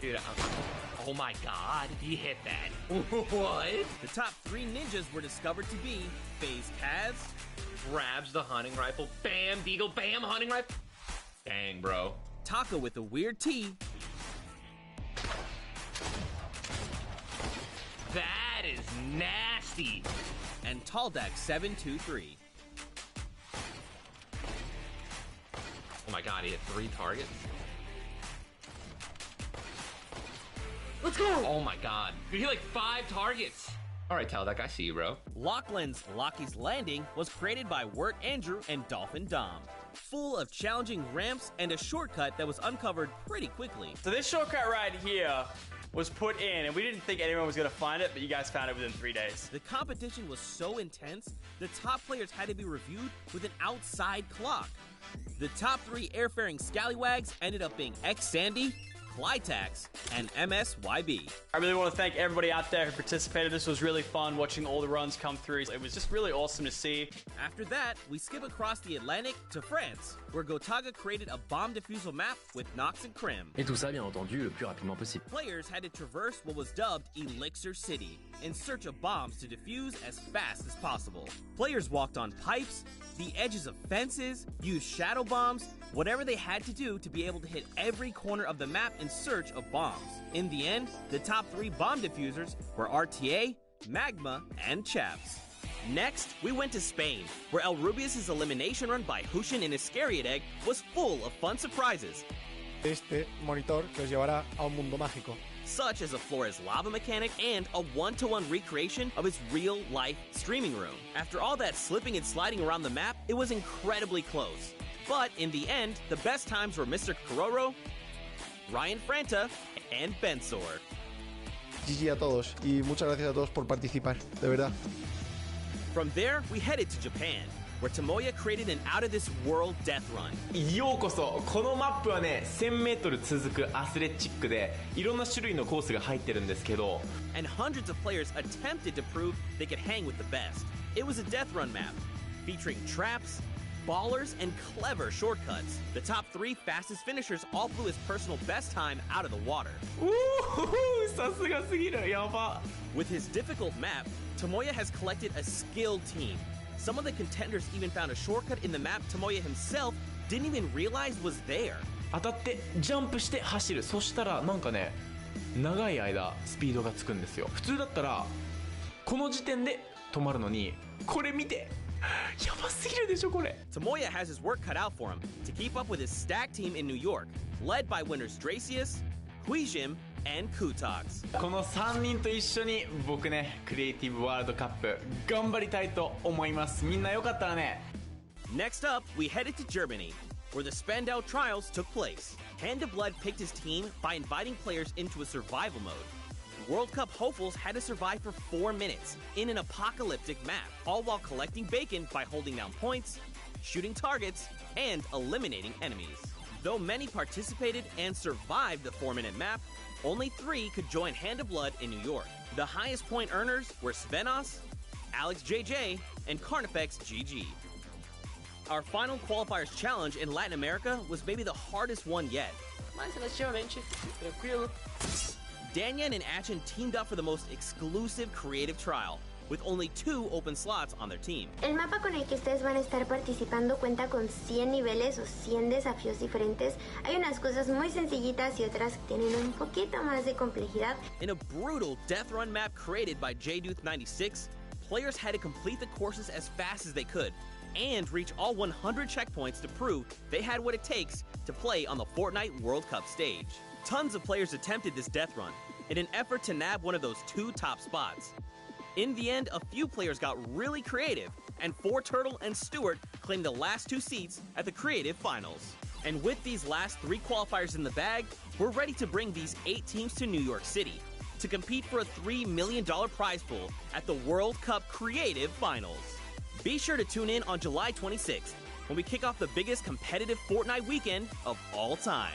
Dude, oh my god, he hit that. What? The top 3 ninjas were discovered to be FaZe Kaz, Grabs the hunting rifle. Bam, Deagle, bam, hunting rifle. Dang, bro. Taka with a weird T, That is nasty. and Taldak723. Oh my god, he hit 3 targets. Let's go! Oh my god. Dude, he hit like 5 targets. Alright, Taldak, I see you, bro. Lachlan's Lockie's Landing was created by Wirt Andrew and Dolphin Dom, full of challenging ramps and a shortcut that was uncovered pretty quickly. So this shortcut right here was put in, and we didn't think anyone was going to find it, but you guys found it within 3 days. The competition was so intense, the top players had to be reviewed with an outside clock. The top 3 airfaring scallywags ended up being X-Sandy, Clytax, and MSYB. I really want to thank everybody out there who participated. This was really fun watching all the runs come through. It was just really awesome to see. After that, we skip across the Atlantic to France, where Gotaga created a bomb defusal map with Nox and Krim. Et tout ça, bien entendu, le plus rapidement possible. Players had to traverse what was dubbed Elixir City in search of bombs to defuse as fast as possible. Players walked on pipes, the edges of fences, used shadow bombs, whatever they had to do to be able to hit every corner of the map in search of bombs. In the end, the top 3 bomb diffusers were RTA, Magma, and Chaps. Next, we went to Spain, where El Rubius' elimination run by Hushin in Iscariot Egg was full of fun surprises. Este monitor que os llevará a un mundo mágico. Such as a Flores lava mechanic and a 1-to-1 recreation of his real-life streaming room. After all that slipping and sliding around the map, it was incredibly close. But in the end, the best times were Mr. Kororo, Ryan Franta, and Bensor. GG a todos y muchas gracias a todos por participar, de verdad. From there, we headed to Japan, where Tomoya created an out-of-this-world death run. ようこそ。このマップはね、1000メートル続くアスレチックで、いろんな種類のコースが入ってるんですけど、And hundreds of players attempted to prove they could hang with the best. It was a death run map, featuring traps, ballers, and clever shortcuts. The top 3 fastest finishers all blew his personal best time out of the water. さすがすぎる。やば。With his difficult map, Tomoya has collected a skilled team. Some of the contenders even found a shortcut in the map Tomoya himself didn't even realize was there. 当たってジャンプして走る。そしたらなんかね、長い間スピードがつくんですよ。普通だったらこの時点で止まるのに、これ見て。やばすぎるでしょこれ。 Tomoya has his work cut out for him to keep up with his stacked team in New York, led by winners Dracius, Huijim, and Kutox. この3人と一緒に僕ね、クリエイティブワールドカップ頑張りたいと思います。みんなよかったらね。 Next up, we headed to Germany, where the Spandau trials took place. Hand of Blood picked his team by inviting players into a survival mode. World Cup hopefuls had to survive for 4 minutes in an apocalyptic map, all while collecting bacon by holding down points, shooting targets, and eliminating enemies. Though many participated and survived the 4-minute map, only 3 could join Hand of Blood in New York. The highest point earners were Svenos, Alex JJ, and Carnifex GG. Our final qualifiers challenge in Latin America was maybe the hardest one yet. Mas relativamente tranquilo. Danyan and Achin teamed up for the most exclusive creative trial, with only 2 open slots on their team. El mapa con el que ustedes van a estar participando cuenta con 100 niveles o 100 desafíos diferentes. Hay unas cosas muy sencillitas y otras que tienen un poquito más de complejidad. In a brutal death run map created by JDuth96, players had to complete the courses as fast as they could and reach all 100 checkpoints to prove they had what it takes to play on the Fortnite World Cup stage. Tons of players attempted this death run in an effort to nab one of those 2 top spots. In the end, a few players got really creative, and 4Turtle and Stewart claimed the last 2 seats at the Creative Finals. And with these last 3 qualifiers in the bag, we're ready to bring these 8 teams to New York City to compete for a $3 million prize pool at the World Cup Creative Finals. Be sure to tune in on July 26th when we kick off the biggest competitive Fortnite weekend of all time.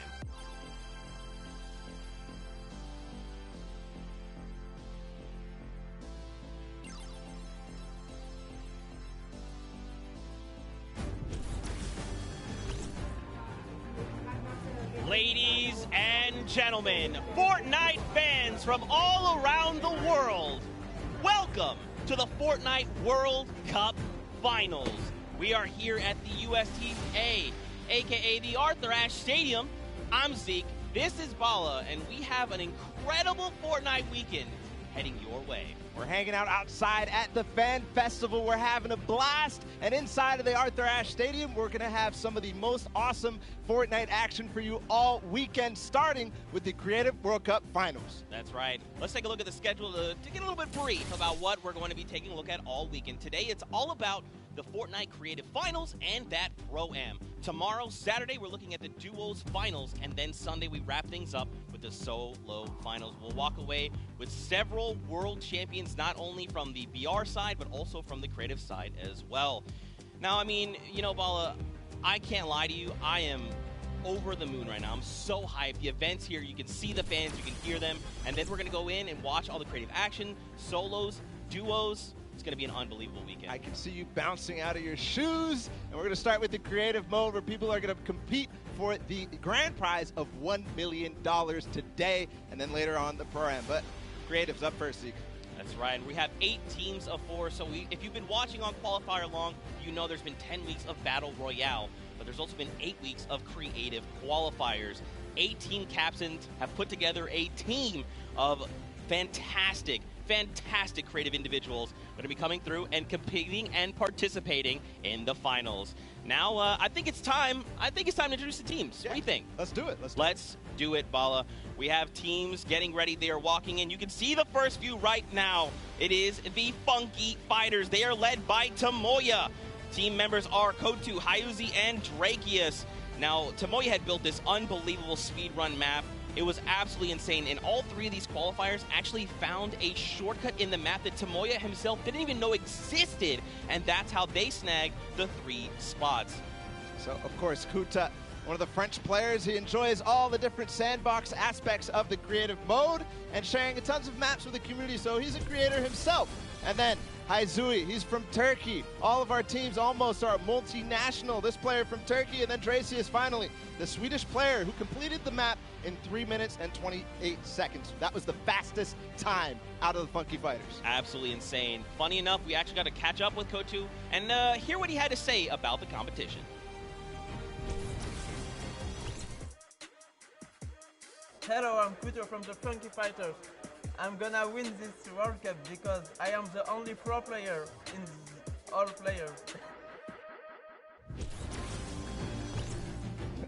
Ladies and and gentlemen, Fortnite fans from all around the world, welcome to the Fortnite World Cup Finals. We are here at the USTA, aka the Arthur Ashe Stadium. I'm Zeke, this is Bala, and we have an incredible Fortnite weekend heading your way. We're hanging out outside at the Fan Festival. We're having a blast. And inside of the Arthur Ashe Stadium, we're going to have some of the most awesome Fortnite action for you all weekend, starting with the Creative World Cup Finals. That's right. Let's take a look at the schedule to get a little bit brief about what we're going to be taking a look at all weekend. Today, it's all about the Fortnite Creative Finals and that Pro-Am. Tomorrow, Saturday, we're looking at the Duos Finals, and then Sunday, we wrap things up with the Solo Finals. We'll walk away with several world champions, not only from the BR side, but also from the creative side as well. Now, I mean, you know, Bala, I can't lie to you. I am over the moon right now. I'm so hyped. The events here, you can see the fans, you can hear them, and then we're going to go in and watch all the creative action, solos, duos. It's going to be an unbelievable weekend. I can see you bouncing out of your shoes. And we're going to start with the creative mode, where people are going to compete for the grand prize of $1 million today, and then later on the Pro-Am. But creative's up first, Zeke. That's right. And we have 8 teams of 4. So if you've been watching on Qualifier long, you know there's been 10 weeks of Battle Royale. But there's also been 8 weeks of creative qualifiers. 8 team captains have put together a team of fantastic creative individuals going to be coming through and competing and participating in the finals. Now, I think it's time to introduce the teams. Yeah. What do you think? Let's do it. Let's do it, Bala. We have teams getting ready. They are walking in. You can see the first few right now. It is the Funky Fighters. They are led by Tomoya. Team members are Kotu, Hyuzi, and Drakius. Now, Tomoya had built this unbelievable speedrun map. It was absolutely insane, and all 3 of these qualifiers actually found a shortcut in the map that Tomoya himself didn't even know existed, and that's how they snagged the 3 spots. So, of course, Kuta, one of the French players, he enjoys all the different sandbox aspects of the creative mode and sharing tons of maps with the community, so he's a creator himself. And then Hyuzi, he's from Turkey. All of our teams almost are multinational. This player from Turkey, and then Dracius finally, the Swedish player who completed the map in 3 minutes and 28 seconds. That was the fastest time out of the Funky Fighters. Absolutely insane. Funny enough, we actually got to catch up with Kotu and hear what he had to say about the competition. Hello, I'm Kuto from the Funky Fighters. I'm gonna win this World Cup because I am the only pro player in all players.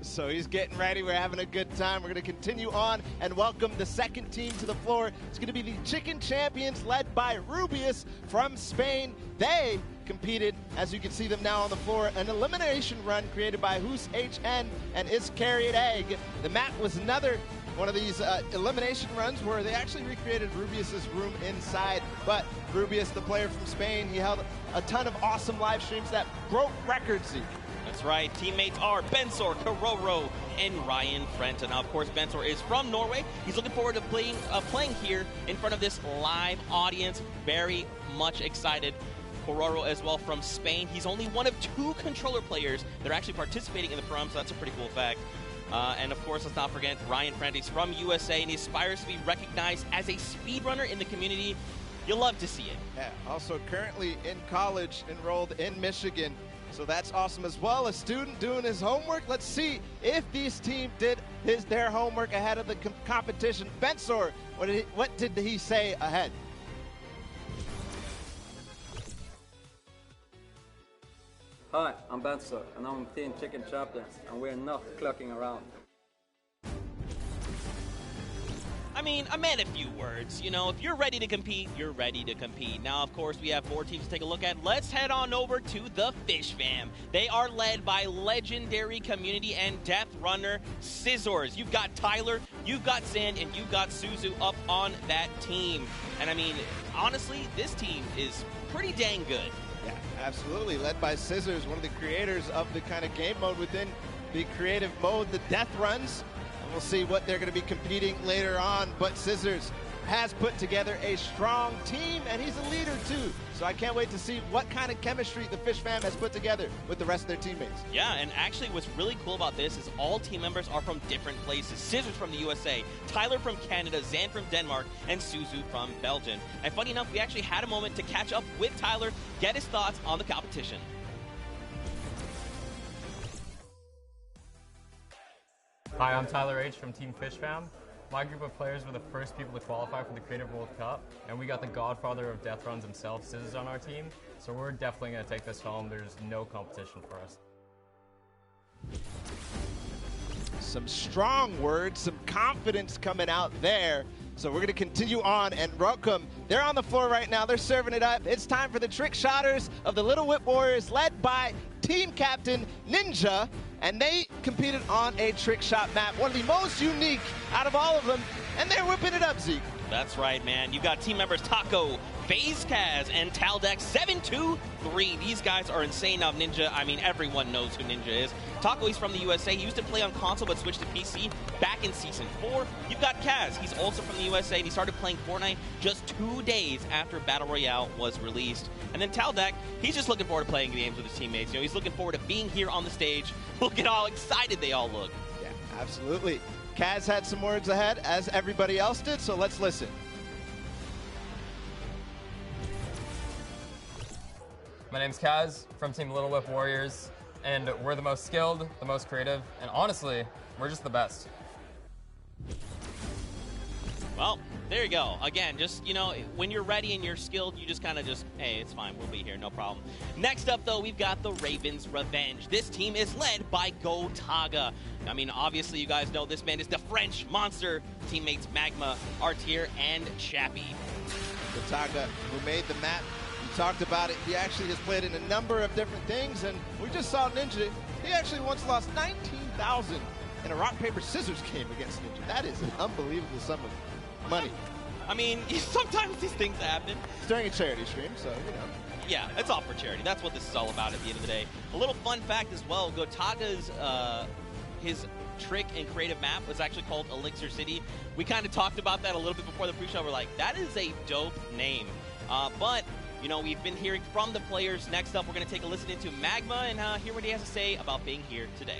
So he's getting ready. We're having a good time. We're going to continue on and welcome the second team to the floor. It's going to be the Chicken Champions, led by Rubius from Spain. They competed, as you can see them now on the floor, an elimination run created by Hus HN and Iscariot Egg. The map was another one of these elimination runs where they actually recreated Rubius's room inside. But Rubius, the player from Spain, he held a ton of awesome live streams that broke records, Zeke. That's right. Teammates are Bensor, Karoro, and Ryan Frenton. Now, of course, Bensor is from Norway. He's looking forward to playing here in front of this live audience. Very much excited. Karoro as well from Spain. He's only one of 2 controller players that are actually participating in the Pro-Am, so that's a pretty cool fact. And of course, let's not forget Ryan Frenton. He's from USA, and he aspires to be recognized as a speedrunner in the community. You'll love to see it. Yeah, also currently in college, enrolled in Michigan. So that's awesome as well. A student doing his homework. Let's see if these teams did their homework ahead of the competition. Bensor, what did he say ahead? Hi, I'm Bensor, and I'm Team Chicken Champions, and we're not clucking around. I mean, I meant a few words. You know, if you're ready to compete, you're ready to compete. Now, of course, we have 4 teams to take a look at. Let's head on over to the Fish Fam. They are led by legendary community and death runner Scissors. You've got Tyler, you've got Zand, and you've got Suzu up on that team. And I mean, honestly, this team is pretty dang good. Yeah, absolutely. Led by Scissors, one of the creators of the kind of game mode within the creative mode, the death runs. We'll see what they're going to be competing later on, but Scissors has put together a strong team, and he's a leader too. So I can't wait to see what kind of chemistry the Fish fam has put together with the rest of their teammates. Yeah, and actually what's really cool about this is all team members are from different places. Scissors from the USA, Tyler from Canada, Zan from Denmark, and Suzu from Belgium. And funny enough, we actually had a moment to catch up with Tyler, get his thoughts on the competition. Hi, I'm Tyler H. from Team Fish Fam. My group of players were the first people to qualify for the Creative World Cup, and we got the godfather of death runs himself, Scissors, on our team, so we're definitely going to take this home. There's no competition for us. Some strong words, some confidence coming out there. So we're going to continue on and welcome. They're on the floor right now. They're serving it up. It's time for the trick shotters of the Little Whip Warriors, led by team captain Ninja. And they competed on a trick shot map, one of the most unique out of all of them. And they're whipping it up, Zeke. That's right, man. You've got team members Taco, FaZe Kaz, and Taldex 723. These guys are insane. Now, Ninja, I mean, everyone knows who Ninja is. Taco, he's from the USA. He used to play on console but switched to PC back in Season 4. You've got Kaz. He's also from the USA, and he started playing Fortnite just 2 days after Battle Royale was released. And then Taldex, he's just looking forward to playing games with his teammates. You know, he's looking forward to being here on the stage. Look at how excited they all look. Yeah, absolutely. Kaz had some words ahead, as everybody else did, so let's listen. My name's Kaz from Team Little Whip Warriors, and we're the most skilled, the most creative, and honestly, we're just the best. Well, there you go. Again, just, you know, when you're ready and you're skilled, you just kind of just, hey, it's fine. We'll be here. No problem. Next up, though, we've got the Ravens Revenge. This team is led by Gotaga. I mean, obviously, you guys know this man is the French monster. Teammates Magma, Artier, and Chappie. Gotaga, who made the map. We talked about it. He actually has played in a number of different things, and we just saw Ninja. He actually once lost 19,000 in a rock, paper, scissors game against Ninja. That is an unbelievable sum of money. I mean, sometimes these things happen. It's during a charity stream, so, you know. Yeah, it's all for charity. That's what this is all about at the end of the day. A little fun fact as well, Gotaga's, his trick and creative map was actually called Elixir City. We kind of talked about that a little bit before the pre-show. We're like, that is a dope name. But, you know, we've been hearing from the players. Next up, we're going to take a listen into Magma and hear what he has to say about being here today.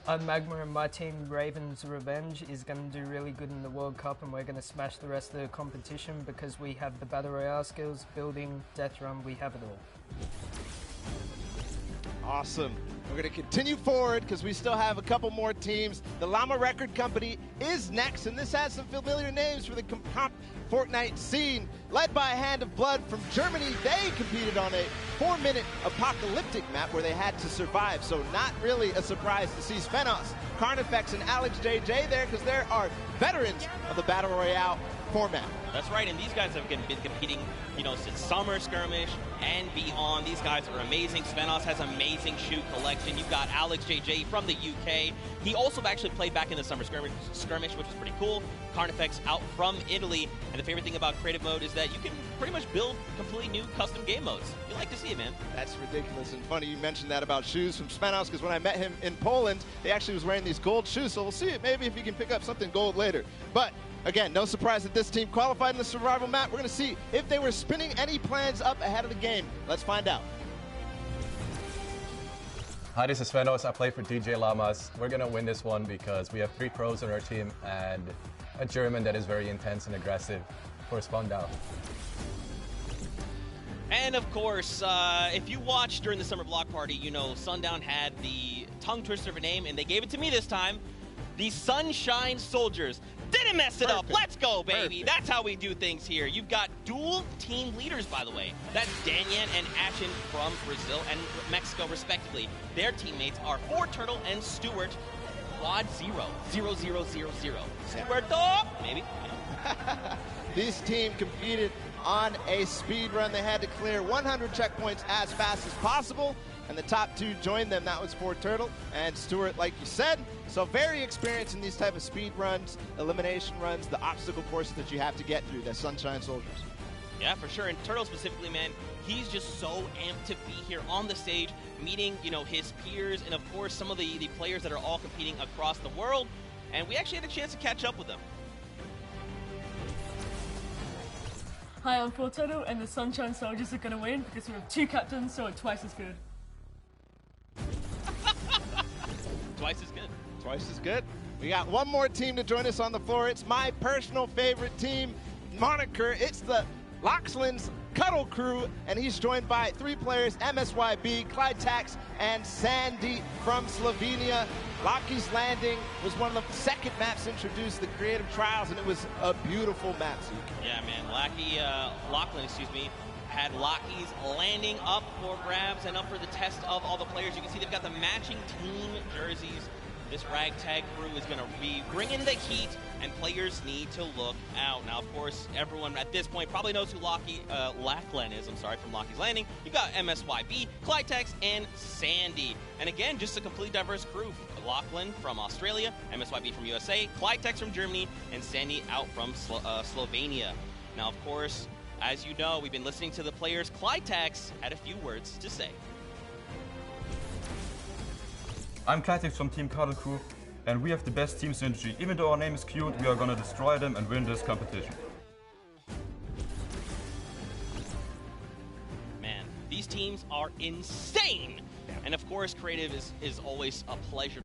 I'm Magma, and my team Ravens Revenge is going to do really good in the World Cup, and we're going to smash the rest of the competition because we have the Battle Royale skills, building, death run, we have it all. Awesome. We're going to continue forward because we still have a couple more teams. The Llama Record Company is next, and this has some familiar names for the Fortnite scene. Led by a Hand of Blood from Germany, they competed on a 4-minute apocalyptic map where they had to survive, so not really a surprise to see Svenos, Carnifex, and Alex JJ there because there are veterans of the Battle Royale format. That's right, and these guys have been competing, you know, since Summer Skirmish and beyond. These guys are amazing. Svenos has amazing shoe collection. You've got Alex JJ from the UK. He also actually played back in the Summer Skirmish, which was pretty cool. Carnifex out from Italy. And the favorite thing about creative mode is that you can pretty much build completely new custom game modes. You like to see it, man. That's Ridiculous and funny you mentioned that about shoes from Svenos, because when I met him in Poland, he actually was wearing these gold shoes, so we'll see it maybe if he can pick up something gold later. But again, no surprise that this team qualified in the survival map. We're going to see if they were spinning any plans up ahead of the game. Let's find out. Hi, this is Svenos. I play for DJ Llamas. We're going to win this one because we have 3 pros on our team and a German that is very intense and aggressive for Spandau. And of course, if you watched during the Summer Block Party, you know Sundown had the tongue twister of a name, and they gave it to me this time. The Sunshine Soldiers. Didn't mess it up. Let's go, baby. Perfect. That's how we do things here. You've got dual team leaders, by the way. That's Danyan and Ashen from Brazil and Mexico, respectively. Their teammates are Forturtle and Stuart. Quad 0. 0, 0, 0, 0. Stuarto, maybe. This team competed on a speed run. They had to clear 100 checkpoints as fast as possible, and the top 2 joined them. That was Forturtle and Stuart, like you said. So very experienced in these type of speed runs, elimination runs, the obstacle courses that you have to get through, the Sunshine Soldiers. Yeah, for sure. And Turtle specifically, man, he's just so amped to be here on the stage, meeting, you know, his peers and, of course, some of the players that are all competing across the world. And we actually had a chance to catch up with them. Hi, I'm Fortnite, and the Sunshine Soldiers are going to win because we have 2 captains, so it's twice as good. Twice as good. Twice as good. We got one more team to join us on the floor. It's my personal favorite team moniker. It's the Loxland's Cuddle Crew, and he's joined by 3 players, MSYB, Clyde Tax, and Sandy from Slovenia. Lockie's Landing was one of the second maps introduced to the creative trials, and it was a beautiful map, Zeke. Yeah, man. Lachlan, had Lockie's Landing up for grabs and up for the test of all the players. You can see they've got the matching team jerseys. This ragtag crew is going to be bringing the heat, and players need to look out. Now, of course, everyone at this point probably knows who Lachlan is. I'm sorry, from Lockie's Landing. You've got MSYB, Clytex, and Sandy. And again, just a completely diverse crew. Lachlan from Australia, MSYB from USA, Clytex from Germany, and Sandy out from Slovenia. Now, of course, as you know, we've been listening to the players. Clytex had a few words to say. I'm Clytex from Team Cuddle Crew, and we have the best team synergy. Even though our name is cute, we are gonna destroy them and win this competition. Man, these teams are insane! And of course, creative is always a pleasure.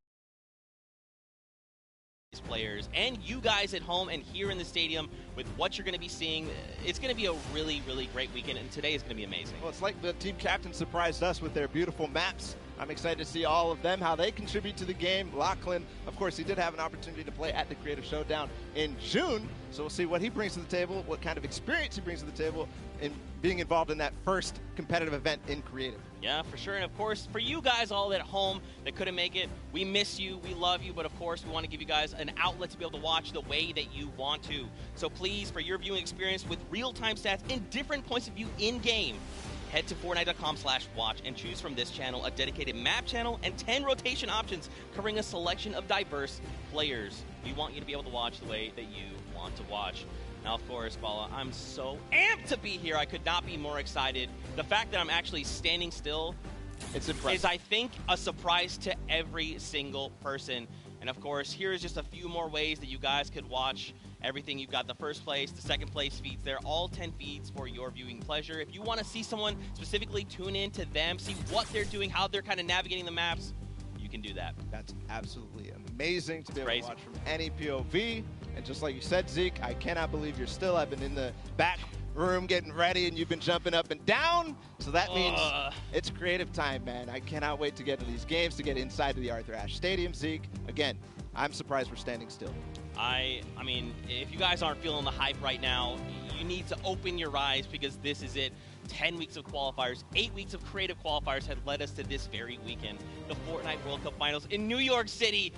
These players and you guys at home and here in the stadium with what you're going to be seeing, it's going to be a really, really great weekend, and today is going to be amazing. Well, it's like the team captain surprised us with their beautiful maps. I'm excited to see all of them, how they contribute to the game. Lachlan, of course, he did have an opportunity to play at the Creative Showdown in June, so we'll see what he brings to the table, what kind of experience he brings to the table in being involved in that first competitive event in Creative. Yeah, for sure. And of course, for you guys all at home that couldn't make it, we miss you, we love you, but of course, we want to give you guys an outlet to be able to watch the way that you want to. So please, for your viewing experience with real-time stats and different points of view in-game, head to Fortnite.com/watch and choose from this channel a dedicated map channel and 10 rotation options covering a selection of diverse players. We want you to be able to watch the way that you want to watch. Now, of course, Bala, I'm so amped to be here. I could not be more excited. The fact that I'm actually standing still is, I think, a surprise to every single person. And, of course, here is just a few more ways that you guys could watch everything. You've got the first place, the second place feeds there, all 10 feeds for your viewing pleasure. If you want to see someone specifically, tune in to them, see what they're doing, how they're kind of navigating the maps, you can do that. That's absolutely amazing to be able to watch from any POV. And just like you said, Zeke, I cannot believe you're still. I've been in the back room getting ready, and you've been jumping up and down. So that means it's creative time, man. I cannot wait to get to these games, to get inside to the Arthur Ashe Stadium, Zeke. Again, I'm surprised we're standing still. I mean, if you guys aren't feeling the hype right now, you need to open your eyes, because this is it. 10 weeks of qualifiers, 8 weeks of creative qualifiers had led us to this very weekend. The Fortnite World Cup Finals in New York City.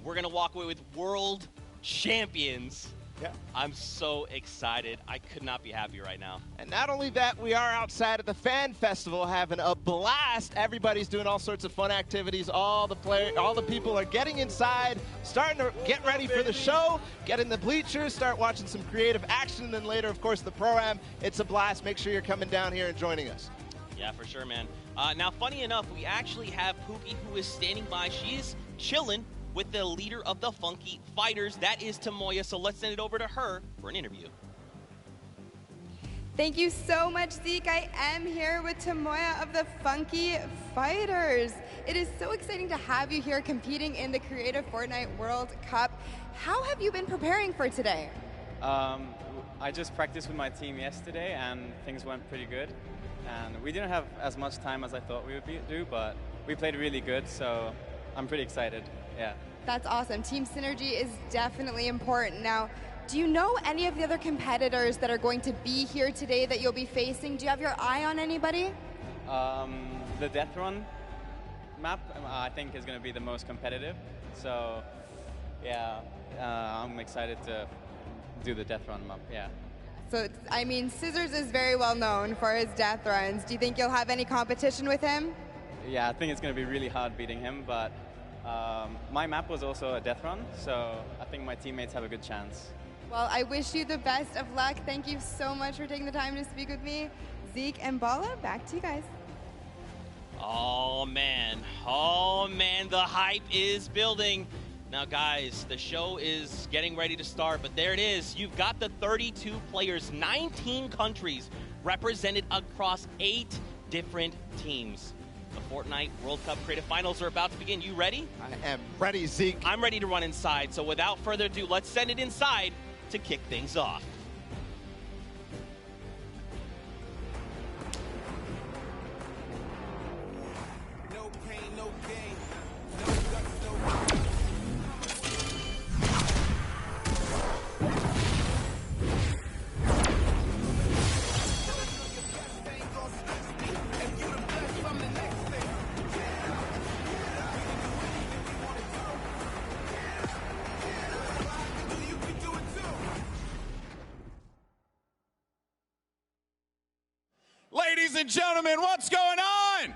We're going to walk away with world champions. Yeah. I'm so excited. I could not be happier right now. And not only that, we are outside at the Fan Festival having a blast. Everybody's doing all sorts of fun activities. All the people are getting inside, starting to get ready for the show, get in the bleachers, start watching some creative action, and then later, of course, the Pro-Am. It's a blast. Make sure you're coming down here and joining us. Yeah, for sure, man. Now, funny enough, we actually have Pookie, who is standing by. She's chilling with the leader of the Funky Fighters. That is Tamoya, so let's send it over to her for an interview. Thank you so much, Zeke. I am here with Tamoya of the Funky Fighters. It is so exciting to have you here competing in the Creative Fortnite World Cup. How have you been preparing for today? I just practiced with my team yesterday, and things went pretty good. And we didn't have as much time as I thought we would do, but we played really good, so I'm pretty excited. Yeah. That's awesome. Team synergy is definitely important. Now, do you know any of the other competitors that are going to be here today that you'll be facing? Do you have your eye on anybody? The Death Run map, I think, is going to be the most competitive. So, yeah, I'm excited to do the Death Run map, yeah. So, I mean, Scissors is very well known for his death runs. Do you think you'll have any competition with him? Yeah, I think it's going to be really hard beating him, but my map was also a death run, so I think my teammates have a good chance. Well, I wish you the best of luck. Thank you so much for taking the time to speak with me. Zeke and Bala, back to you guys. Oh man, the hype is building. Now, guys, the show is getting ready to start, but there it is. You've got the 32 players, 19 countries represented across 8 different teams. The Fortnite World Cup Creative Finals are about to begin. You ready? I am ready, Zeke. I'm ready to run inside, so without further ado, let's send it inside to kick things off. Ladies and gentlemen, what's going on?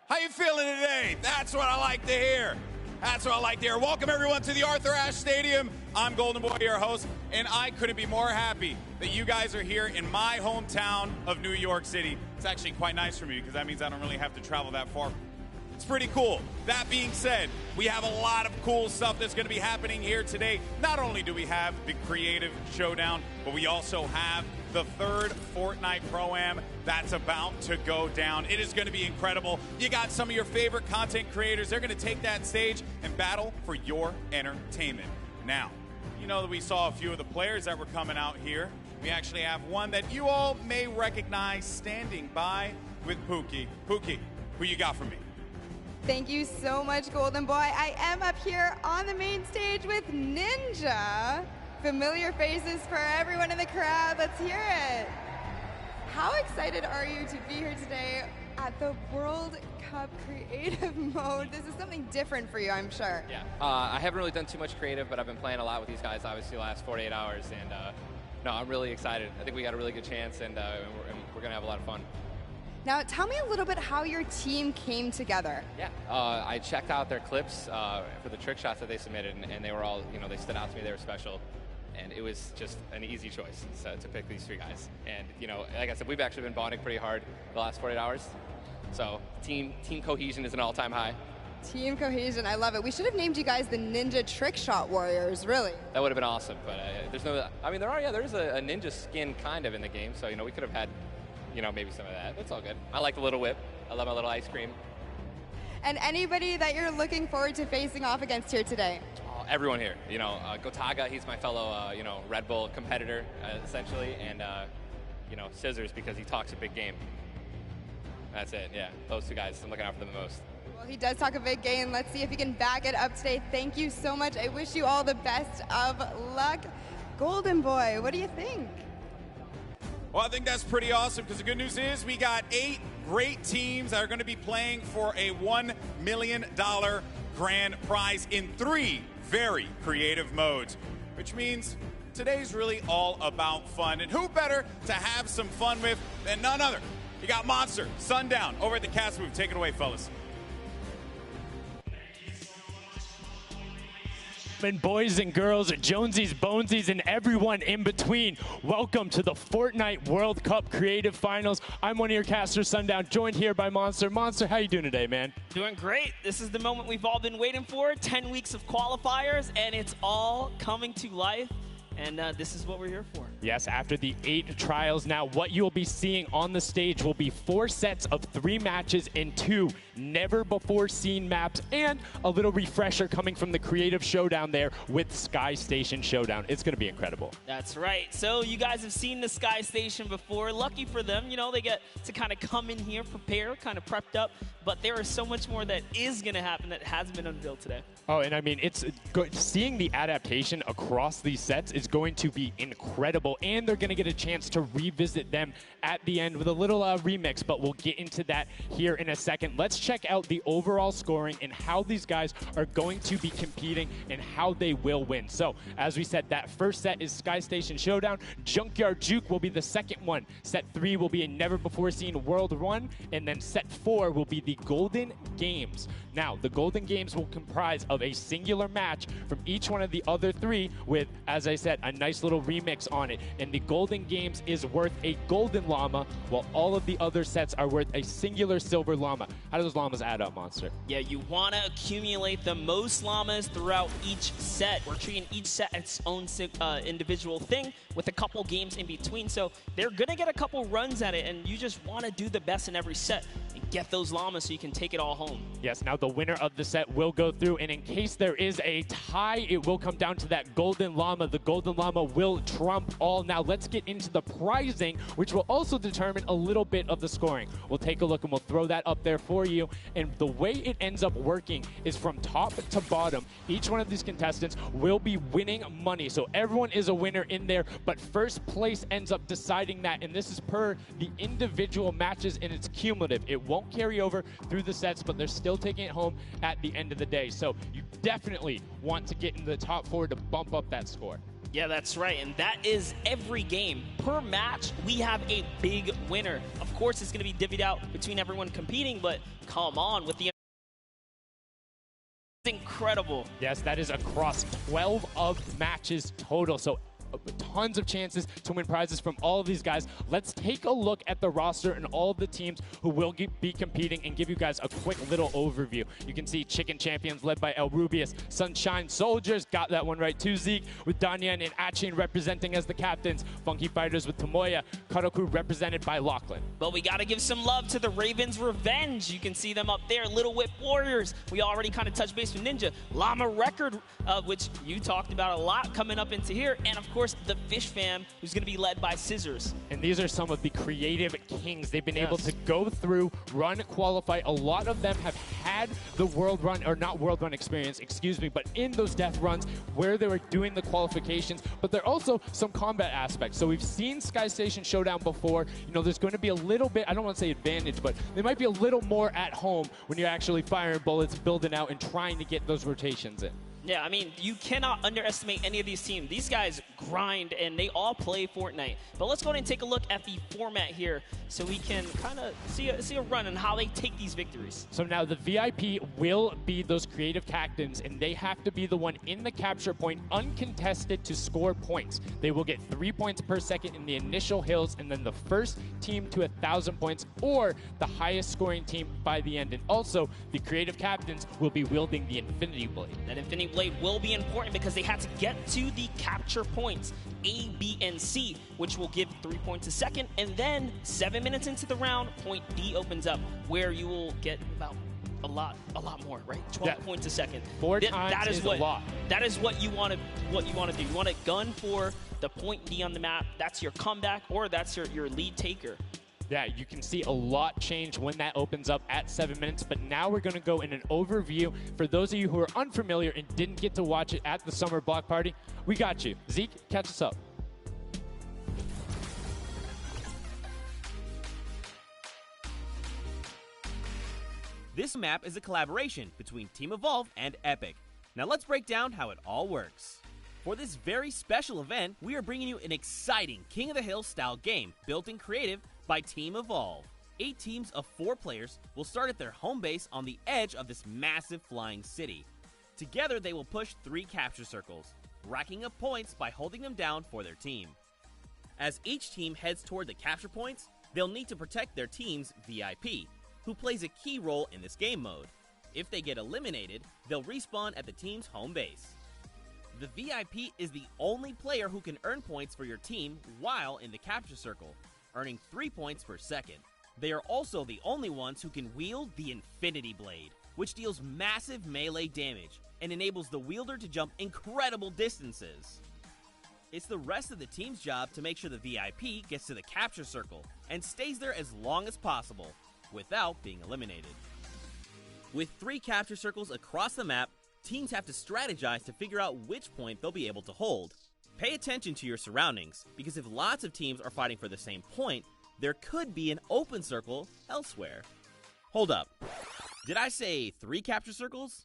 How you feeling today? That's what I like to hear. That's what I like to hear. Welcome everyone to the Arthur Ashe Stadium. I'm Golden Boy, your host, and I couldn't be more happy that you guys are here in my hometown of New York City. It's actually quite nice for me because that means I don't really have to travel that far. It's pretty cool. That being said, we have a lot of cool stuff that's going to be happening here today. Not only do we have the Creative Showdown, but we also have the third Fortnite Pro-Am that's about to go down. It is going to be incredible. You got some of your favorite content creators. They're going to take that stage and battle for your entertainment. Now, you know that we saw a few of the players that were coming out here. We actually have one that you all may recognize standing by with Pookie. Pookie, who you got for me? Thank you so much, Golden Boy. I am up here on the main stage with Ninja. Familiar faces for everyone in the crowd. Let's hear it. How excited are you to be here today at the World Cup Creative Mode? This is something different for you, I'm sure. Yeah, I haven't really done too much creative, but I've been playing a lot with these guys, obviously, the last 48 hours, and no, I'm really excited. I think we got a really good chance, and we're going to have a lot of fun. Now, tell me a little bit how your team came together. Yeah, I checked out their clips for the trick shots that they submitted, and they were all, they stood out to me. They were special, and it was just an easy choice to pick these 3 guys. And, like I said, we've actually been bonding pretty hard the last 48 hours. So team cohesion is an all-time high. Team cohesion, I love it. We should have named you guys the Ninja Trick Shot Warriors, really. That would have been awesome, but there's no, I mean, there's a ninja skin kind of in the game, so, we could have had, maybe some of that. That's all good. I like the little whip. I love my little ice cream. And anybody that you're looking forward to facing off against here today? Everyone here. Gotaga, he's my fellow, Red Bull competitor, essentially, and, Scissors because he talks a big game. That's it, yeah. Those 2 guys, I'm looking out for them the most. Well, he does talk a big game. Let's see if he can back it up today. Thank you so much. I wish you all the best of luck. Golden Boy, what do you think? Well, I think that's pretty awesome because the good news is we got 8 great teams that are going to be playing for a $1 million grand prize in 3 very creative modes, which means today's really all about fun. And who better to have some fun with than none other? You got Monster, Sundown, over at the cast booth. Take it away, fellas. And boys and girls, Jonesies, Bonesies, and everyone in between, welcome to the Fortnite World Cup Creative Finals. I'm one of your casters, Sundown, joined here by Monster. Monster, how you doing today, man? Doing great. This is the moment we've all been waiting for. 10 weeks of qualifiers, and it's all coming to life. And this is what we're here for. Yes, after the 8 trials now, what you'll be seeing on the stage will be 4 sets of 3 matches in 2 never-before-seen maps, and a little refresher coming from the Creative Showdown there with Sky Station Showdown. It's going to be incredible. That's right. So you guys have seen the Sky Station before. Lucky for them, they get to kind of come in here, prepare, kind of prepped up. But there is so much more that is going to happen that hasn't been unveiled today. Oh, and I mean, seeing the adaptation across these sets is going to be incredible, and they're going to get a chance to revisit them at the end with a little remix, but we'll get into that here in a second. Let's check out the overall scoring and how these guys are going to be competing and how they will win. So, as we said, that first set is Sky Station Showdown. Junkyard Juke will be the second one. Set 3 will be a never-before-seen World 1, and then set 4 will be the Golden Games. Now, the Golden Games will comprise of a singular match from each one of the other 3 with, as I said, a nice little remix on it Fortnite, and the golden games is worth a golden llama, while all of the other sets are worth a singular silver llama. How do those llamas add up, Monster? Yeah, you want to accumulate the most llamas throughout each set. We're treating each set its own individual thing with a couple games in between. So they're going to get a couple runs at it, and you just want to do the best in every set and get those llamas so you can take it all home. Yes, now the winner of the set will go through, and in case there is a tie, it will come down to that golden llama. The golden llama will trump all. Now let's get into the prizing, which will also determine a little bit of the scoring. We'll take a look and we'll throw that up there for you. And the way it ends up working is from top to bottom. Each one of these contestants will be winning money. So everyone is a winner in there, but first place ends up deciding that. And this is per the individual matches, and it's cumulative. It won't carry over through the sets, but they're still taking it home at the end of the day. So you definitely want to get in the top 4 to bump up that score. Yeah, that's right, and that is every game. Per match, we have a big winner. Of course, it's going to be divvied out between everyone competing, but come on, with the incredible. Yes, that is across 12 of matches total. So tons of chances to win prizes from all of these guys. Let's take a look at the roster and all of the teams who will be competing and give you guys a quick little overview. You can see Chicken Champions led by El Rubius, Sunshine Soldiers, got that one right too, Zeke, with Danyan and Achin representing as the captains, Funky Fighters with Tomoya, Karoku represented by Lachlan. But we got to give some love to the Ravens Revenge. You can see them up there, Little Whip Warriors. We already kind of touched base with Ninja. Llama Record, which you talked about a lot coming up into here, and of course the Fish Fam, who's going to be led by Scissors. And these are some of the creative kings. They've been able to go through, run, qualify. A lot of them have had the world run, or not world run experience, excuse me, but in those death runs where they were doing the qualifications, but there are also some combat aspects. So we've seen Sky Station Showdown before. You know, there's going to be a little bit, I don't want to say advantage, but they might be a little more at home when you're actually firing bullets, building out, and trying to get those rotations in. Yeah, I mean, you cannot underestimate any of these teams. These guys grind, and they all play Fortnite. But let's go ahead and take a look at the format here so we can kind of see a run on how they take these victories. So now the VIP will be those creative captains, and they have to be the one in the capture point uncontested to score points. They will get 3 points per second in the initial hills, and then the first team to 1,000 points or the highest scoring team by the end. And also, the creative captains will be wielding the Infinity Blade. That Infinity Blade will be important because they had to get to the capture points A, B, and C, which will give 3 points a second, and then 7 minutes into the round, point D opens up, where you will get about a lot more, right? 12 points a second. Four times is a lot. That is what you want to do. You want to gun for the point D on the map. That's your comeback, or that's your lead taker. Yeah, you can see a lot change when that opens up at 7 minutes, but now we're going to go in an overview. For those of you who are unfamiliar and didn't get to watch it at the summer block party, we got you. Zeke, catch us up. This map is a collaboration between Team Evolve and Epic. Now let's break down how it all works. For this very special event, we are bringing you an exciting King of the Hill style game built in creative by Team Evolve. 8 teams of 4 players will start at their home base on the edge of this massive flying city. Together they will push 3 capture circles, racking up points by holding them down for their team. As each team heads toward the capture points, they'll need to protect their team's VIP, who plays a key role in this game mode. If they get eliminated, they'll respawn at the team's home base. The VIP is the only player who can earn points for your team while in the capture circle, earning 3 points per second. They are also the only ones who can wield the Infinity Blade, which deals massive melee damage and enables the wielder to jump incredible distances. It's the rest of the team's job to make sure the VIP gets to the capture circle and stays there as long as possible without being eliminated. With 3 capture circles across the map, teams have to strategize to figure out which point they'll be able to hold. Pay attention to your surroundings, because if lots of teams are fighting for the same point, there could be an open circle elsewhere. Hold up. Did I say 3 capture circles?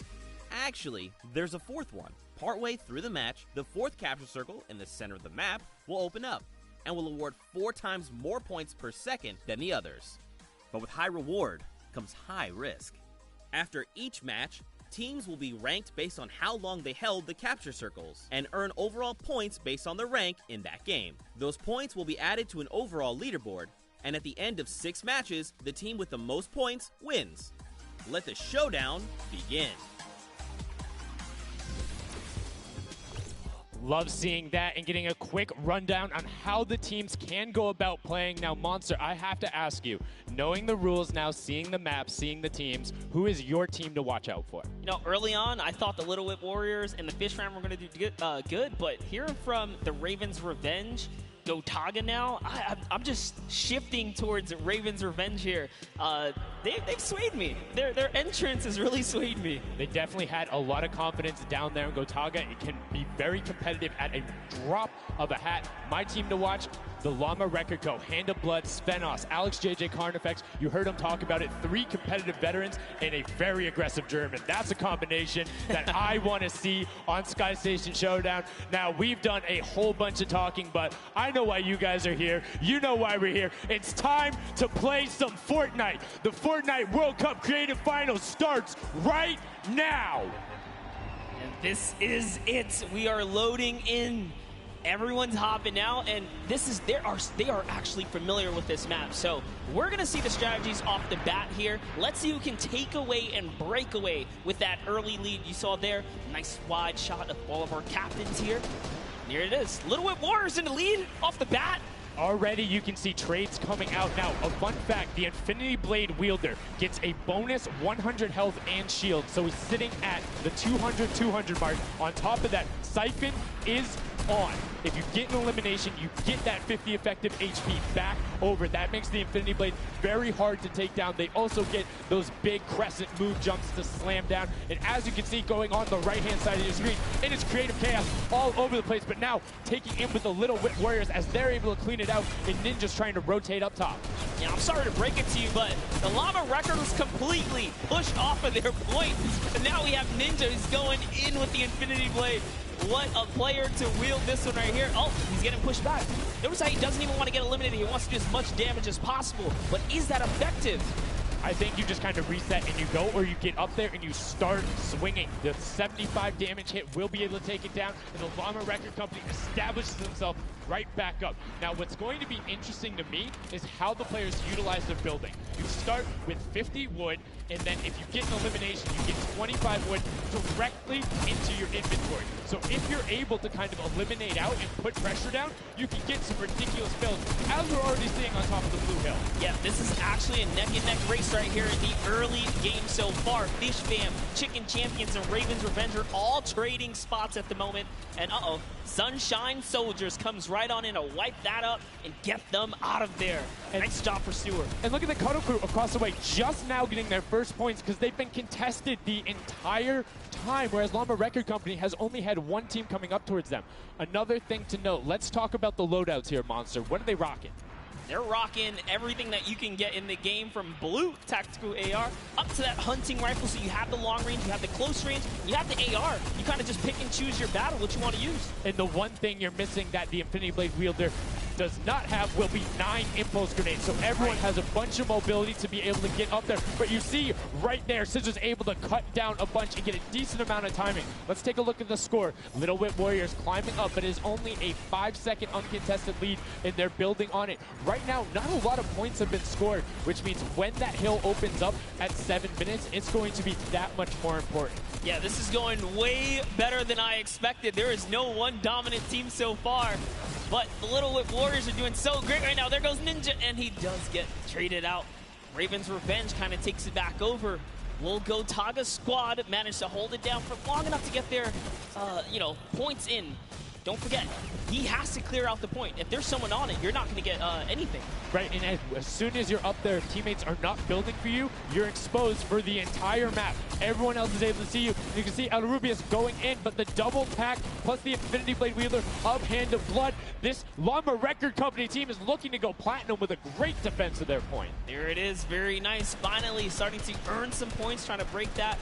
Actually, there's a 4th one. Partway through the match, the 4th capture circle in the center of the map will open up and will award 4 times more points per second than the others. But with high reward comes high risk. After each match, Teams will be ranked based on how long they held the capture circles, and earn overall points based on their rank in that game. Those points will be added to an overall leaderboard, and at the end of 6 matches, the team with the most points wins. Let the showdown begin. Love seeing that and getting a quick rundown on how the teams can go about playing. Now, Monster, I have to ask you, knowing the rules now, seeing the map, seeing the teams, who is your team to watch out for? You know, early on, I thought the Little Whip Warriors and the Fish Fam were going to do good, but hearing from the Ravens Revenge, Gotaga now, I'm just shifting towards Ravens Revenge here. They've swayed me. Their entrance has really swayed me. They definitely had a lot of confidence down there in Gotaga. It can be very competitive at a drop of a hat. My team to watch, the Llama Record Co., Hand of Blood, Svenos, Alex JJ Carnifex. You heard him talk about it. 3 competitive veterans and a very aggressive German. That's a combination that I want to see on Sky Station Showdown. Now, we've done a whole bunch of talking, but I know why you guys are here. You know why we're here. It's time to play some Fortnite. The Fortnite World Cup Creative Finals starts right now. And this is it. We are loading in. Everyone's hopping now, and they are actually familiar with this map. So we're gonna see the strategies off the bat here. Let's see who can take away and break away with that early lead you saw there. Nice wide shot of all of our captains here. Here it is. Little Whip Warriors in the lead off the bat. Already you can see trades coming out now. A fun fact, the Infinity Blade wielder gets a bonus 100 health and shield, so he's sitting at the 200 mark. On top of that, Siphon is on. If you get an elimination, you get that 50 effective HP back over. That makes the Infinity Blade very hard to take down. They also get those big crescent move jumps to slam down. And as you can see going on the right-hand side of your screen, it is creative chaos all over the place, but now taking in with the Little Whip Warriors as they're able to clean it out, and Ninja's trying to rotate up top. Yeah, I'm sorry to break it to you, but the Llama Record was completely pushed off of their points. And now we have Ninja who's going in with the Infinity Blade. What a player to wield this one right here. Oh, he's getting pushed back. Notice how he doesn't even want to get eliminated. He wants to do as much damage as possible. But is that effective? I think you just kind of reset and you go, or you get up there and you start swinging. The 75 damage hit will be able to take it down, and the Llama Record Company establishes himself right back up. Now, what's going to be interesting to me is how the players utilize their building. You start with 50 wood, and then if you get an elimination, you get 25 wood directly into your inventory. So if you're able to kind of eliminate out and put pressure down, you can get some ridiculous builds, as we're already seeing on top of the blue hill. Yeah, this is actually a neck-and-neck race right here in the early game so far. Fish Fam, Chicken Champions, and Ravens Revenge are all trading spots at the moment. And Sunshine Soldiers comes right on in to wipe that up and get them out of there. And nice job for Stewart. And look at the Cuddle Crew across the way, just now getting their first points because they've been contested the entire time, whereas Llama Record Company has only had one team coming up towards them. Another thing to note, let's talk about the loadouts here, Monster. What are they rocking? They're rocking everything that you can get in the game, from blue tactical AR up to that hunting rifle. So you have the long range, you have the close range, you have the AR. You kind of just pick and choose your battle, what you want to use. And the one thing you're missing that the Infinity Blade wielder does not have will be 9 impulse grenades. So everyone has a bunch of mobility to be able to get up there. But you see right there, Scissor's able to cut down a bunch and get a decent amount of timing. Let's take a look at the score. Little Whip Warriors climbing up, but it is only a 5-second uncontested lead, and they're building on it. Right now, not a lot of points have been scored, which means when that hill opens up at 7 minutes, it's going to be that much more important. Yeah, this is going way better than I expected. There is no one dominant team so far, but the Little Whip Warriors are doing so great right now. There goes Ninja, and he does get traded out. Ravens Revenge kind of takes it back over. Will Gotaga squad manage to hold it down for long enough to get their, points in? Don't forget, he has to clear out the point. If there's someone on it, you're not going to get anything. Right, and as soon as you're up there, teammates are not building for you, you're exposed for the entire map. Everyone else is able to see you. You can see El Rubius going in, but the double pack plus the Infinity Blade wielder of Hand of Blood. This Llama Record Company team is looking to go platinum with a great defense of their point. There it is, very nice. Finally starting to earn some points, trying to break that,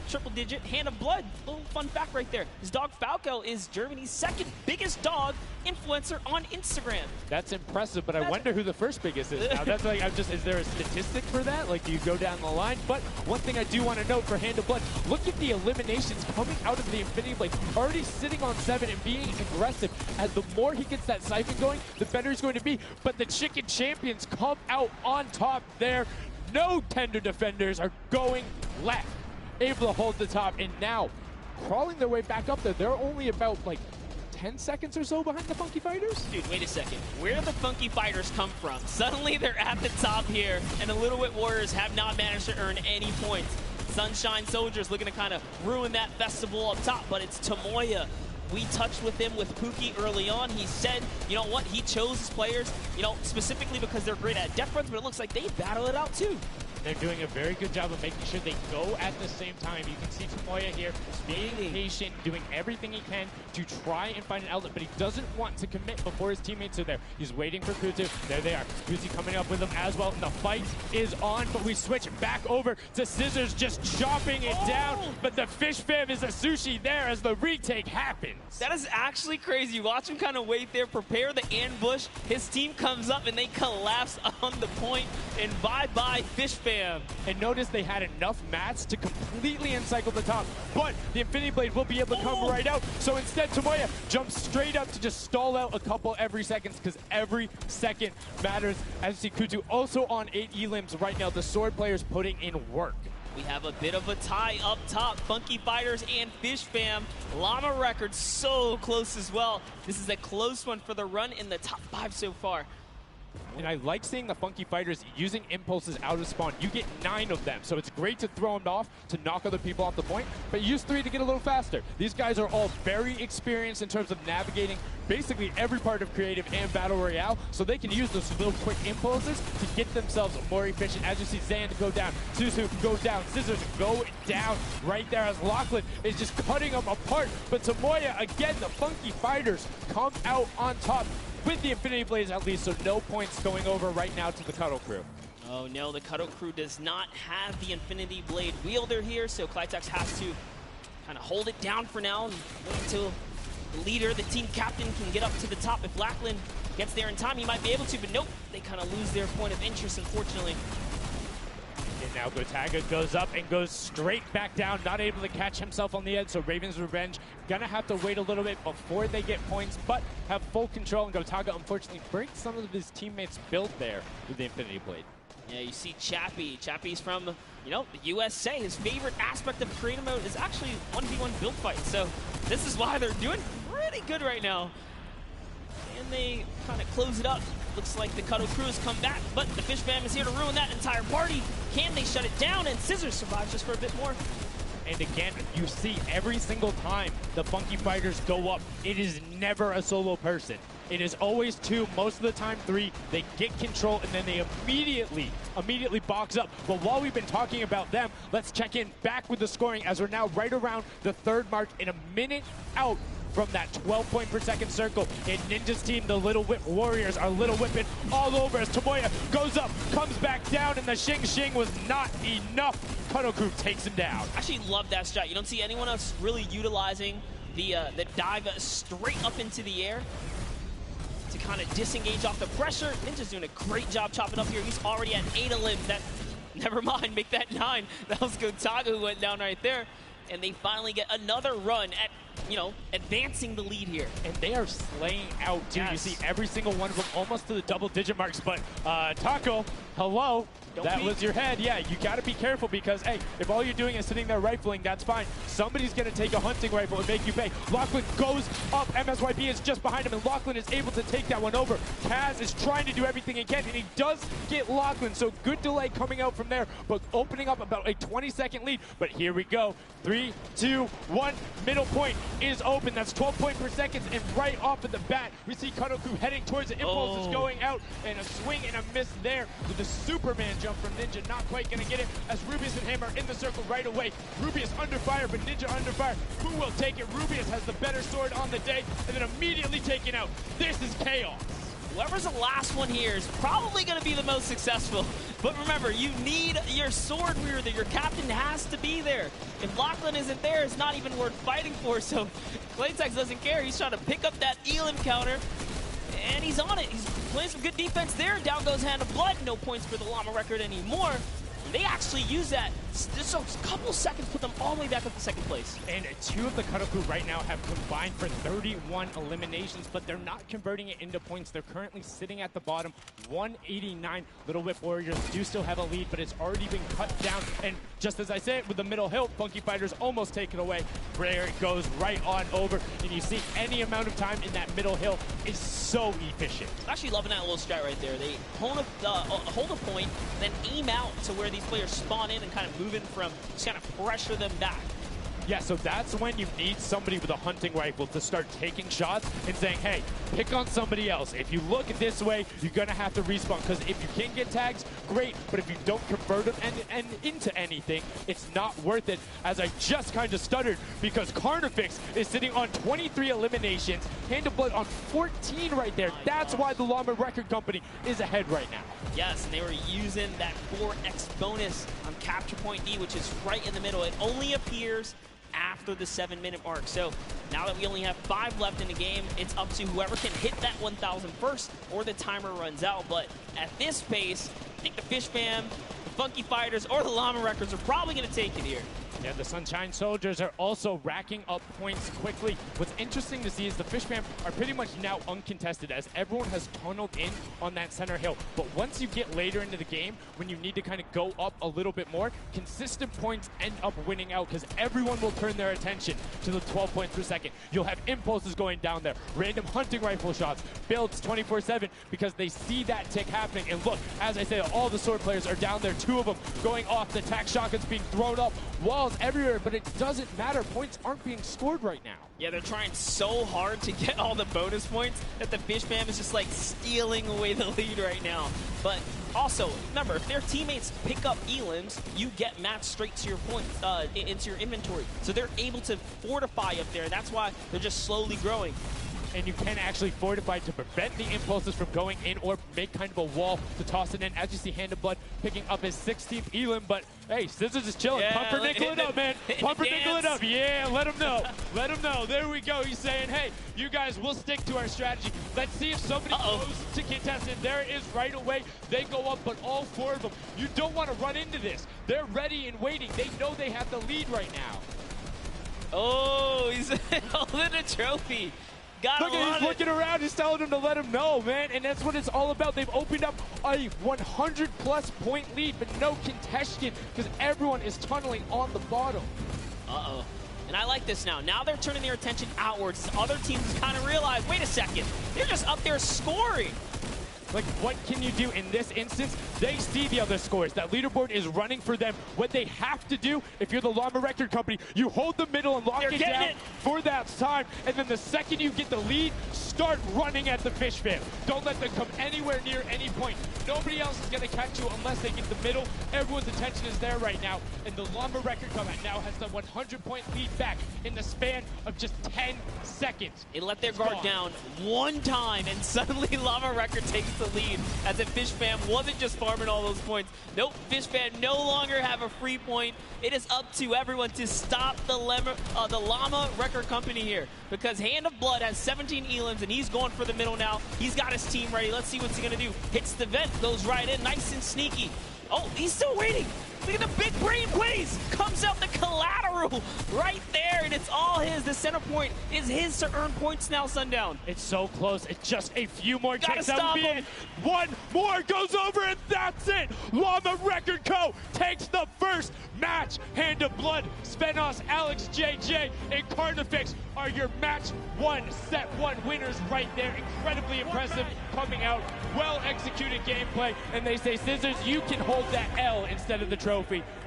triple digit Hand of Blood. Little fun fact right there. His dog Falco is Germany's second biggest dog influencer on Instagram. That's impressive, but I wonder who the first biggest is now. That's like, is there a statistic for that? Like, do you go down the line? But one thing I do want to note for Hand of Blood, look at the eliminations coming out of the Infinity Blade. Already sitting on 7 and being aggressive. As the more he gets that siphon going, the better he's going to be. But the Chicken Champions come out on top there. No tender defenders are going left. Able to hold the top, and now crawling their way back up there. They're only about like 10 seconds or so behind the Funky Fighters? Dude, wait a second. Where did the Funky Fighters come from? Suddenly they're at the top here, and the Little Wit Warriors have not managed to earn any points. Sunshine Soldiers looking to kind of ruin that festival up top, but it's Tomoya. We touched with him with Pookie early on. He said, you know what, he chose his players, you know, specifically because they're great at death runs, but it looks like they battle it out too. They're doing a very good job of making sure they go at the same time. You can see Tomoya here being patient, doing everything he can to try and find an outlet, but he doesn't want to commit before his teammates are there. He's waiting for Kuzu. There they are. Kuzu coming up with him as well. And the fight is on, but we switch back over to Scissors just chopping it down. But the Fish Fam is a sushi there as the retake happens. That is actually crazy. Watch him kind of wait there, prepare the ambush. His team comes up and they collapse on the point. And bye-bye Fish Fam. And notice they had enough mats to completely encircle the top, but the Infinity Blade will be able to come right out. So instead, Tomoya jumps straight up to just stall out a couple every second, because every second matters. As you see, Kutu also on 8 elims right now. The sword players putting in work. We have a bit of a tie up top. Funky Fighters and Fish Fam. Llama Records so close as well. This is a close one for the run in the top 5 so far. And I like seeing the Funky Fighters using impulses out of spawn. You get 9 of them, so it's great to throw them off to knock other people off the point, but use 3 to get a little faster. These guys are all very experienced in terms of navigating basically every part of creative and battle royale, so they can use those little quick impulses to get themselves more efficient. As you see Zand go down, Suzu go down, Scissors go down right there as Lachlan is just cutting them apart. But Tomoya, again, the Funky Fighters come out on top with the Infinity Blades at least, so no points going over right now to the Cuddle Crew. Oh no, the Cuddle Crew does not have the Infinity Blade wielder here, so Clytex has to kind of hold it down for now and wait until the leader, the team captain, can get up to the top. If Lachlan gets there in time, he might be able to, but nope, they kind of lose their point of interest, unfortunately. And now Gotaga goes up and goes straight back down, not able to catch himself on the edge, so Raven's Revenge gonna have to wait a little bit before they get points, but have full control, and Gotaga unfortunately breaks some of his teammates' build there with the Infinity Blade. Yeah, you see Chappie. Chappie's from, you know, the USA. His favorite aspect of creative mode is actually 1v1 build fights, so this is why they're doing pretty good right now. And they kind of close it up. Looks like the Cuddle Crew has come back, but the Fish Fam is here to ruin that entire party. Can they shut it down? And Scissors survives just for a bit more. And again, you see every single time the Funky Fighters go up, it is never a solo person. It is always 2, most of the time 3. They get control and then they immediately box up. But while we've been talking about them, let's check in back with the scoring as we're now right around the 3rd mark in a minute out from that 12 per second circle. And Ninja's team, the Little Whip Warriors, are Little Whipping all over as Tomoya goes up, comes back down, and the Shing was not enough. Cuddle Crew takes him down. I actually love that strat. You don't see anyone else really utilizing the dive straight up into the air to kind of disengage off the pressure. Ninja's doing a great job chopping up here. He's already at 8 elims. That, never mind, make that 9. That was Gotaga who went down right there. And they finally get another run at, you know, advancing the lead here. And they are slaying out, too. Yes. You see every single one of them almost to the double-digit marks. But Taco, hello. That was your head. Yeah, you got to be careful because, hey, if all you're doing is sitting there rifling, that's fine. Somebody's going to take a hunting rifle and make you pay. Lachlan goes up. MSYB is just behind him, and Lachlan is able to take that one over. Kaz is trying to do everything he can, and he does get Lachlan, so good delay coming out from there, but opening up about a 20-second lead. But here we go. 3, 2, 1. Middle point is open. That's 12 per second, and right off of the bat, we see Cuddle Crew heading towards it. Impulse is going out, and a swing and a miss there with the Superman jump from Ninja, not quite gonna get it as Rubius and Hammer in the circle right away. Rubius under fire, but Ninja under fire. Who will take it? Rubius has the better sword on the day, and then immediately taken out. This is chaos. Whoever's the last one here is probably going to be the most successful. But remember, you need your sword wielder. Your captain has to be there. If Lachlan isn't there, it's not even worth fighting for. So Claytex doesn't care. He's trying to pick up that Elim counter. And he's on it. He's playing some good defense there. Down goes Hand of Blood. No points for the Llama record anymore. They actually use that. Just a couple seconds put them all the way back up to second place. And 2 of the Karaku right now have combined for 31 eliminations, but they're not converting it into points. They're currently sitting at the bottom, 189. Little Whip Warriors do still have a lead, but it's already been cut down. And just as I said, with the middle hill, Funky Fighters almost taken away. Brer goes right on over, and you see any amount of time in that middle hill is so efficient. I'm actually loving that little strat right there. They hold a point, then aim out to where these players spawn in and kind of move in from, just kind of pressure them back. Yeah, so that's when you need somebody with a hunting rifle to start taking shots and saying, hey, pick on somebody else. If you look this way, you're going to have to respawn, because if you can get tags, great, but if you don't convert them and into anything, it's not worth it. As I just kind of stuttered, because Carnifex is sitting on 23 eliminations, Hand of Blood on 14 right there. That's why the Llama Record Company is ahead right now. Yes, and they were using that 4x bonus on Capture Point D, which is right in the middle. It only appears after the 7-minute mark. So now that we only have 5 left in the game, it's up to whoever can hit that 1,000 first or the timer runs out. But at this pace, I think the Fish Fam, the Funky Fighters, or the Llama Records are probably going to take it here. Yeah, the Sunshine Soldiers are also racking up points quickly. What's interesting to see is the Fish Fam are pretty much now uncontested, as everyone has tunneled in on that center hill. But once you get later into the game, when you need to kind of go up a little bit more, consistent points end up winning out, because everyone will turn their attention to the 12 points per second. You'll have impulses going down there, random hunting rifle shots, builds 24/7, because they see that tick happening. And look, as I said, all the sword players are down there, 2 of them going off, the tac shotguns being thrown up, walls everywhere, but it doesn't matter. Points aren't being scored right now. Yeah, they're trying so hard to get all the bonus points that the Fish Fam is just like stealing away the lead right now. But also, remember, if their teammates pick up elims, you get matched straight to your point, into your inventory. So they're able to fortify up there. That's why they're just slowly growing. And you can actually fortify to prevent the impulses from going in, or make kind of a wall to toss it in. As you see, Hand of Blood picking up his 16th elim, but hey, Scissors is chilling. Yeah, Pumpernickel it up, man. Pumpernickel it up. Yeah, let him know. Let him know. There we go. He's saying, hey, you guys, we'll stick to our strategy. Let's see if somebody goes to contest it. There it is right away. They go up, but all 4 of them. You don't want to run into this. They're ready and waiting. They know they have the lead right now. Oh, he's holding a trophy. Look, he's looking around, he's telling him to let him know, man, and that's what it's all about. They've opened up a 100-plus point lead, but no contention, because everyone is tunneling on the bottom. Uh-oh. And I like this now. Now they're turning their attention outwards. Other teams kind of realize, wait a second, they're just up there scoring. Like, what can you do in this instance? They see the other scores. That leaderboard is running for them. What they have to do, if you're the Llama Record Company, you hold the middle and lock it down for that time. And then the second you get the lead, start running at the Fish Fam. Don't let them come anywhere near any point. Nobody else is going to catch you unless they get the middle. Everyone's attention is there right now. And the Llama Record Company now has the 100-point lead back in the span of just 10 seconds. They let their guard down one time, and suddenly Llama Record takes the lead, as if Fish Fam wasn't just farming all those points. Nope, Fish Fam no longer have a free point. It is up to everyone to stop the Llama Record Company here, because Hand of Blood has 17 elims, and he's going for the middle now. He's got his team ready. Let's see what's he going to do. Hits the vent, goes right in, nice and sneaky. Oh, he's still waiting. Look at the big brain plays. Comes out the collateral right there, and it's all his. The center point is his to earn points now, Sundown. It's so close. It's just a few more checks. Gotta stop him. One more goes over, and that's it. Llama Record Co. takes the first match. Hand of Blood, Spenos, Alex JJ, and Carnifex are your match 1, set 1 winners right there. Incredibly impressive coming out. Well-executed gameplay. And they say, Scissors, you can hold that L instead of the trophy.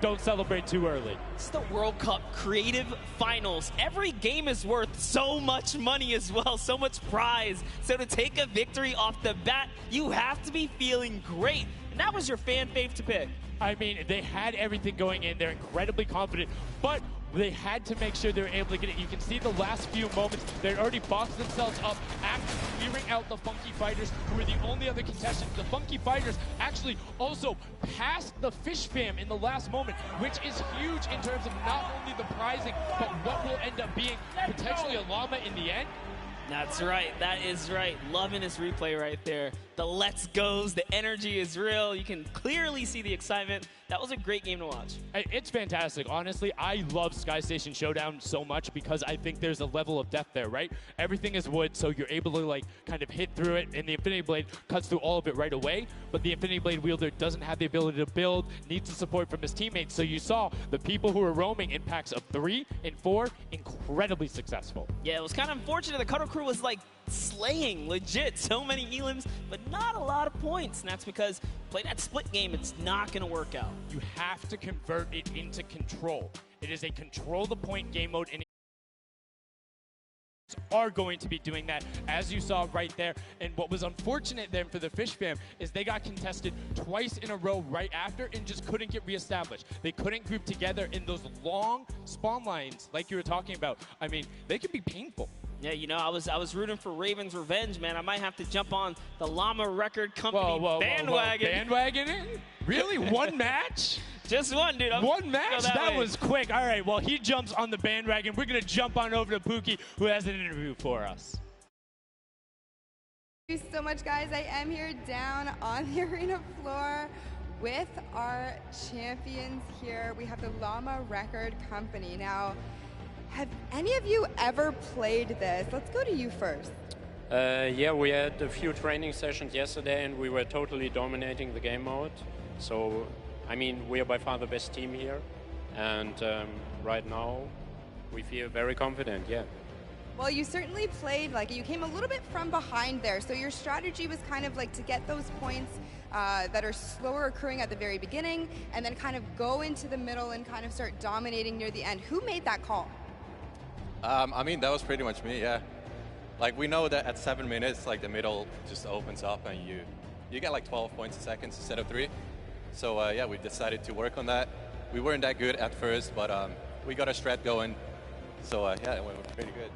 Don't celebrate too early. It's the World Cup Creative Finals. Every game is worth so much money as well, so much prize. So to take a victory off the bat, you have to be feeling great. And that was your fan fave to pick. I mean, they had everything going in. They're incredibly confident. But they had to make sure they were able to get it. You can see the last few moments, they'd already boxed themselves up after clearing out the Funky Fighters, who were the only other contestants. The Funky Fighters actually also passed the Fish Fam in the last moment, which is huge in terms of not only the prizing, but what will end up being potentially a llama in the end. That's right. That is right. Loving this replay right there. The let's goes, the energy is real. You can clearly see the excitement. That was a great game to watch. It's fantastic. Honestly, I love Sky Station Showdown so much because I think there's a level of depth there, right? Everything is wood, so you're able to like kind of hit through it, and the Infinity Blade cuts through all of it right away. But the Infinity Blade wielder doesn't have the ability to build, needs the support from his teammates. So you saw the people who were roaming in packs of 3 and 4, incredibly successful. Yeah, it was kind of unfortunate. The Cuddle Crew was like slaying, legit, so many elims, but not a lot of points. And that's because play that split game, it's not going to work out. You have to convert it into control. It is a control the point game mode, and are going to be doing that, as you saw right there. And what was unfortunate then for the Fish Fam is they got contested twice in a row right after and just couldn't get reestablished. They couldn't group together in those long spawn lines like you were talking about. I mean, they could be painful. Yeah, you know, I was rooting for Raven's Revenge, man. I might have to jump on the Llama Record Company bandwagon. Bandwagon in? Really? One match? Just one, dude. One match? That was quick. All right, well, he jumps on the bandwagon. We're going to jump on over to Pookie, who has an interview for us. Thank you so much, guys. I am here down on the arena floor with our champions here. We have the Llama Record Company. Now, have any of you ever played this? Let's go to you first. Yeah, we had a few training sessions yesterday and we were totally dominating the game mode. So, I mean, we are by far the best team here. And right now, we feel very confident, yeah. Well, you certainly played, like, you came a little bit from behind there. So your strategy was kind of like to get those points that are slower accruing at the very beginning and then kind of go into the middle and kind of start dominating near the end. Who made that call? I mean, that was pretty much me, yeah. Like, we know that at 7 minutes, like, the middle just opens up and you get like 12 points a second instead of 3. So, yeah, we decided to work on that. We weren't that good at first, but we got a strat going. So, yeah, it went pretty good.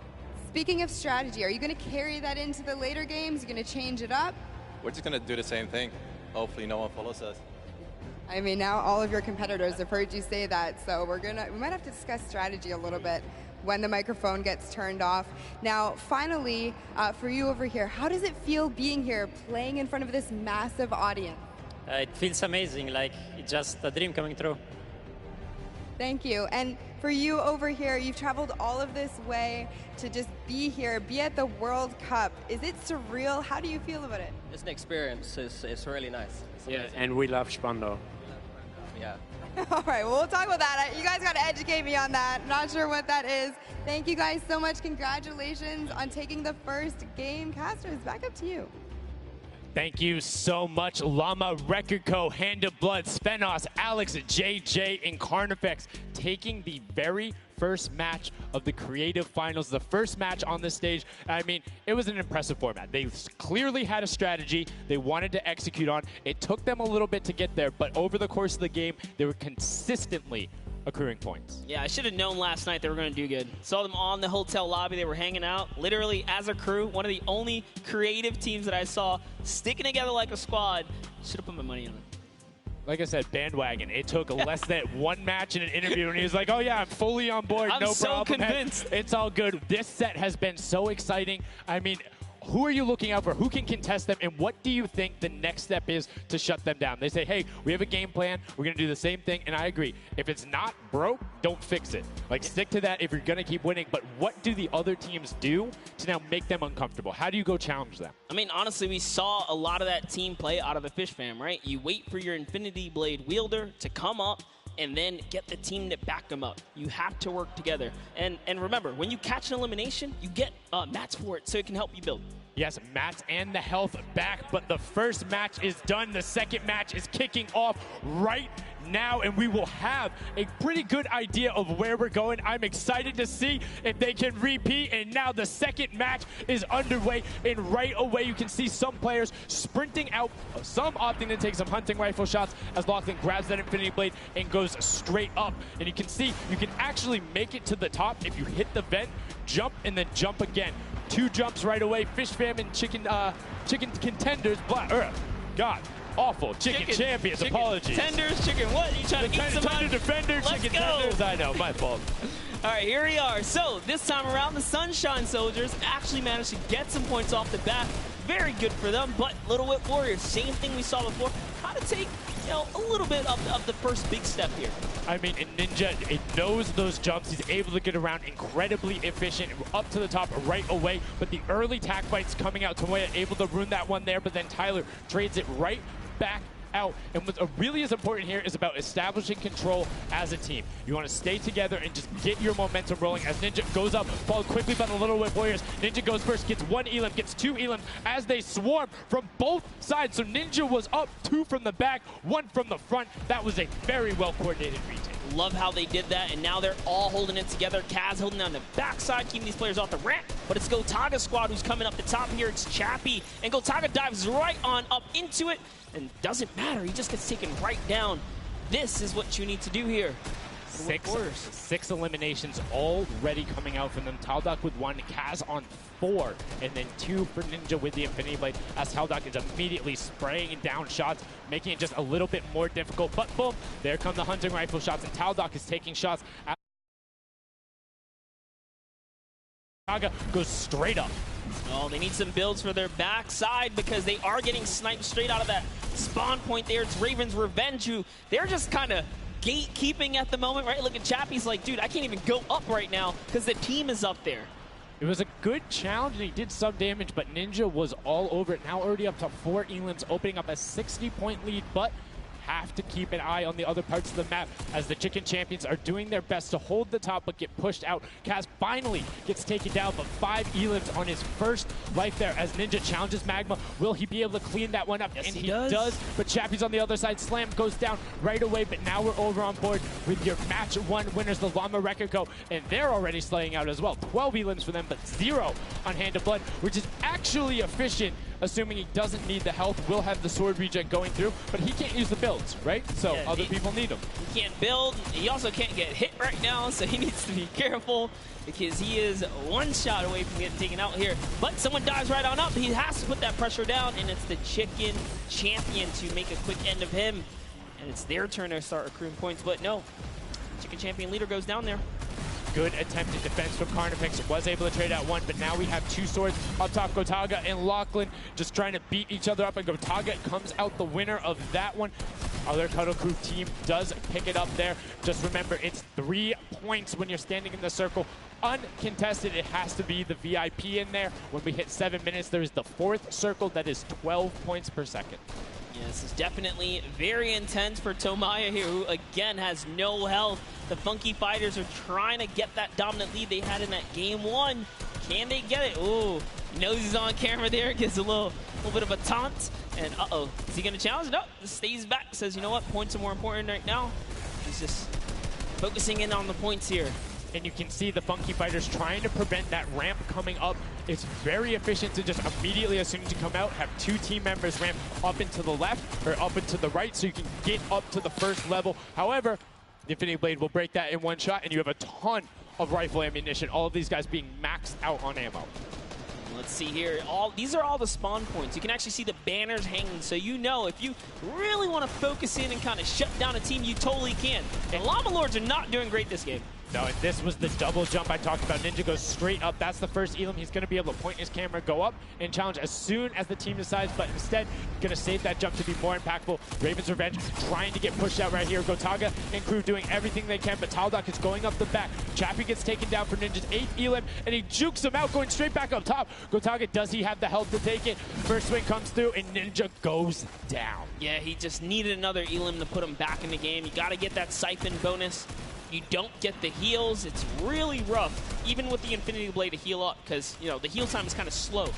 Speaking of strategy, are you going to carry that into the later games? Are you going to change it up? We're just going to do the same thing. Hopefully no one follows us. I mean, now all of your competitors have heard you say that, so we might have to discuss strategy a little bit when the microphone gets turned off. Now, finally, for you over here, how does it feel being here, playing in front of this massive audience? It feels amazing, like it's just a dream coming true. Thank you. And for you over here, you've traveled all of this way to just be here, be at the World Cup. Is it surreal? How do you feel about it? It's an experience. It's really nice. It's yeah, amazing. and we love Spandau. Yeah. All right, well, we'll talk about that. You guys got to educate me on that. Not sure what that is. Thank you guys so much. Congratulations on taking the first game. Casters, back up to you. Thank you so much, Llama Record Co., Hand of Blood, Spenos, Alex, JJ, and Carnifex taking the very first match of the creative finals, the first match on this stage. I mean, it was an impressive format. They clearly had a strategy they wanted to execute on. It took them a little bit to get there, but over the course of the game, they were consistently accruing points. Yeah, I should have known last night they were going to do good. Saw them on the hotel lobby. They were hanging out, literally as a crew. One of the only creative teams that I saw sticking together like a squad. Should have put my money on it. Like I said, bandwagon. It took less than one match in an interview, and he was like, oh, yeah, I'm fully on board. I'm no so problem. convinced. It's all good. This set has been so exciting. I mean, who are you looking out for? Who can contest them? And what do you think the next step is to shut them down? They say, hey, we have a game plan. We're going to do the same thing. And I agree. If it's not broke, don't fix it. Like, stick to that if you're going to keep winning. But what do the other teams do to now make them uncomfortable? How do you go challenge them? I mean, honestly, we saw a lot of that team play out of the Fish Fam, right? You wait for your Infinity Blade wielder to come up and then get the team to back them up. You have to work together. And remember, when you catch an elimination, you get mats for it so it can help you build. Yes, mats and the health back, but the first match is done. The second match is kicking off right now, and we will have a pretty good idea of where we're going. I'm excited to see if they can repeat, and now the second match is underway, and right away you can see some players sprinting out, some opting to take some hunting rifle shots as Lachlan grabs that Infinity Blade and goes straight up. And you can see you can actually make it to the top if you hit the vent, jump, and then jump again. 2 jumps right away. Fish Fam and chicken contenders. God. Awful. Chicken champions. Apologies. Tenders, chicken what? You trying to eat some Tender defender, chicken tenders. I know, my fault. All right, here we are. So this time around, the Sunshine Soldiers actually managed to get some points off the bat. Very good for them, but Little Whip Warriors, same thing we saw before, kind of take, a little bit of the first big step here. I mean, Ninja, it knows those jumps. He's able to get around incredibly efficient, up to the top right away. But the early tack fights coming out, Tomoya able to ruin that one there, but then Tyler trades it right back out. And what really is important here is about establishing control as a team. You want to stay together and just get your momentum rolling as Ninja goes up, followed quickly by the Little Whip Warriors. Ninja goes first, gets 1 elim, gets 2 elims as they swarm from both sides. So Ninja was up 2 from the back, 1 from the front. That was a very well coordinated retake. Love how they did that, and now they're all holding it together. Kaz holding down the backside, keeping these players off the ramp. But it's Gotaga squad who's coming up the top here. It's Chappie, and Gotaga dives right on up into it, and doesn't matter. He just gets taken right down. This is what you need to do here. 6 eliminations already coming out from them. Taldock with 1, Kaz on 4, and then 2 for Ninja with the Infinity Blade, as Taldock is immediately spraying down shots, making it just a little bit more difficult. But boom, there come the hunting rifle shots, and Taldock is taking shots. Taldock goes straight up. Oh, they need some builds for their backside because they are getting sniped straight out of that spawn point there. It's Raven's Revenge, who they're just kind of gatekeeping at the moment, right? Look at Chappie's like, dude, I can't even go up right now because the team is up there. It was a good challenge, and he did some damage, but Ninja was all over it. Now already up to 4 elims, opening up a 60-point lead, but have to keep an eye on the other parts of the map as the Chicken Champions are doing their best to hold the top but get pushed out. Kaz finally gets taken down, but 5 elims on his first life there as Ninja challenges Magma. Will he be able to clean that one up? Yes, and he does. But Chappie's on the other side. Slam goes down right away, but now we're over on board with your match 1 winners, the Llama Rekiko, and they're already slaying out as well. 12 elims for them, but 0 on Hand of Blood, which is actually efficient, assuming he doesn't need the health. Will have the sword regen going through, but he can't use the builds, right? So yeah, other people need him. He can't build. He also can't get hit right now, so he needs to be careful because he is 1 shot away from getting taken out here. But someone dives right on up. He has to put that pressure down, and it's the Chicken Champion to make a quick end of him. And it's their turn to start accruing points, but no. Chicken Champion leader goes down there. Good attempted defense from Carnifex. Was able to trade out 1, but now we have 2 swords up top. Gotaga and Lachlan just trying to beat each other up, and Gotaga comes out the winner of that one. Other Cuddle Crew team does pick it up there. Just remember, it's 3 points when you're standing in the circle. Uncontested, it has to be the VIP in there. When we hit 7 minutes, there is the 4th circle that is 12 points per second. Yeah, this is definitely very intense for Tomoya here, who again has no health. The Funky Fighters are trying to get that dominant lead they had in that game 1. Can they get it? Ooh, he knows he's on camera there, gives a little bit of a taunt. And uh-oh, is he gonna challenge? No, stays back, says, you know what, points are more important right now. He's just focusing in on the points here. And you can see the Funky Fighters trying to prevent that ramp coming up. It's very efficient to just immediately, as soon as you come out, have 2 team members ramp up into the left or up into the right so you can get up to the first level. However, the Infinity Blade will break that in 1 shot, and you have a ton of rifle ammunition. All of these guys being maxed out on ammo. Let's see here. These are all the spawn points. You can actually see the banners hanging, so you know if you really want to focus in and kind of shut down a team, you totally can. And Llama Lords are not doing great this game. No, and this was the double jump I talked about. Ninja goes straight up. That's the first elim. He's going to be able to point his camera, go up, and challenge as soon as the team decides, but instead, going to save that jump to be more impactful. Raven's Revenge trying to get pushed out right here. Gotaga and crew doing everything they can, but Taldock is going up the back. Chappie gets taken down for Ninja's 8th elim, and he jukes him out, going straight back up top. Gotaga, does he have the health to take it? First swing comes through, and Ninja goes down. Yeah, he just needed another elim to put him back in the game. You got to get that siphon bonus. You don't get the heals. It's really rough, even with the Infinity Blade to heal up, because, you know, the heal time is kind of slow.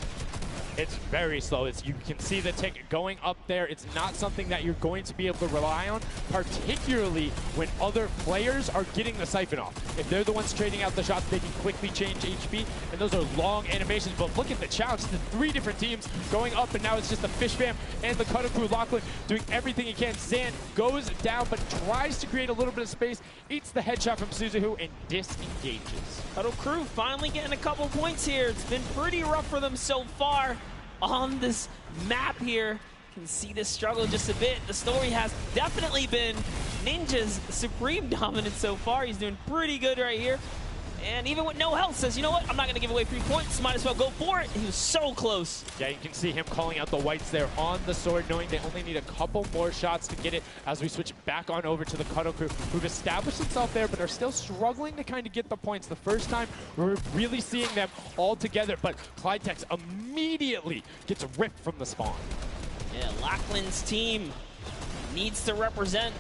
it's very slow. You can see the tick going up there. It's not something that you're going to be able to rely on, particularly when other players are getting the siphon off. If they're the ones trading out the shots, they can quickly change HP, and those are long animations. But look at the challenge. The 3 different teams going up, and now it's just the Fish Fam and the Cutter Crew. Lachlan doing everything he can. Zan goes down, but tries to create a little bit of space, eats the headshot from Suzuhu, and disengages. Cutter Crew finally getting a couple points here. It's been pretty rough for them so far on this map here. Can see this struggle just a bit. The story has definitely been Ninja's supreme dominance so far. He's doing pretty good right here. And even with no health, says, you know what? I'm not going to give away 3 points. Might as well go for it. He was so close. Yeah, you can see him calling out the whites there on the sword, knowing they only need a couple more shots to get it as we switch back on over to the Cuddle Crew, who've established themselves there, but are still struggling to kind of get the points. The first time we're really seeing them all together, but Clydetex immediately gets ripped from the spawn. Yeah, Lachlan's team needs to represent.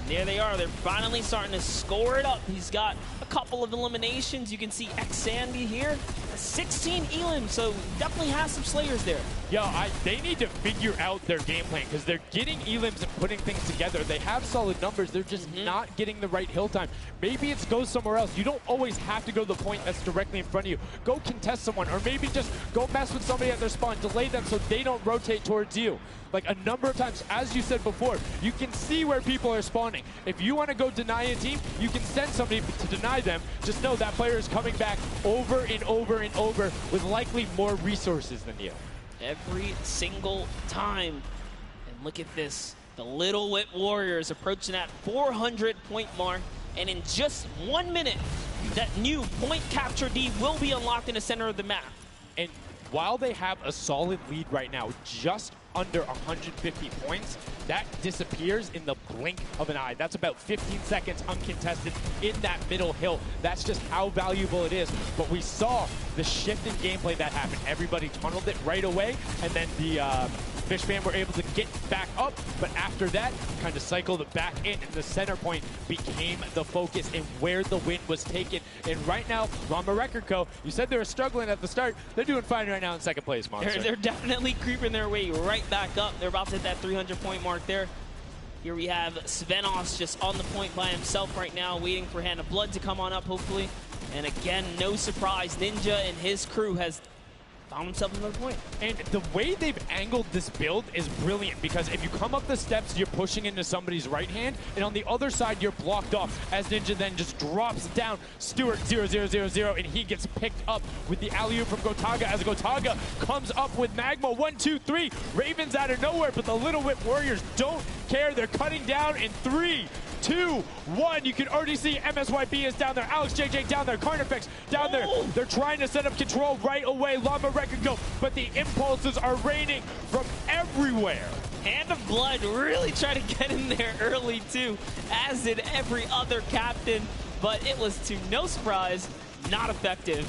There they are. They're finally starting to score it up. He's got a couple of eliminations. You can see X-Sandy here. 16 Elim, so definitely has some Slayers there. Yo, they need to figure out their game plan because they're getting Elims and putting things together. They have solid numbers. They're just not getting the right hill time. Maybe it's go somewhere else. You don't always have to go to the point that's directly in front of you. Go contest someone, or maybe just go mess with somebody at their spawn. Delay them so they don't rotate towards you. Like a number of times, as you said before, you can see where people are spawning. If you want to go deny a team, you can send somebody to deny them. Just know that player is coming back over and over and over with likely more resources than you. Every single time. And look at this. The Little Whip Warriors approaching that 400-point mark. And in just 1 minute, that new point capture D will be unlocked in the center of the map. And while they have a solid lead right now, just under 150 points, that disappears in the blink of an eye. That's about 15 seconds uncontested in that middle hill. That's just how valuable it is. But we saw the shift in gameplay that happened. Everybody tunneled it right away, and then the Fish Fam were able to get back up, but after that, kind of cycled it back in, and the center point became the focus and where the win was taken. And right now, Rama Record Co., you said they were struggling at the start. They're doing fine right now in second place, Monster. They're definitely creeping their way right back up. They're about to hit that 300-point mark there. Here we have Svenos just on the point by himself right now, waiting for Hand of Blood to come on up, hopefully. And again, no surprise, Ninja and his crew has found himself another point. And the way they've angled this build is brilliant, because if you come up the steps, you're pushing into somebody's right hand, and on the other side, you're blocked off, as Ninja then just drops down Stewart 0-0-0-0, and he gets picked up with the alley-oop from Gotaga, as Gotaga comes up with Magma. 1, 2, 3. Ravens out of nowhere, but the Little Whip Warriors don't care. They're cutting down in 3, 2, 1. You can already see MSYB is down there. Alex JJ down there. Carnifex down there. They're trying to set up control right away. Llama Record Go, but the impulses are raining from everywhere. Hand of Blood really tried to get in there early too, as did every other captain, but it was, to no surprise, not effective.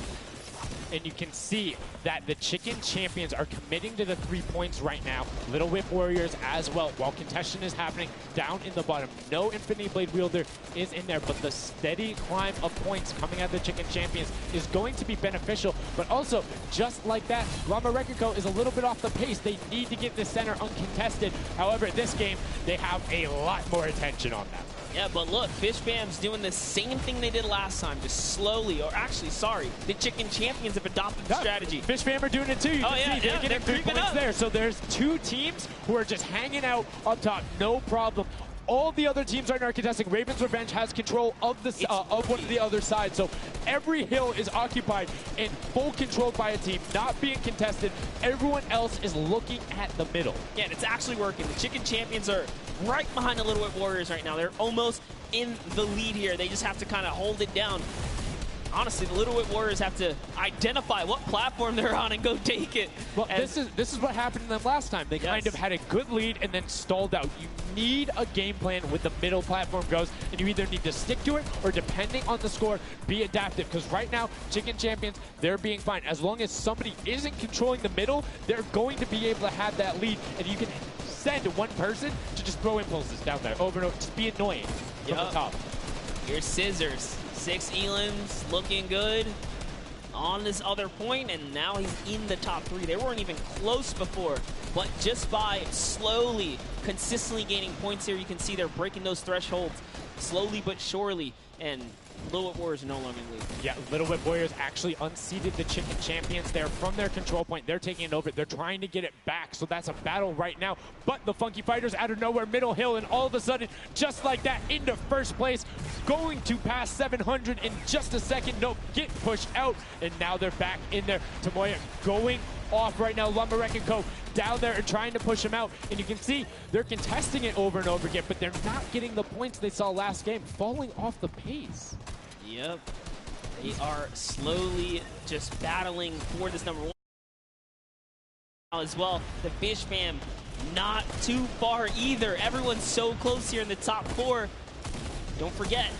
And you can see that the Chicken Champions are committing to the 3 points right now. Little Whip Warriors as well, while contention is happening down in the bottom. No Infinity Blade Wielder is in there, but the steady climb of points coming out of the Chicken Champions is going to be beneficial. But also, just like that, Llama Record Co. is a little bit off the pace. They need to get the center uncontested. However, this game, they have a lot more attention on them. Yeah, but look, Fish Fam's doing the same thing they did last time, just slowly, or actually, sorry, the Chicken Champions have adopted the strategy. Fish Fam are doing it too. You can see they're getting 3 points there. So there's 2 teams who are just hanging out up top, no problem. All the other teams right now are contesting. Raven's Revenge has control of the of one of the other sides. So every hill is occupied and full controlled by a team, not being contested. Everyone else is looking at the middle. Yeah, and it's actually working. The Chicken Champions are right behind the Little Whip Warriors right now. They're almost in the lead here. They just have to kind of hold it down. Honestly, the Little Whip Warriors have to identify what platform they're on and go take it. Well, this is what happened to them last time. They kind of had a good lead and then stalled out. You need a game plan with the middle platform goes, and you either need to stick to it or, depending on the score, be adaptive. Because right now, Chicken Champions, they're being fine. As long as somebody isn't controlling the middle, they're going to be able to have that lead, and you can send one person to just throw impulses down there over and over. Just be annoying from the top. Here's Scissors. 6 Elims, looking good. on this other point, and now he's in the top 3. They weren't even close before, but just by slowly, consistently gaining points here, you can see they're breaking those thresholds slowly but surely, and Little Whip Warriors are no longer in the lead. Yeah, Little Whip Warriors actually unseated the Chicken Champions there from their control point. They're taking it over. They're trying to get it back, so that's a battle right now. But the Funky Fighters out of nowhere, middle hill, and all of a sudden, just like that, into first place, going to pass 700 in just a second. Nope, get pushed out, and now they're back in there. Tomoya going off right now. Lumberek & Co. down there and trying to push him out. And you can see they're contesting it over and over again, but they're not getting the points they saw last game, falling off the pace. Yep. They are slowly just battling for this number 1 as well. The Fish Fam not too far either. Everyone's so close here in the top 4. Don't forget,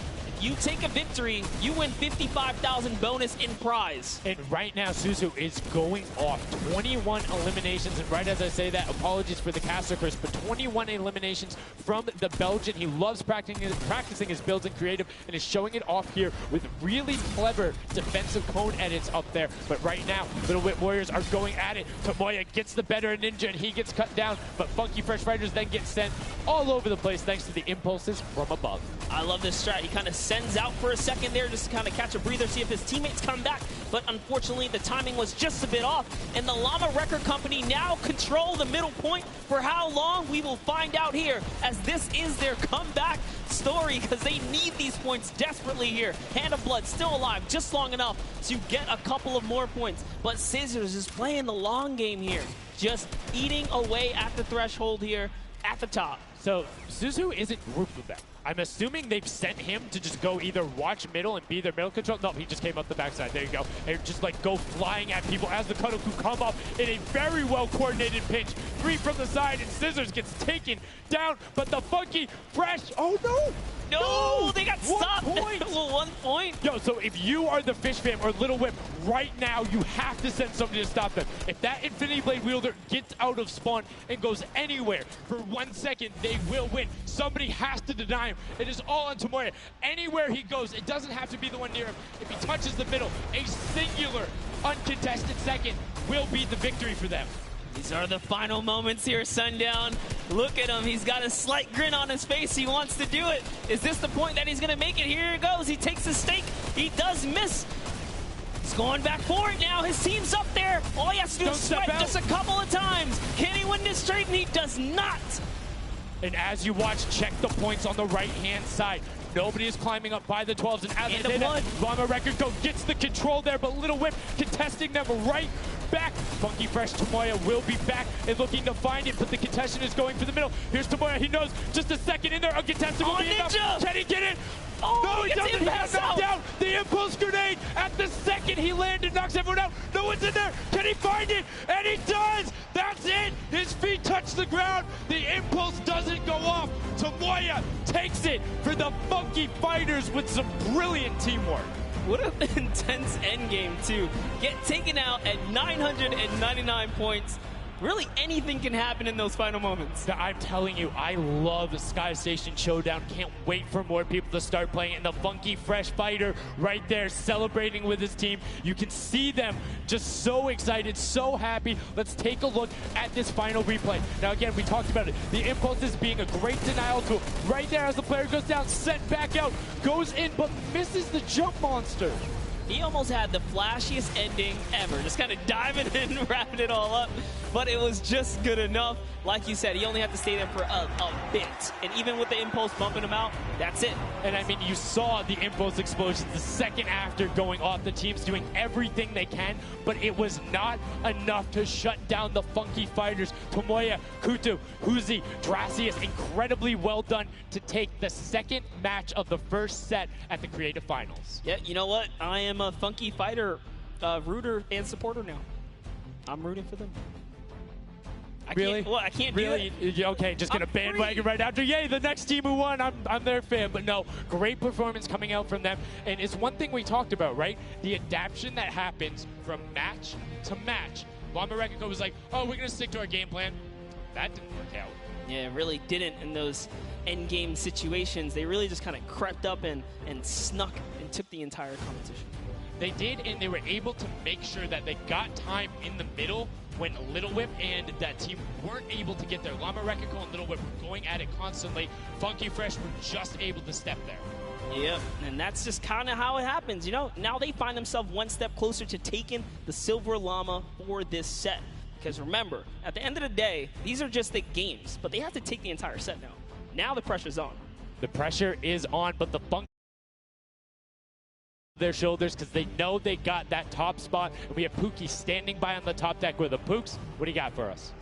you take a victory, you win 55,000 bonus in prize. And right now, Suzu is going off. 21 eliminations, and right as I say that, apologies for the caster, Chris, but 21 eliminations from the Belgian. He loves practicing his builds in creative and is showing it off here with really clever defensive cone edits up there. But right now, Little Whip Warriors are going at it. Tomoya gets the better of Ninja, and he gets cut down, but Funky Fresh Fighters then get sent all over the place thanks to the impulses from above. I love this strat. He kind of sends out for a second there just to kind of catch a breather, see if his teammates come back. But unfortunately, the timing was just a bit off. And the Llama Record Company now control the middle point. For how long, we will find out here, as this is their comeback story, because they need these points desperately here. Hand of Blood still alive, just long enough to get a couple of more points. But Scissors is playing the long game here, just eating away at the threshold here at the top. So Suzu isn't grouped with them. I'm assuming they've sent him to just go either watch middle and be their middle control. No, he just came up the backside. There you go. And just like go flying at people as the Kadoku come up in a very well coordinated pinch. 3 from the side, and Scissors gets taken down. But the Funky Fresh, oh no! No, they got stopped. 1 point. Yo, so if you are the Fish Fam or Little Whip, right now you have to send somebody to stop them. If that Infinity Blade wielder gets out of spawn and goes anywhere for 1 second, they will win. Somebody has to deny him. It is all on Tomoya. Anywhere he goes, it doesn't have to be the one near him. If he touches the middle, a singular uncontested second will be the victory for them. These are the final moments here, Sundown. Look at him. He's got a slight grin on his face. He wants to do it. Is this the point that he's going to make it? Here it goes. He takes the stake. He does miss. He's going back for it now. His team's up there. All he has to do is sweat just a couple of times. Can he win this straight? And he does not. And as you watch, check the points on the right-hand side. Nobody is climbing up by the 12s, and as they did that, Llama Record Co. gets the control there, but Little Whip contesting them right back. Funky Fresh Tomoya will be back and looking to find it, but the contestant is going for the middle. Here's Tomoya. He knows just a second in there. Uncontested will be enough. Can he get it? Oh, no, he doesn't. He got knocked down. The impulse grenade at the second he landed knocks everyone out. No one's in there. Can he find it? And he does. That's it. His feet touch the ground. The impulse doesn't go off. Tomoya takes it for the Funky Fighters with some brilliant teamwork. What an intense endgame, too. Get taken out at 999 points. Really, anything can happen in those final moments. I'm telling you, I love Sky Station Showdown. Can't wait for more people to start playing. And the Funky Fresh Fighter right there celebrating with his team. You can see them just so excited, so happy. Let's take a look at this final replay. Now, again, we talked about it. The impulses being a great denial tool. Right there as the player goes down, sent back out, goes in, but misses the jump monster. He almost had the flashiest ending ever. Just kind of diving in and wrapping it all up. But it was just good enough. Like you said, he only had to stay there for a bit. And even with the impulse bumping him out, that's it. And I mean, you saw the impulse explosions the second after going off. The team's doing everything they can, but it was not enough to shut down the Funky Fighters. Tomoya, Kutu, Huzi, Dracius, incredibly well done to take the second match of the first set at the Creative Finals. Yeah, you know what? I am a Funky Fighter rooter and supporter now. I'm rooting for them. Really? I can't do it. Okay, just gonna bandwagon right after. Yay, the next team who won, I'm their fan. But no, great performance coming out from them. And it's one thing we talked about, right? The adaptation that happens from match to match. Llama Record Co was like, oh, we're gonna stick to our game plan. That didn't work out. Yeah, it really didn't in those end game situations. They really just kind of crept up and snuck and took the entire competition. They did, and they were able to make sure that they got time in the middle when Little Whip and that team weren't able to get there. Llama Rekiko and Little Whip were going at it constantly. Funky Fresh were just able to step there. Yep, and that's just kind of how it happens, you know? Now they find themselves one step closer to taking the Silver Llama for this set. Because remember, at the end of the day, these are just the games, but they have to take the entire set now. Now the pressure's on. The pressure is on, but the Funky their shoulders because they know they got that top spot. And we have Pookie standing by on the top deck with the Pooks. What do you got for us?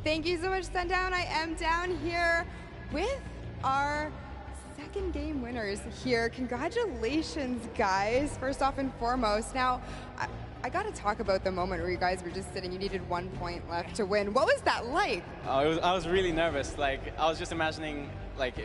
Thank you so much, Sundown. I am down here with our second game winners here. Congratulations, guys, first off and foremost. Now, I got to talk about the moment where you guys were just sitting, you needed 1 point left to win. What was that like? I was really nervous. Like, I was just imagining, like,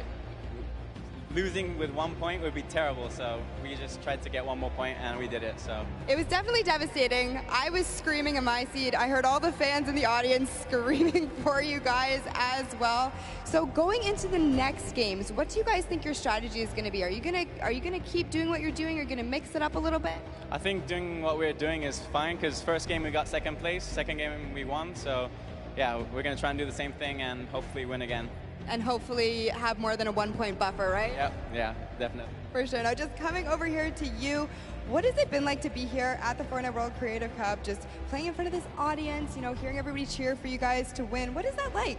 losing with 1 point would be terrible, so we just tried to get 1 more point, and we did it. So it was definitely devastating. I was screaming in my seat. I heard all the fans in the audience screaming for you guys as well. So going into the next games, what do you guys think your strategy is going to be? Are you gonna keep doing what you're doing? Or going to mix it up a little bit? I think doing what we're doing is fine, because first game we got second place, second game we won. So yeah, we're going to try and do the same thing and hopefully win again. And hopefully have more than a 1 point buffer, right? Yep, yeah, definitely. For sure. Now, just coming over here to you, what has it been like to be here at the Fortnite World Creative Cup, just playing in front of this audience, you know, hearing everybody cheer for you guys to win? What is that like?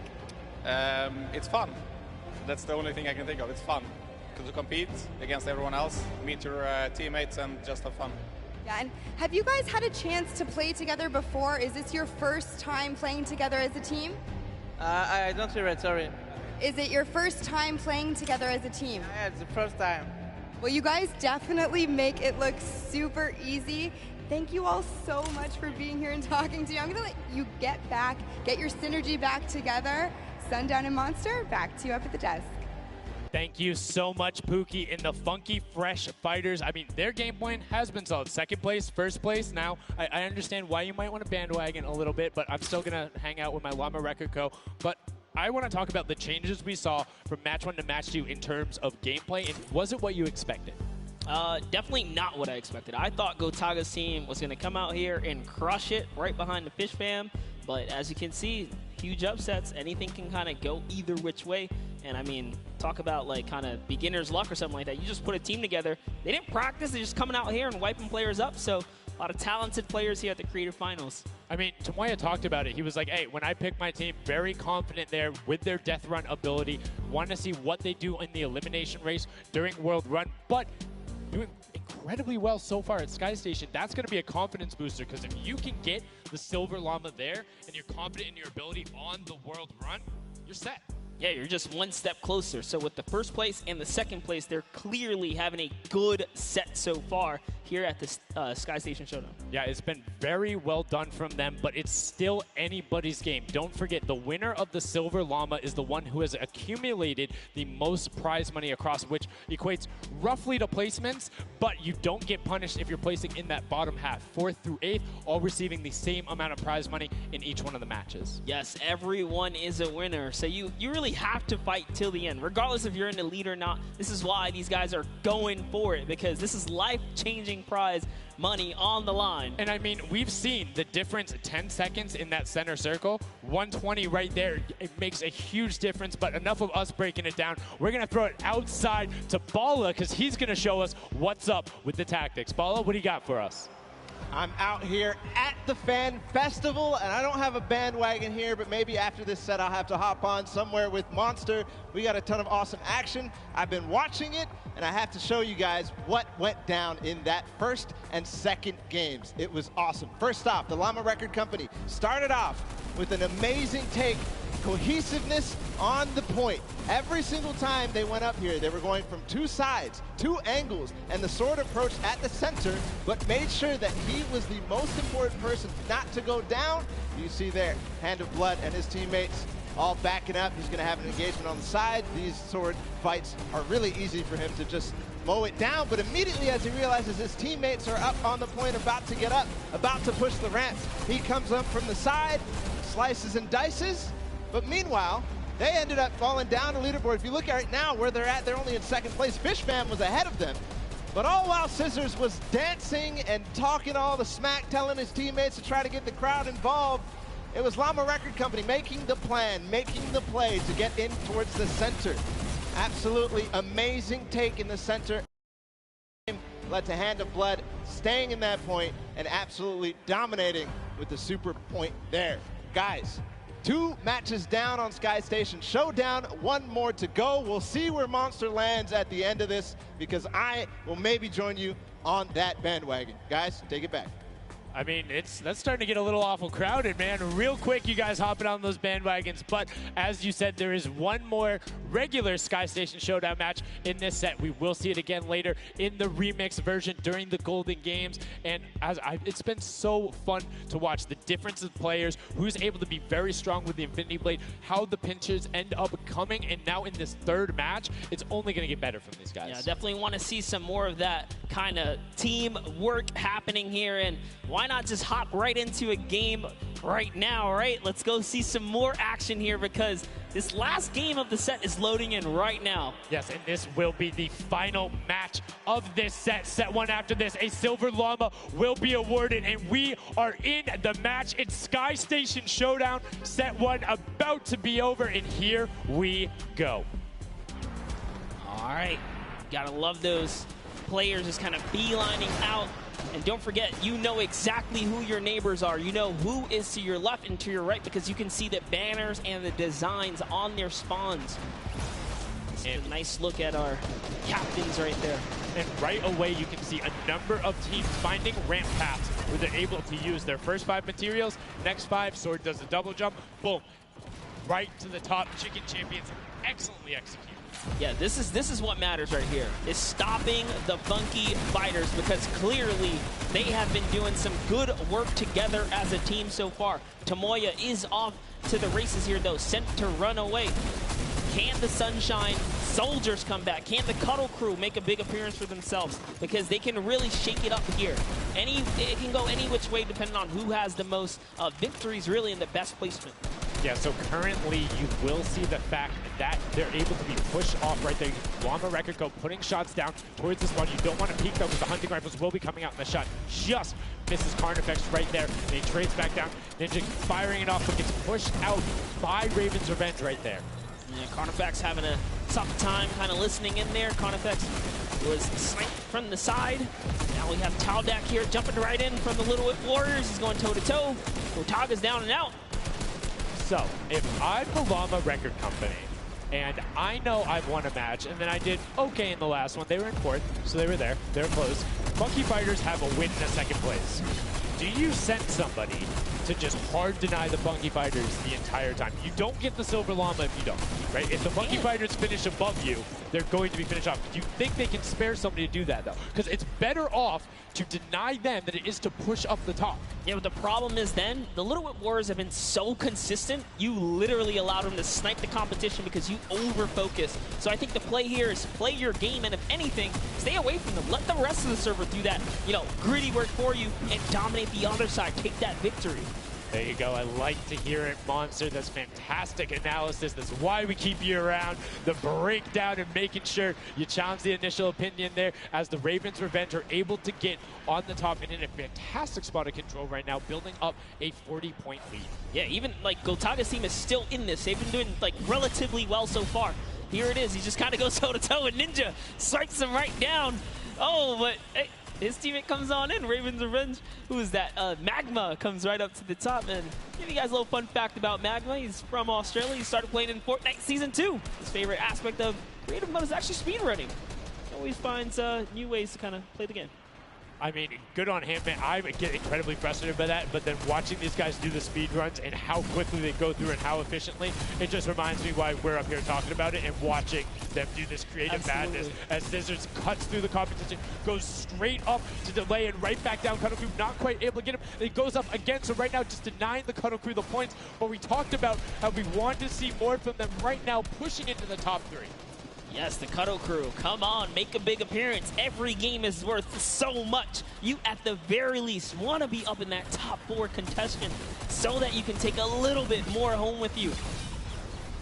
It's fun. That's the only thing I can think of. It's fun to compete against everyone else, meet your teammates, and just have fun. Yeah, and have you guys had a chance to play together before? Is this your first time playing together as a team? I don't hear it, sorry. Is it your first time playing together as a team? Yeah, it's the first time. Well, you guys definitely make it look super easy. Thank you all so much for being here and talking to you. I'm going to let you get your synergy back together. Sundown and Monster, back to you up at the desk. Thank you so much, Pookie. And the Funky Fresh Fighters, I mean, their game plan has been solid. Second place, first place. Now, I understand why you might want to bandwagon a little bit, but I'm still going to hang out with my Llama Rekiko. But I want to talk about the changes we saw from match 1 to match 2 in terms of gameplay, and was it what you expected? Definitely not what I expected. I thought Gotaga's team was going to come out here and crush it right behind the Fish Fam, but as you can see, huge upsets. Anything can kind of go either which way, and I mean, talk about like kind of beginner's luck or something like that. You just put a team together. They didn't practice. They're just coming out here and wiping players up, so a lot of talented players here at the Creative Finals. I mean, Tomoya talked about it. He was like, hey, when I pick my team, very confident there with their Death Run ability. Want to see what they do in the elimination race during World Run, but doing incredibly well so far at Sky Station. That's going to be a confidence booster, because if you can get the Silver Llama there and you're confident in your ability on the World Run, you're set. Yeah, you're just one step closer. So with the first place and the second place, they're clearly having a good set so far here at the Sky Station Showdown. Yeah, it's been very well done from them, but it's still anybody's game. Don't forget, the winner of the Silver Llama is the one who has accumulated the most prize money across, which equates roughly to placements, but you don't get punished if you're placing in that bottom half. 4th through 8th, all receiving the same amount of prize money in each one of the matches. Yes, everyone is a winner. So you really have to fight till the end, regardless if you're in the lead or not. This is why these guys are going for it, because this is life-changing prize money on the line. And I mean, we've seen the difference 10 seconds in that center circle. 120 right there. It makes a huge difference, but enough of us breaking it down. We're going to throw it outside to Bala, because he's going to show us what's up with the tactics. Bala, what do you got for us? I'm out here at the Fan Festival, and I don't have a bandwagon here, but maybe after this set I'll have to hop on somewhere with Monster. We got a ton of awesome action. I've been watching it, and I have to show you guys what went down in that first and second games. It was awesome. First off, the Llama Record Company started off with an amazing take. Cohesiveness on the point. Every single time they went up here, they were going from 2 sides, 2 angles, and the sword approach at the center, but made sure that he was the most important person not to go down. You see there, Hand of Blood and his teammates all backing up. He's going to have an engagement on the side. These sword fights are really easy for him to just mow it down, but immediately as he realizes his teammates are up on the point, about to get up, about to push the ramps, he comes up from the side, slices and dices. But meanwhile, they ended up falling down the leaderboard. If you look at it now where they're at, they're only in second place. Fish Fam was ahead of them. But all while Scissors was dancing and talking all the smack, telling his teammates to try to get the crowd involved, it was Llama Record Company making the plan, making the play to get in towards the center. Absolutely amazing take in the center. Led to Hand of Blood staying in that point and absolutely dominating with the super point there. Guys, 2 matches down on Sky Station Showdown, 1 more to go. We'll see where Monster lands at the end of this, because I will maybe join you on that bandwagon. Guys, take it back. I mean, that's starting to get a little awful crowded, man. Real quick, you guys hopping on those bandwagons. But as you said, there is 1 more regular Sky Station Showdown match in this set. We will see it again later in the remix version during the Golden Games. And it's been so fun to watch the difference of players, who's able to be very strong with the Infinity Blade, how the pinches end up coming. And now in this 3rd match, it's only going to get better from these guys. Yeah, definitely want to see some more of that kind of team work happening here. And why not just hop right into a game right now, right? Let's go see some more action here, because this last game of the set is loading in right now. Yes, and this will be the final match of this set. Set 1 after this, a Silver Llama will be awarded, and we are in the match. It's Sky Station Showdown. Set 1 about to be over, and here we go. All right, gotta love those players just kind of beelining out. And don't forget, you know exactly who your neighbors are. You know who is to your left and to your right, because you can see the banners and the designs on their spawns. And a nice look at our captains right there. And right away, you can see a number of teams finding ramp paths where they're able to use their first 5 materials. Next 5, Sword does a double jump. Boom. Right to the top. Chicken Champions excellently executed. Yeah, this is what matters right here, is stopping the Funky Fighters, because clearly they have been doing some good work together as a team so far. Tomoya is off to the races here, though, sent to run away. Can the Sunshine Soldiers come back? Can the Cuddle Crew make a big appearance for themselves? Because they can really shake it up here. It can go any which way depending on who has the most victories, really, in the best placement. Yeah, so currently you will see the fact that they're able to be pushed off right there. Llama Record go putting shots down towards the spawn. You don't want to peek though, because the hunting rifles will be coming out in the shot. Just misses Carnifex right there. And he trades back down. Ninja firing it off, but gets pushed out by Raven's Revenge right there. Yeah, Carnifex having a tough time kind of listening in there. Carnifex was sniped from the side. Now we have Taldak here jumping right in from the Little Whip Warriors. He's going toe-to-toe. Otaga's down and out. So, if I'm the Llama Record Company, and I know I've won a match, and then I did okay in the last one, they were in 4th, so they were there, they were close. Funky Fighters have a win in a 2nd place. Do you send somebody to just hard deny the Funky Fighters the entire time? You don't get the Silver Llama if you don't, right? If the Funky Fighters finish above you, they're going to be finished off. Do you think they can spare somebody to do that, though? Because it's better off to deny them than it is to push up the top. Yeah, but the problem is then, the Little Whip Warriors have been so consistent, you literally allowed them to snipe the competition because you over-focus. So I think the play here is play your game, and if anything, stay away from them. Let the rest of the server do that, gritty work for you and dominate the other side. Take that victory. There you go. I like to hear it, Monster. That's fantastic analysis. That's why we keep you around. The breakdown and making sure you challenge the initial opinion there, as the Ravens Revenge are able to get on the top and in a fantastic spot of control right now, building up a 40-point lead. Yeah, even Gotaga's team is still in this. They've been doing relatively well so far. Here it is. He just kind of goes toe-to-toe, and Ninja strikes him right down. Oh, but hey, his teammate comes on in, Raven's Revenge. Who is that? Magma comes right up to the top. And give you guys a little fun fact about Magma. He's from Australia. He started playing in Fortnite Season 2. His favorite aspect of creative mode is actually speedrunning. Always finds new ways to kind of play the game. I mean, good on him, man. I get incredibly frustrated by that, but then watching these guys do the speed runs and how quickly they go through and how efficiently, it just reminds me why we're up here talking about it and watching them do this creative madness as Scissors cuts through the competition, goes straight up to delay and right back down. Cuddle Crew not quite able to get him. It goes up again, so right now just denying the Cuddle Crew the points, but we talked about how we want to see more from them right now, pushing into the top 3. Yes, the Cuddle Crew, come on, make a big appearance. Every game is worth so much. You, at the very least, want to be up in that top 4 contention so that you can take a little bit more home with you.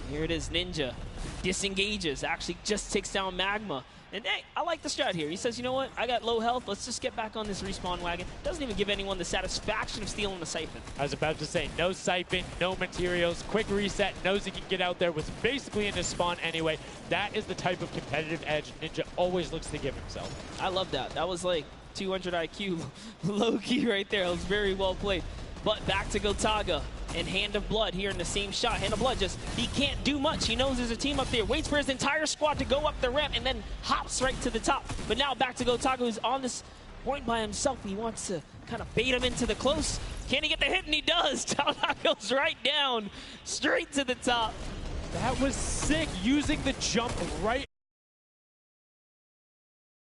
Here it is, Ninja. disengages, actually just takes down Magma. And hey, I like the strat here. He says, you know what, I got low health, let's just get back on this respawn wagon. Doesn't even give anyone the satisfaction of stealing the Siphon. I was about to say, no Siphon, no materials, quick reset, knows he can get out there, was basically in his spawn anyway. That is the type of competitive edge Ninja always looks to give himself. I love that. That was like 200 IQ low-key right there. It was very well played. But back to Gotaga and Hand of Blood here in the same shot. Hand of Blood just, he can't do much. He knows there's a team up there. Waits for his entire squad to go up the ramp and then hops right to the top. But now back to Gotaga, who's on this point by himself. He wants to kind of bait him into the close. Can he get the hit? And he does. Talnot goes right down, straight to the top. That was sick, using the jump right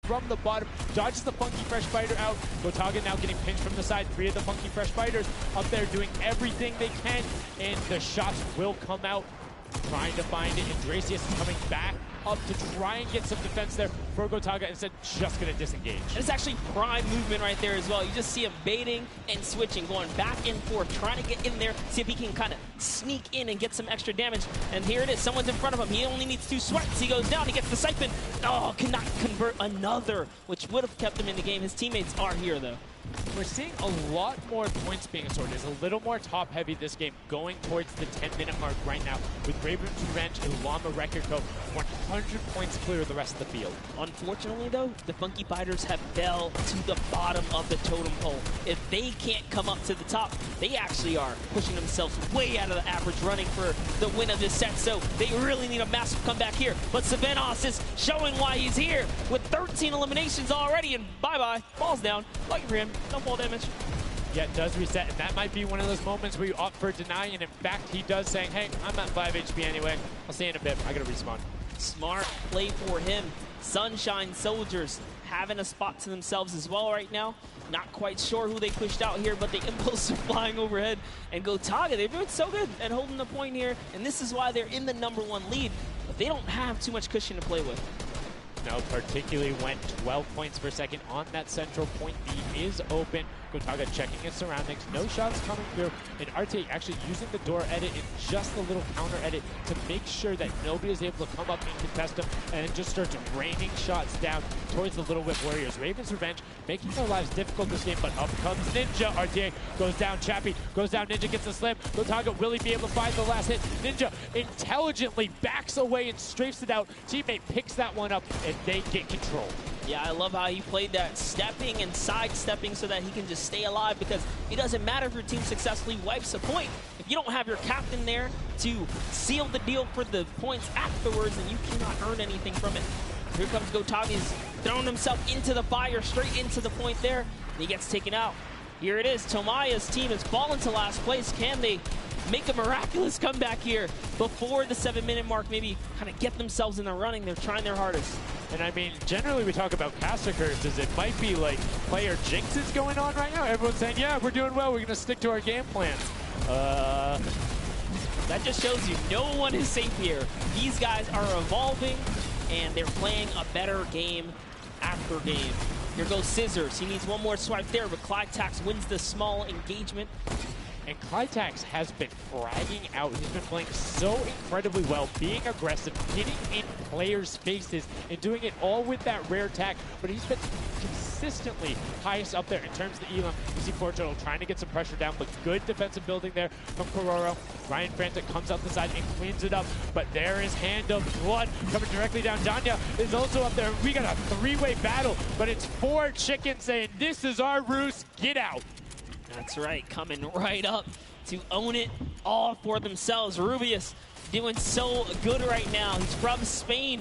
from the bottom, dodges the Funky Fresh Fighter out. Gotaga now getting pinched from the side. 3 of the Funky Fresh Fighters up there doing everything they can, and the shots will come out. Trying to find it, and Dracius coming back up to try and get some defense there for Gotaga, instead just going to disengage. And it's actually prime movement right there as well. You just see him baiting and switching, going back and forth, trying to get in there, see if he can kind of sneak in and get some extra damage. And here it is, someone's in front of him. He only needs 2 swipes. He goes down, he gets the Siphon. Oh, cannot convert another, which would have kept him in the game. His teammates are here, though. We're seeing a lot more points being sorted. It's a little more top-heavy this game, going towards the 10-minute mark right now, with Raven's Revenge and Llama Record Co. 100 points clear of the rest of the field. Unfortunately, though, the Funky Fighters have fell to the bottom of the totem pole. If they can't come up to the top, they actually are pushing themselves way out of the average, running for the win of this set. So they really need a massive comeback here. But Savenos is showing why he's here with 13 eliminations already, and bye-bye, falls down. Lucky for him. No fall damage. Yeah, it does reset, and that might be one of those moments where you opt for deny, and in fact, he does saying, hey, I'm at 5 HP anyway. I'll see you in a bit. I gotta respawn. Smart play for him. Sunshine Soldiers having a spot to themselves as well right now. Not quite sure who they pushed out here, but the impulse are flying overhead. And Gotaga, they're doing so good at holding the point here, and this is why they're in the #1 lead, but they don't have too much cushion to play with. No, particularly when 12 points per second on that central point B is open. Gotaga checking his surroundings, no shots coming through, and RT actually using the door edit and just a little counter edit to make sure that nobody is able to come up and contest him, and it just starts raining shots down towards the Little Whip Warriors. Raven's Revenge making their lives difficult this game, but up comes Ninja. RTA goes down, Chappie goes down, Ninja gets the slam. Gotaga, will he be able to find the last hit? Ninja intelligently backs away and strafes it out. Teammate picks that one up, and they get control. Yeah, I love how he played that, stepping and sidestepping so that he can just stay alive, because it doesn't matter if your team successfully wipes a point. If you don't have your captain there to seal the deal for the points afterwards, then you cannot earn anything from it. Here comes Gotaga. He's throwing himself into the fire, straight into the point there, and he gets taken out. Here it is. Tomaya's team has fallen to last place. Can they make a miraculous comeback here before the 7-minute mark? Maybe kind of get themselves in the running. They're trying their hardest. And I mean, generally we talk about caster curses. It might be like player jinxes going on right now. Everyone's saying, yeah, we're doing well. We're going to stick to our game plan. That just shows you no one is safe here. These guys are evolving, and they're playing a better game after game. Here goes Scissors. He needs one more swipe there, but Clytax wins the small engagement. And Clytax has been fragging out. He's been playing so incredibly well, being aggressive, getting in players' faces, and doing it all with that rare attack. But he's been consistently highest up there in terms of the elim. You see Portugal trying to get some pressure down, but good defensive building there from Kororo. Ryan Frantic comes out the side and cleans it up, but there is Hand of Blood coming directly down. Danya is also up there. We got a 3-way battle, but it's 4 chickens saying, this is our roost, get out. That's right, coming right up to own it all for themselves. Rubius doing so good right now. He's from Spain.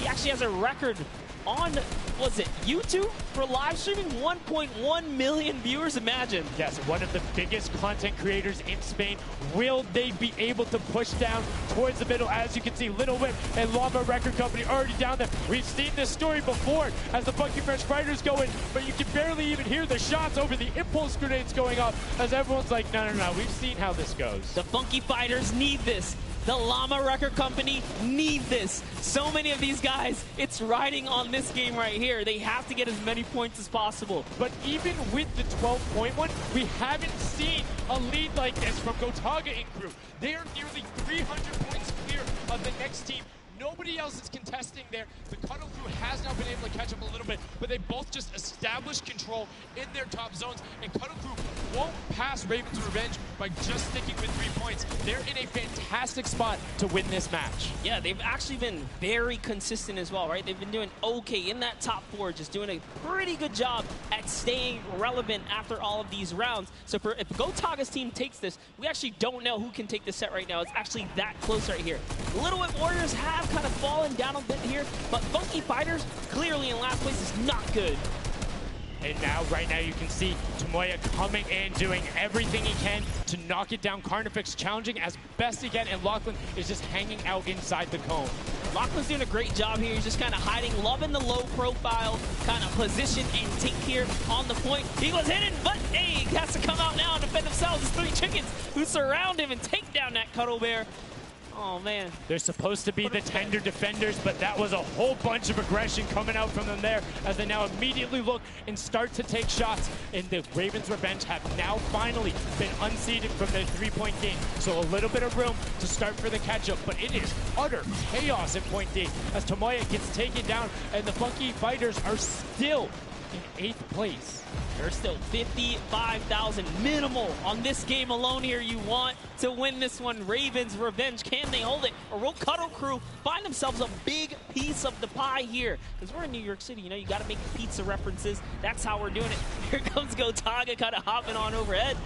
He actually has a record on, was it YouTube for live streaming? 1.1 million viewers, imagine. Yes, one of the biggest content creators in Spain. Will they be able to push down towards the middle? As you can see, Little Whip and Llama Record Company already down there. We've seen this story before as the Funky Fresh Fighters go in, but you can barely even hear the shots over the impulse grenades going off as everyone's like, no, we've seen how this goes. The Funky Fighters need this. The Llama Record Company need this. So many of these guys, it's riding on this game right here. They have to get as many points as possible. But even with the 12-point one, we haven't seen a lead like this from Gotaga and crew. They are nearly 300 points clear of the next team. Nobody else is contesting there. The Cuddle crew has now been able to catch up a little bit, but they both just established control in their top zones, and Cuddle crew won't pass Raven's Revenge by just sticking with 3 points. They're in a fantastic spot to win this match. Yeah, they've actually been very consistent as well, right? They've been doing okay in that top 4, just doing a pretty good job at staying relevant after all of these rounds. So if Gotaga's team takes this, we actually don't know who can take this set right now. It's actually that close right here. Little Whip Warriors have kind of fallen down a bit here, but Funky Fighters clearly in last place is not good. And now, right now, you can see Tomoya coming in, doing everything he can to knock it down. Carnifex challenging as best he can, and Lachlan is just hanging out inside the cone. Lachlan's doing a great job here. He's just kind of hiding, loving the low profile kind of position and take here on the point. He was hidden, but hey, he has to come out now and defend himself. There's 3 chickens who surround him and take down that Cuddle Bear. Oh, man. They're supposed to be the tender defenders, but that was a whole bunch of aggression coming out from them there as they now immediately look and start to take shots. And the Ravens Revenge have now finally been unseated from their 3-point game. So a little bit of room to start for the catch-up, but it is utter chaos in Point D as Tomoya gets taken down, and the Funky Fighters are still in 8th place. There's still 55,000 minimal on this game alone here. You want to win this one. Ravens Revenge, can they hold it? Or will Cuddle Crew find themselves a big piece of the pie here? Because we're in New York City, you know, you got to make pizza references. That's how we're doing it. Here comes Gotaga kind of hopping on overhead.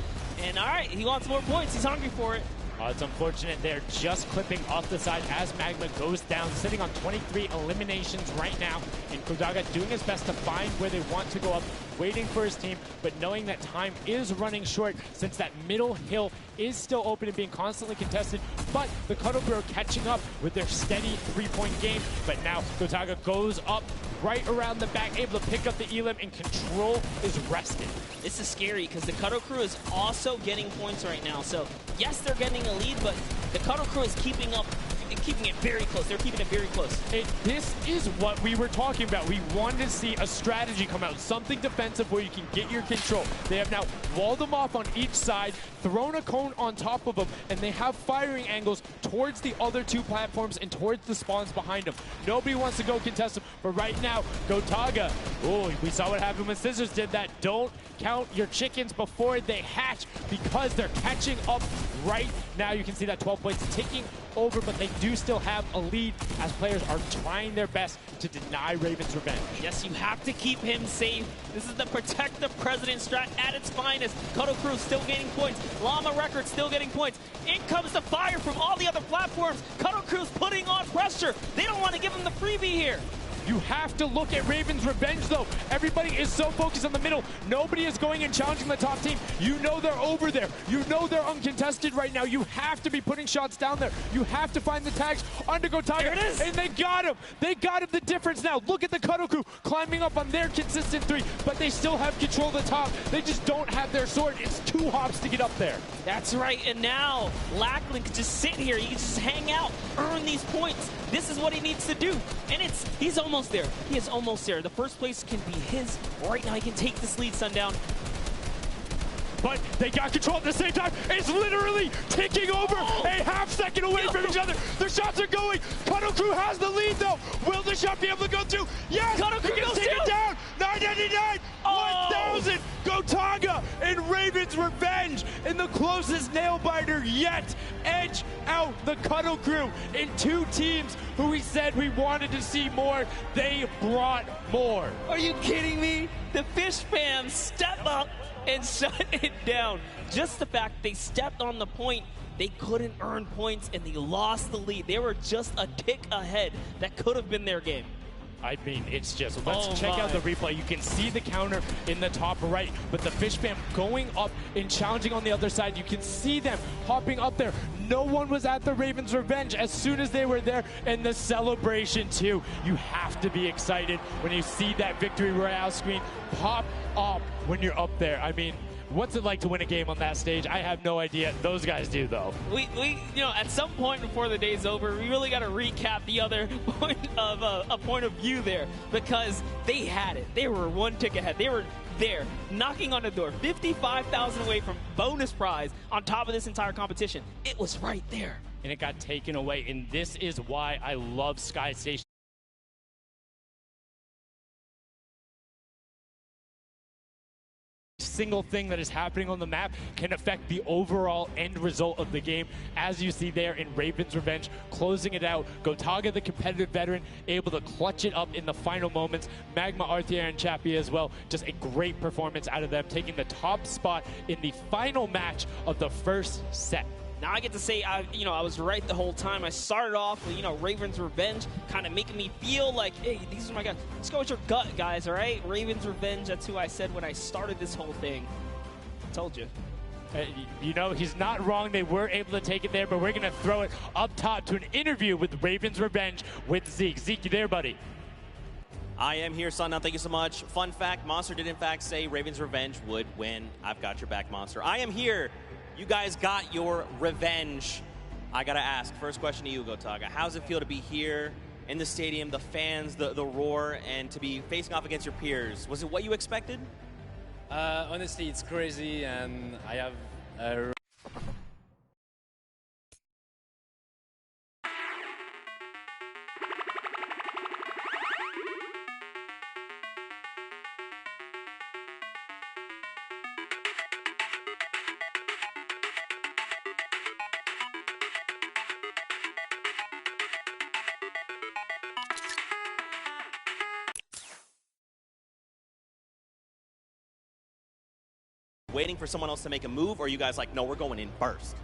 And all right, he wants more points. He's hungry for it. It's unfortunate they're just clipping off the side as Magma goes down, sitting on 23 eliminations right now. And Gotaga doing his best to find where they want to go up, waiting for his team, but knowing that time is running short since that middle hill is still open and being constantly contested. But the Cuddle Crew are catching up with their steady 3-point game. But now Gotaga goes up right around the back, able to pick up the Elim, and control is rested. This is scary because the Cuddle Crew is also getting points right now. So yes, they're getting a lead, but the Cuddle Crew is keeping it very close. They're keeping it very close. And this is what we were talking about. We wanted to see a strategy come out, something defensive where you can get your control. They have now walled them off on each side, thrown a cone on top of them, and they have firing angles towards the other 2 platforms and towards the spawns behind them. Nobody wants to go contest them, but right now, Gotaga, oh, we saw what happened when Scissors did that. Don't count your chickens before they hatch because they're catching up right now. You can see that 12 points ticking over, but they do still have a lead as players are trying their best to deny Ravens Revenge. Yes, you have to keep him safe. This is the protect the president strat at its finest. Cuddle Crew still gaining points. Llama Record still getting points. In comes the fire from all the other platforms. Cuddle Crew's putting on pressure. They don't want to give him the freebie here. You have to look at Ravens Revenge, though. Everybody is so focused on the middle. Nobody is going and challenging the top team. You know they're over there. You know they're uncontested right now. You have to be putting shots down there. You have to find the tags under Gotaga. There it is. And they got him. They got him the difference now. Look at the Cuddle Crew climbing up on their consistent 3, but they still have control of the top. They just don't have their sword. It's 2 hops to get up there. That's right, and now Lachlan can just sit here. He can just hang out, earn these points. This is what he needs to do, and he's almost there. He is almost there. The first place can be his. Right now, he can take this lead, Sundown. But they got control at the same time. It's literally ticking over a half-second away from each other. The shots are going. Cuddle Crew has the lead, though. Will the shot be able to go through? Yes! Cuddle Crew gets goes taken down. 999, 1,000. Gotaga and Ravens Revenge in the closest nail-biter yet. Edge out the Cuddle Crew in 2 teams who we said we wanted to see more. They brought more. Are you kidding me? The Fish fam step up and shut it down. Just the fact they stepped on the point, they couldn't earn points, and they lost the lead. They were just a tick ahead. That could have been their game. I mean, it's just, let's check out the replay. You can see the counter in the top right, but the Fish fam going up and challenging on the other side. You can see them hopping up there. No one was at the Ravens Revenge as soon as they were there, and the celebration too. You have to be excited when you see that Victory Royale screen pop up when you're up there. I mean, What's it like to win a game on that stage? I have no idea. Those guys do, though. We you know, at some point before the day's over, we really got to recap the other point of a point of view there, because they had it. They were one tick ahead. They were there, knocking on the door, 55,000 away from bonus prize on top of this entire competition. It was right there. And it got taken away, and this is why I love Sky Station. Single thing that is happening on the map can affect the overall end result of the game, as you see there in Raven's Revenge, closing it out. Gotaga, the competitive veteran, able to clutch it up in the final moments. Magma, Arthier, and Chappie as well. Just a great performance out of them, taking the top spot in the final match of the first set. Now I get to say, I was right the whole time. I started off with, Raven's Revenge, kind of making me feel like, hey, these are my guys. Let's go with your gut, guys, all right? Raven's Revenge, that's who I said when I started this whole thing. I told you. He's not wrong. They were able to take it there, but we're going to throw it up top to an interview with Raven's Revenge with Zeke. Zeke, you there, buddy? I am here, son. Now, thank you so much. Fun fact, Monster did in fact say Raven's Revenge would win. I've got your back, Monster. I am here. You guys got your revenge. I gotta ask, first question to you, Gotaga. How does it feel to be here in the stadium, the fans, the roar, and to be facing off against your peers? Was it what you expected? Honestly, it's crazy, and I have a waiting for someone else to make a move, or are you guys like, no, we're going in first?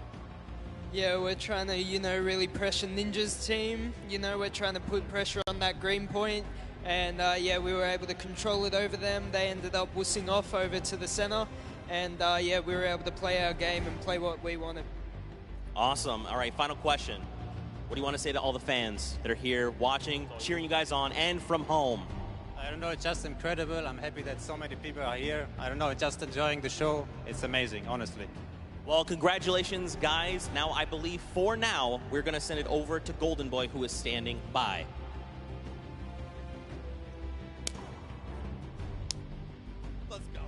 Yeah, we're trying to, really pressure Ninja's team. We're trying to put pressure on that green point. And, yeah, we were able to control it over them. They ended up wussing off over to the center. And, yeah, we were able to play our game and play what we wanted. Awesome. All right, final question. What do you want to say to all the fans that are here watching, cheering you guys on, and from home? I don't know, it's just incredible. I'm happy that so many people are here. I don't know, just enjoying the show. It's amazing, honestly. Well, congratulations, guys. Now, I believe for now, we're going to send it over to Golden Boy, who is standing by. Let's go.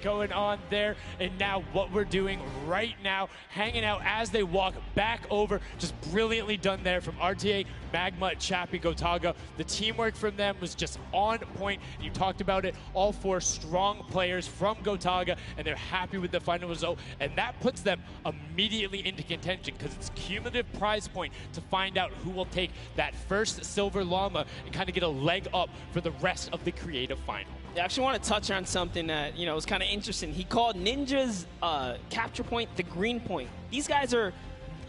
Going on there, and now what we're doing right now, hanging out as they walk back over, just brilliantly done there from RTA, Magma, Chappie, Gotaga. The teamwork from them was just on point. You talked about it, all four strong players from Gotaga, and they're happy with the final result, and that puts them immediately into contention because it's cumulative prize point to find out who will take that first silver llama and kind of get a leg up for the rest of the creative final. I actually want to touch on something that, was kind of interesting. He called Ninja's capture point the green point. These guys are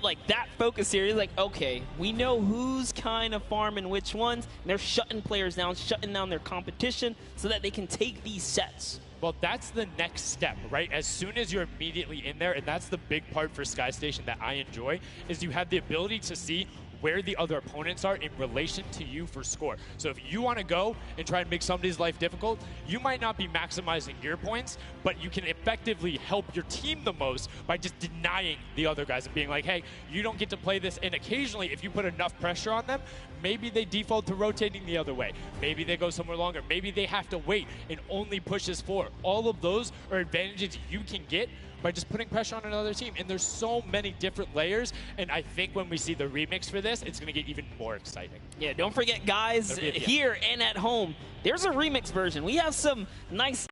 like that focused here. He's like, okay, we know who's kind of farming which ones, and they're shutting players down, shutting down their competition so that they can take these sets. Well, that's the next step, right? As soon as you're immediately in there, and that's the big part for Sky Station that I enjoy, is you have the ability to see where the other opponents are in relation to you for score. So if you want to go and try and make somebody's life difficult, you might not be maximizing your points, but you can effectively help your team the most by just denying the other guys and being like, hey, you don't get to play this. And occasionally, if you put enough pressure on them, maybe they default to rotating the other way. Maybe they go somewhere longer. Maybe they have to wait and only pushes forward. All of those are advantages you can get by just putting pressure on another team. And there's so many different layers, and I think when we see the remix for this, it's going to get even more exciting. Yeah, don't forget, guys, here and at home, there's a remix version. We have some nice...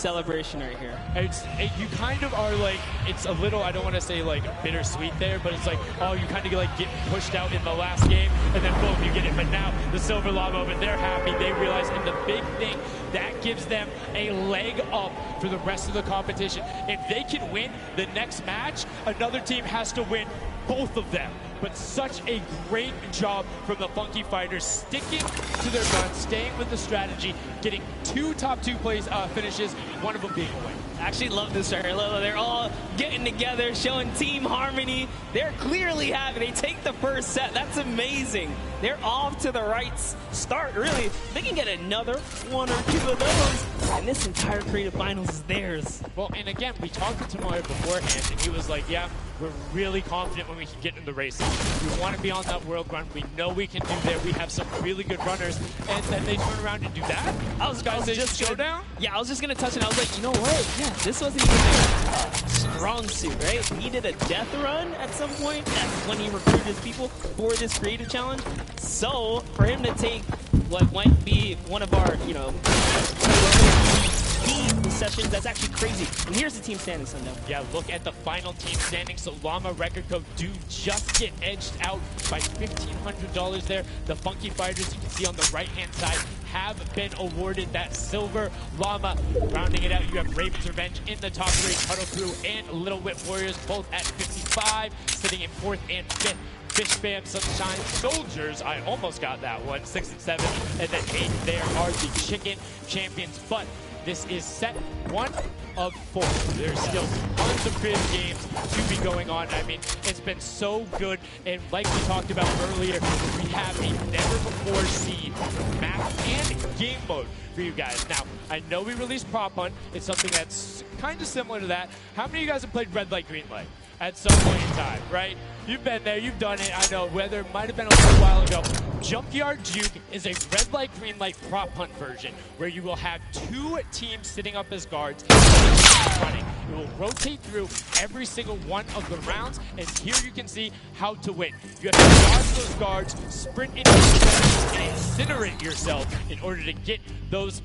celebration right here. You kind of are like, it's a little, I don't want to say like bittersweet there, but it's like, oh, you kind of like get pushed out in the last game, and then boom, you get it. But now the Silver Llama over, they're happy. They realize, and the big thing, that gives them a leg up for the rest of the competition. If they can win the next match, another team has to win both of them. But such a great job from the Funky Fighters, sticking to their guns, staying with the strategy, getting 2 top 2 plays finishes, one of them being a win. I actually love this right here. They're all getting together, showing team harmony. They're clearly happy. They take the first set. That's amazing. They're off to the right start, really. They can get another 1 or 2 of those, and this entire creative finals is theirs. Well, and again, we talked to Tomoya beforehand, and he was like, yeah, we're really confident when we can get in the races. We want to be on that world run. We know we can do that. We have some really good runners, and then they turn around and do that? I was just showdown? Yeah, I was just going to touch it. I was like, you know what? Yeah, this wasn't even their strong suit, right? He did a death run at some point. That's when he recruited his people for this creative challenge. So, for him to take what might be one of our, key sessions, that's actually crazy. And here's the team standings, Sundown. Yeah, look at the final team standings. So Llama Record Code do just get edged out by $1,500 there. The Funky Fighters, you can see on the right-hand side, have been awarded that Silver Llama. Rounding it out, you have Raven's Revenge in the top 3, Cuddle Crew and Little Whip Warriors both at 55, sitting in 4th and 5th. Fish Spam, Sunshine, Soldiers, I almost got that one, 6 and 7, and then 8 there are the Chicken Champions. But this is set 1 of 4. There's still tons of creative games to be going on. I mean, it's been so good, and like we talked about earlier, we have a never-before-seen map and game mode for you guys. Now, I know we released Prop Hunt. It's something that's kind of similar to that. How many of you guys have played Red Light, Green Light at some point in time, right? You've been there, you've done it. I know, whether it might have been a little while ago. Junkyard Juke is a red light, green light prop hunt version where you will have 2 teams sitting up as guards running. It will rotate through every single one of the rounds, and here you can see how to win. You have to dodge those guards, sprint into the and incinerate yourself in order to get those.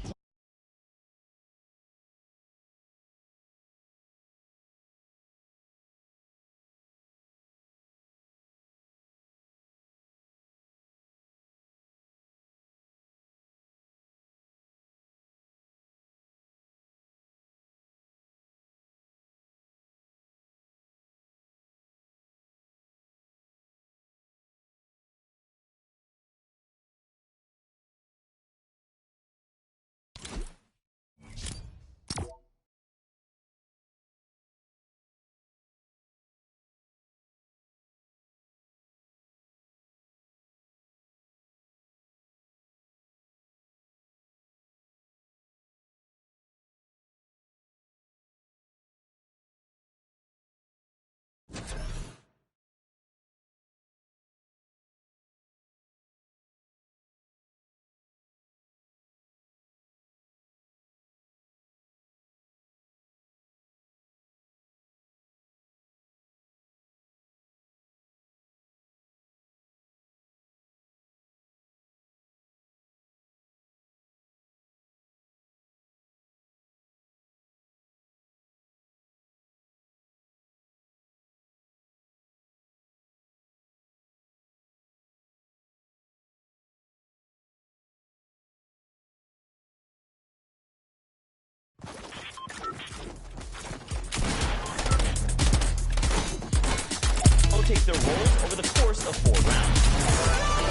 Take their roles over the course of 4 rounds.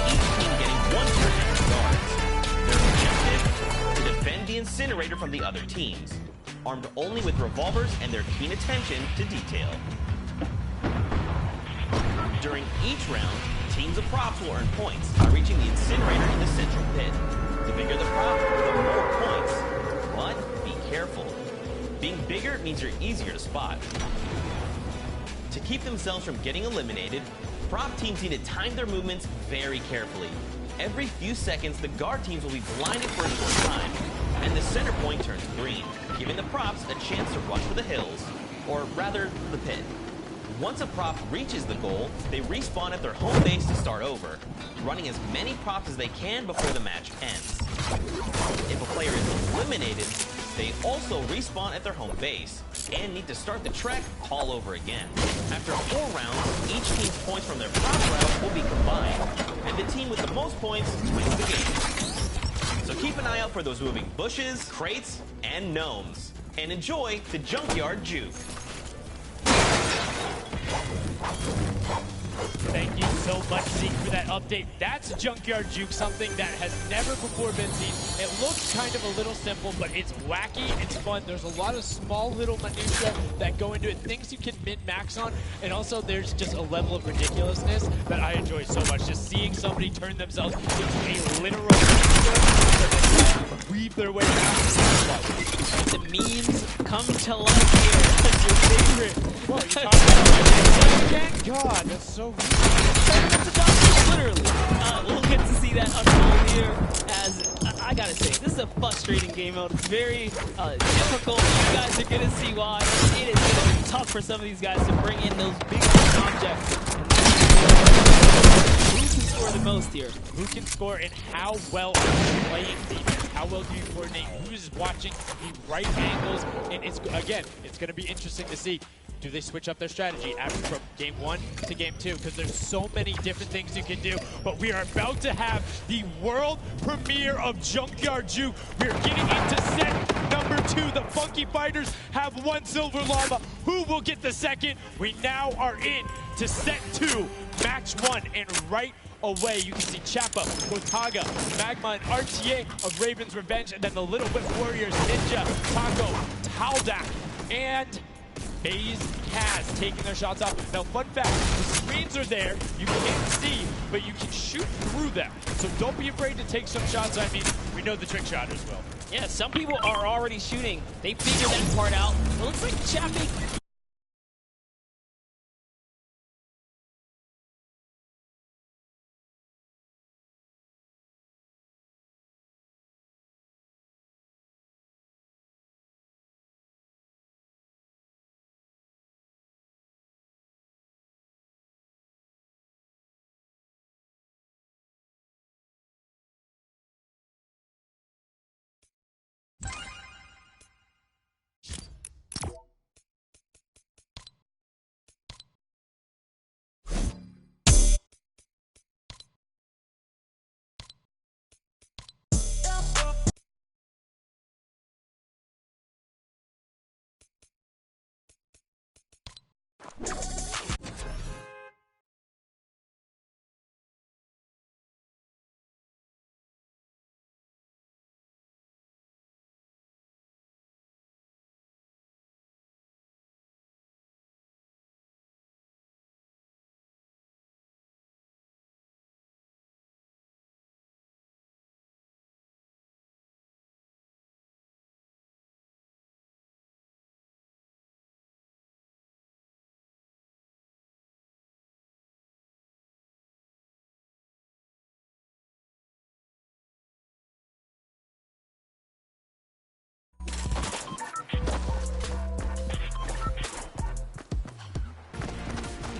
Each team getting 1 turn as guards. Their objective, to defend the incinerator from the other teams, armed only with revolvers and their keen attention to detail. During each round, teams of props will earn points by reaching the incinerator in the central pit. The bigger the prop, the more points. But be careful. Being bigger means you're easier to spot. To keep themselves from getting eliminated, prop teams need to time their movements very carefully. Every few seconds, the guard teams will be blinded for a short time, and the center point turns green, giving the props a chance to rush for the hills, or rather, the pit. Once a prop reaches the goal, they respawn at their home base to start over, running as many props as they can before the match ends. If a player is eliminated, They also respawn at their home base and need to start the trek all over again. After 4 rounds, each team's points from their prop route will be combined, and the team with the most points wins the game. So keep an eye out for those moving bushes, crates, and gnomes, and enjoy the Junkyard Juke. Thank you so much, Zeke, for that update. That's Junkyard Juke, something that has never before been seen. It looks kind of a little simple, but it's wacky, it's fun. There's a lot of small little minutia that go into it, things you can min-max on, and also there's just a level of ridiculousness that I enjoy so much. Just seeing somebody turn themselves into a literal monster that they weave their way back. The memes come to life here. That's your favorite. Well, you're talking about it. God, that's so weird. Literally. We'll get to see that unfold here as, I gotta say, this is a frustrating game mode. It's very difficult. You guys are gonna see why. It is gonna be tough for some of these guys to bring in those big objects. Who can score the most here? Who can score and how well are you playing defense? How well do you coordinate? Who's watching the right angles? And it's, again, it's gonna be interesting to see. Do they switch up their strategy from game 1 to game 2? Because there's so many different things you can do. But we are about to have the world premiere of Junkyard Juke. We are getting into set number 2. The Funky Fighters have 1 silver llama. Who will get the second? We now are in to set 2, match 1, and right away, you can see Chappa, Gotaga, Magma, and RTA of Raven's Revenge, and then the Little Whip Warriors, Ninja, Taco, Taldak, and FaZe Kaz taking their shots off. Now, fun fact, the screens are there, you can't see, but you can shoot through them. So don't be afraid to take some shots. I mean, we know the trick shotters will. Yeah, some people are already shooting. They figured that part out. It looks like Chappy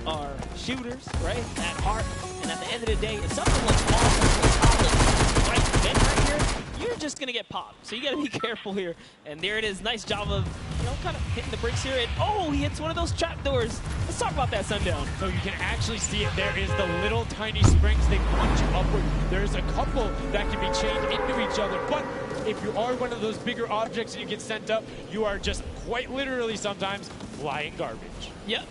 are shooters, right, at heart. And at the end of the day, if something looks off the top right vent right here, you're just going to get popped. So you got to be careful here. And there it is. Nice job of, kind of hitting the bricks here. And, oh, he hits one of those trap doors. Let's talk about that, Sundown. So you can actually see it. There is the little tiny springs. They punch upward. There's a couple that can be chained into each other. But if you are one of those bigger objects and you get sent up, you are just quite literally sometimes flying garbage. Yeah.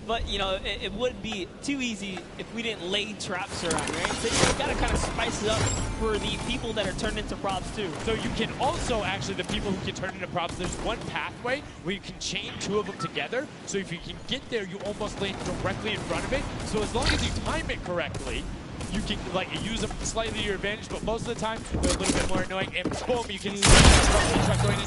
But, it would be too easy if we didn't lay traps around, right? So you got to kind of spice it up for the people that are turned into props, too. So you can also, actually, the people who can turn into props, there's one pathway where you can chain 2 of them together. So if you can get there, you almost land directly in front of it. So as long as you time it correctly, you can use them slightly to your advantage, but most of the time, they're a little bit more annoying. And boom, you can see the truck going in.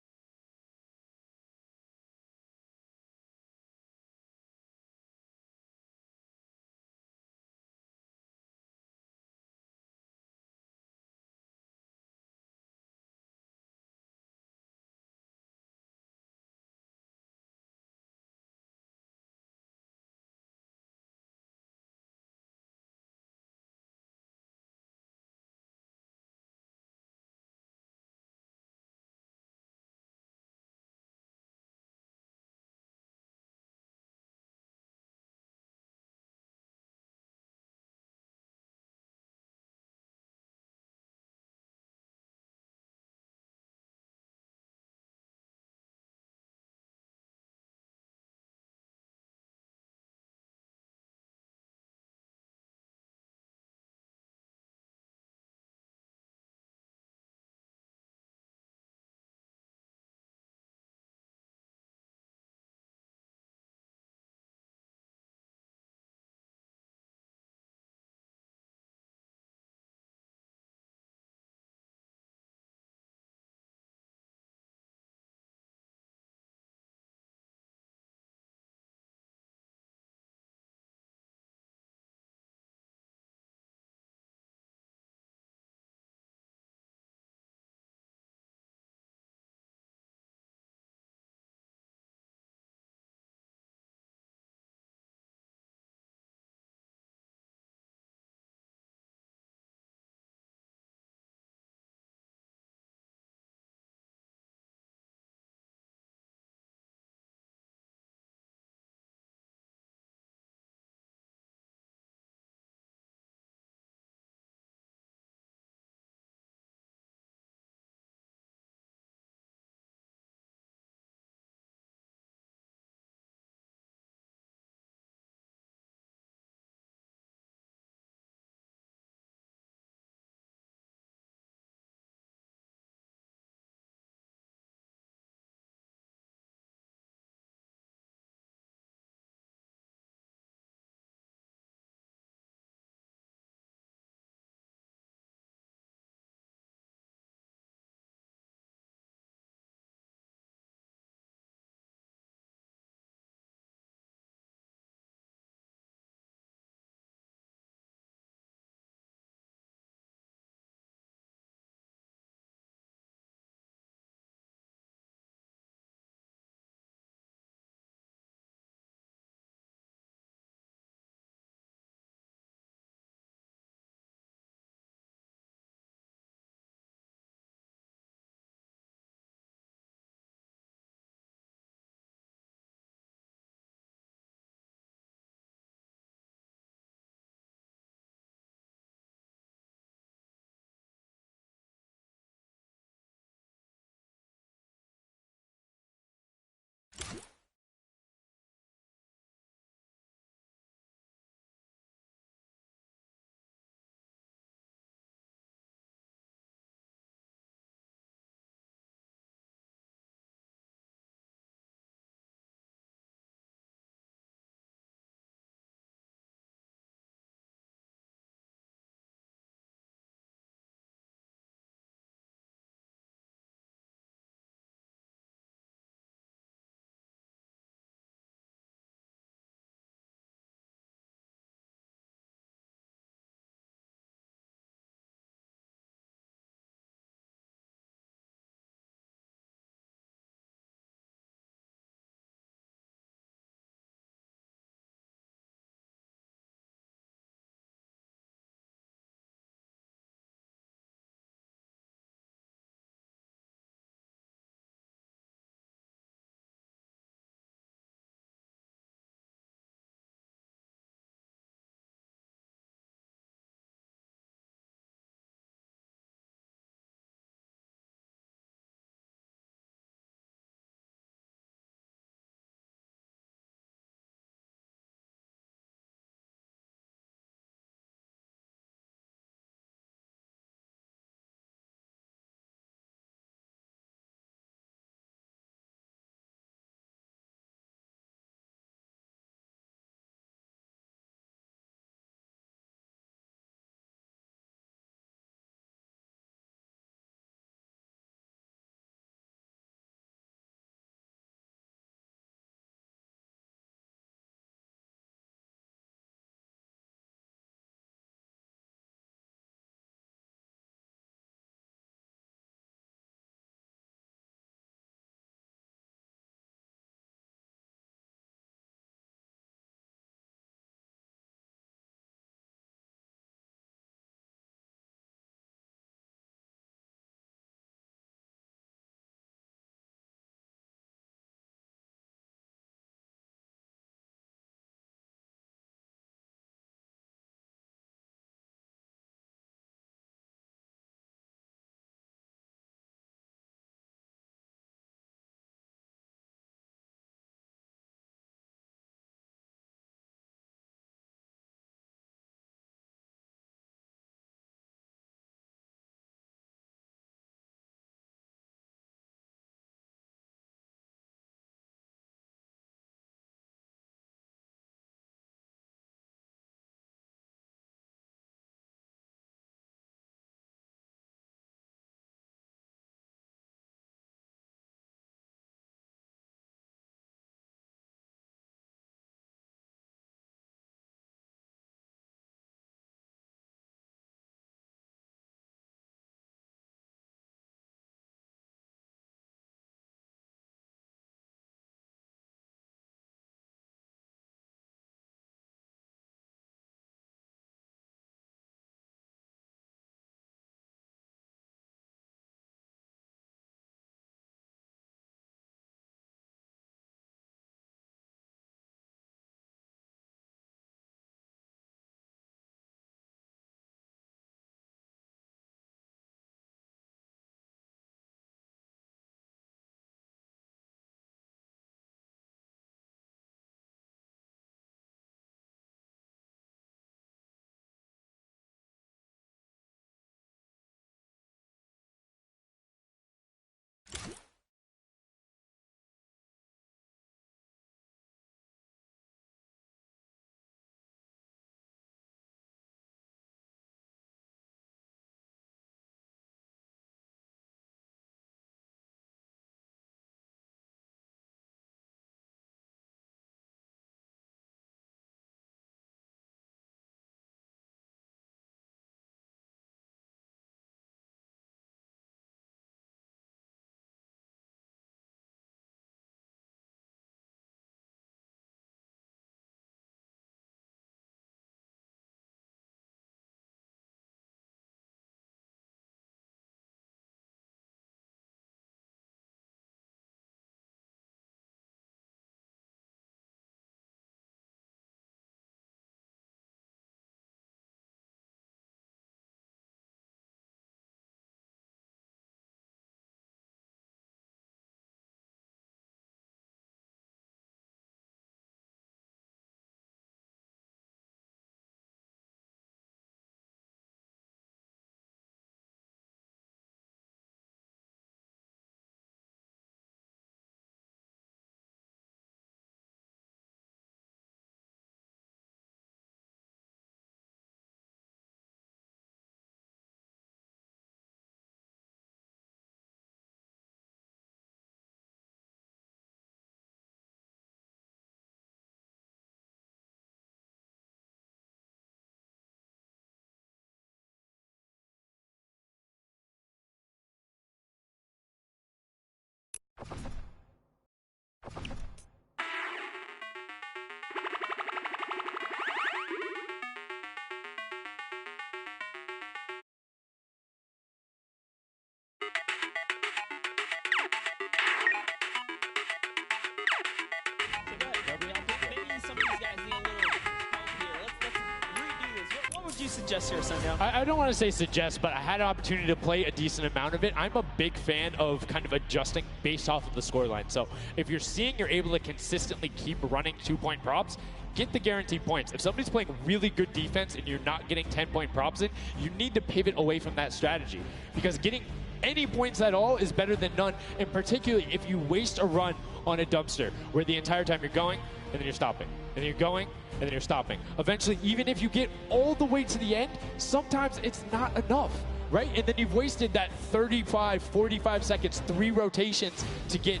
you suggest here, Sundown? I don't want to say suggest, but I had an opportunity to play a decent amount of it. I'm a big fan of kind of adjusting based off of the scoreline. So if you're seeing you're able to consistently keep running 2-point props, get the guaranteed points. If somebody's playing really good defense and you're not getting 10-point props in, you need to pivot away from that strategy. Because getting any points at all is better than none, and particularly if you waste a run on a dumpster where the entire time you're going and then you're stopping, and then you're going and then you're stopping. Eventually, even if you get all the way to the end, sometimes it's not enough, right? And then you've wasted that 35, 45 seconds, 3 rotations to get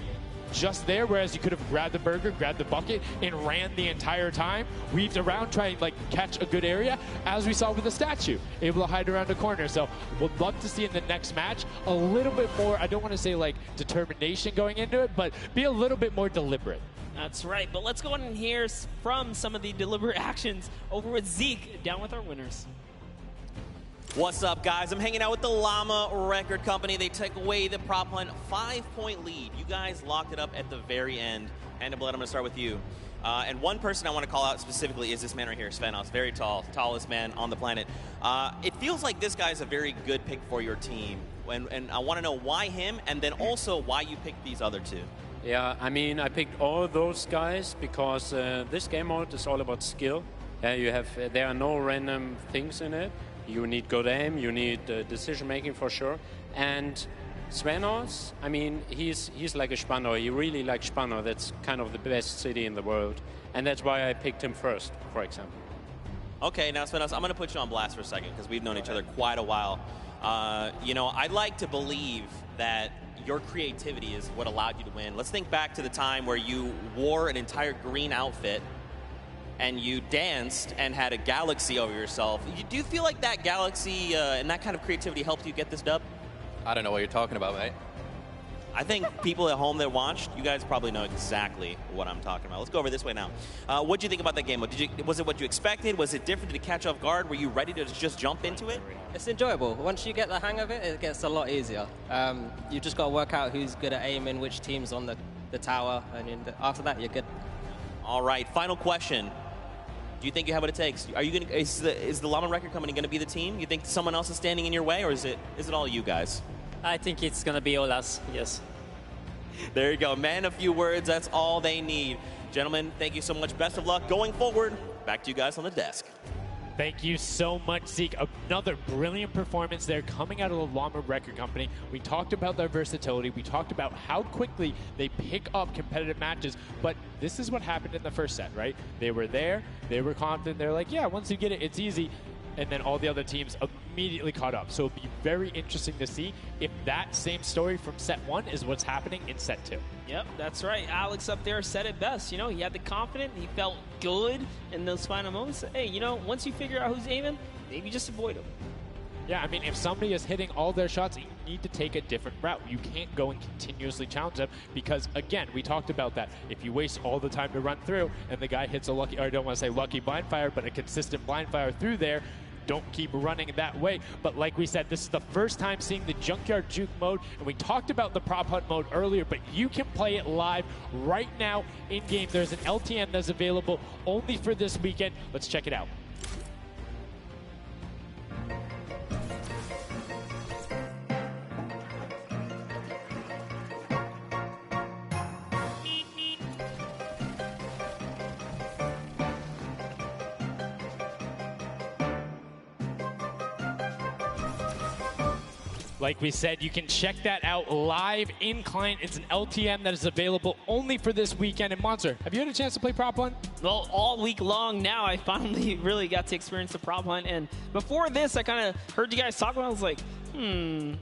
just there, whereas you could have grabbed the burger, grabbed the bucket, and ran the entire time, weaved around, trying to catch a good area, as we saw with the statue, able to hide around the corner. So would love to see in the next match a little bit more, I don't want to say determination going into it, but be a little bit more deliberate. That's right, but let's go on and hear from some of the deliberate actions over with Zeke, down with our winners. What's up, guys? I'm hanging out with the Llama Record Company. They took away the prop hunt 5-point lead. You guys locked it up at the very end. Hannibal, I'm going to start with you. And one person I want to call out specifically is this man right here, Svenos. Very tall, tallest man on the planet. It feels like this guy's a very good pick for your team. And I want to know why him, and then also why you picked these other two. Yeah, I mean, I picked all those guys because this game mode is all about skill. There are no random things in it. You need good aim, you need decision making for sure. And Svenos, I mean, he's like a Spanner. He really likes Spanner. That's kind of the best city in the world. And that's why I picked him first, for example. Okay, now Svenos, I'm going to put you on blast for a second because we've known each other quite a while. I'd like to believe that your creativity is what allowed you to win. Let's think back to the time where you wore an entire green outfit and you danced and had a galaxy over yourself. Do you feel like that galaxy and that kind of creativity helped you get this dub? I don't know what you're talking about, mate. I think people at home that watched, you guys probably know exactly what I'm talking about. Let's go over this way now. What did you think about that game? Was it what you expected? Was it different? Did it catch off guard? Were you ready to just jump into it? It's enjoyable. Once you get the hang of it, it gets a lot easier. You just got to work out who's good at aiming, which team's on the tower, and after that, you're good. All right, final question. Do you think you have what it takes? Are you gonna? Is the Llama Record Company going to be the team? You think someone else is standing in your way, or is it all you guys? I think it's going to be all us, yes. There you go. Man, a few words, that's all they need. Gentlemen, thank you so much. Best of luck going forward. Back to you guys on the desk. Thank you so much, Zeke. Another brilliant performance there coming out of the Llama Record Company. We talked about their versatility. We talked about how quickly they pick up competitive matches. But this is what happened in the first set, right? They were there. They were confident. They're like, yeah, once you get it, it's easy. And then all the other teams immediately caught up. So it'll be very interesting to see if that same story from set 1 is what's happening in set 2. Yep, that's right. Alex up there said it best. He had the confidence. He felt good in those final moments. Hey, once you figure out who's aiming, maybe just avoid him. Yeah, I mean, if somebody is hitting all their shots, you need to take a different route. You can't go and continuously challenge them because, again, we talked about that. If you waste all the time to run through and the guy hits a lucky, or I don't want to say lucky blind fire, but a consistent blind fire through there, don't keep running that way. But like we said, this is the first time seeing the Junkyard Juke mode, and we talked about the prop hunt mode earlier, but you can play it live right now in-game. There's an LTM that's available only for this weekend. Let's check it out. Like we said, you can check that out live in client. It's an LTM that is available only for this weekend. And Monster, have you had a chance to play Prop Hunt? Well, all week long now, I finally really got to experience the Prop Hunt. And before this, I kind of heard you guys talk about it. I was like,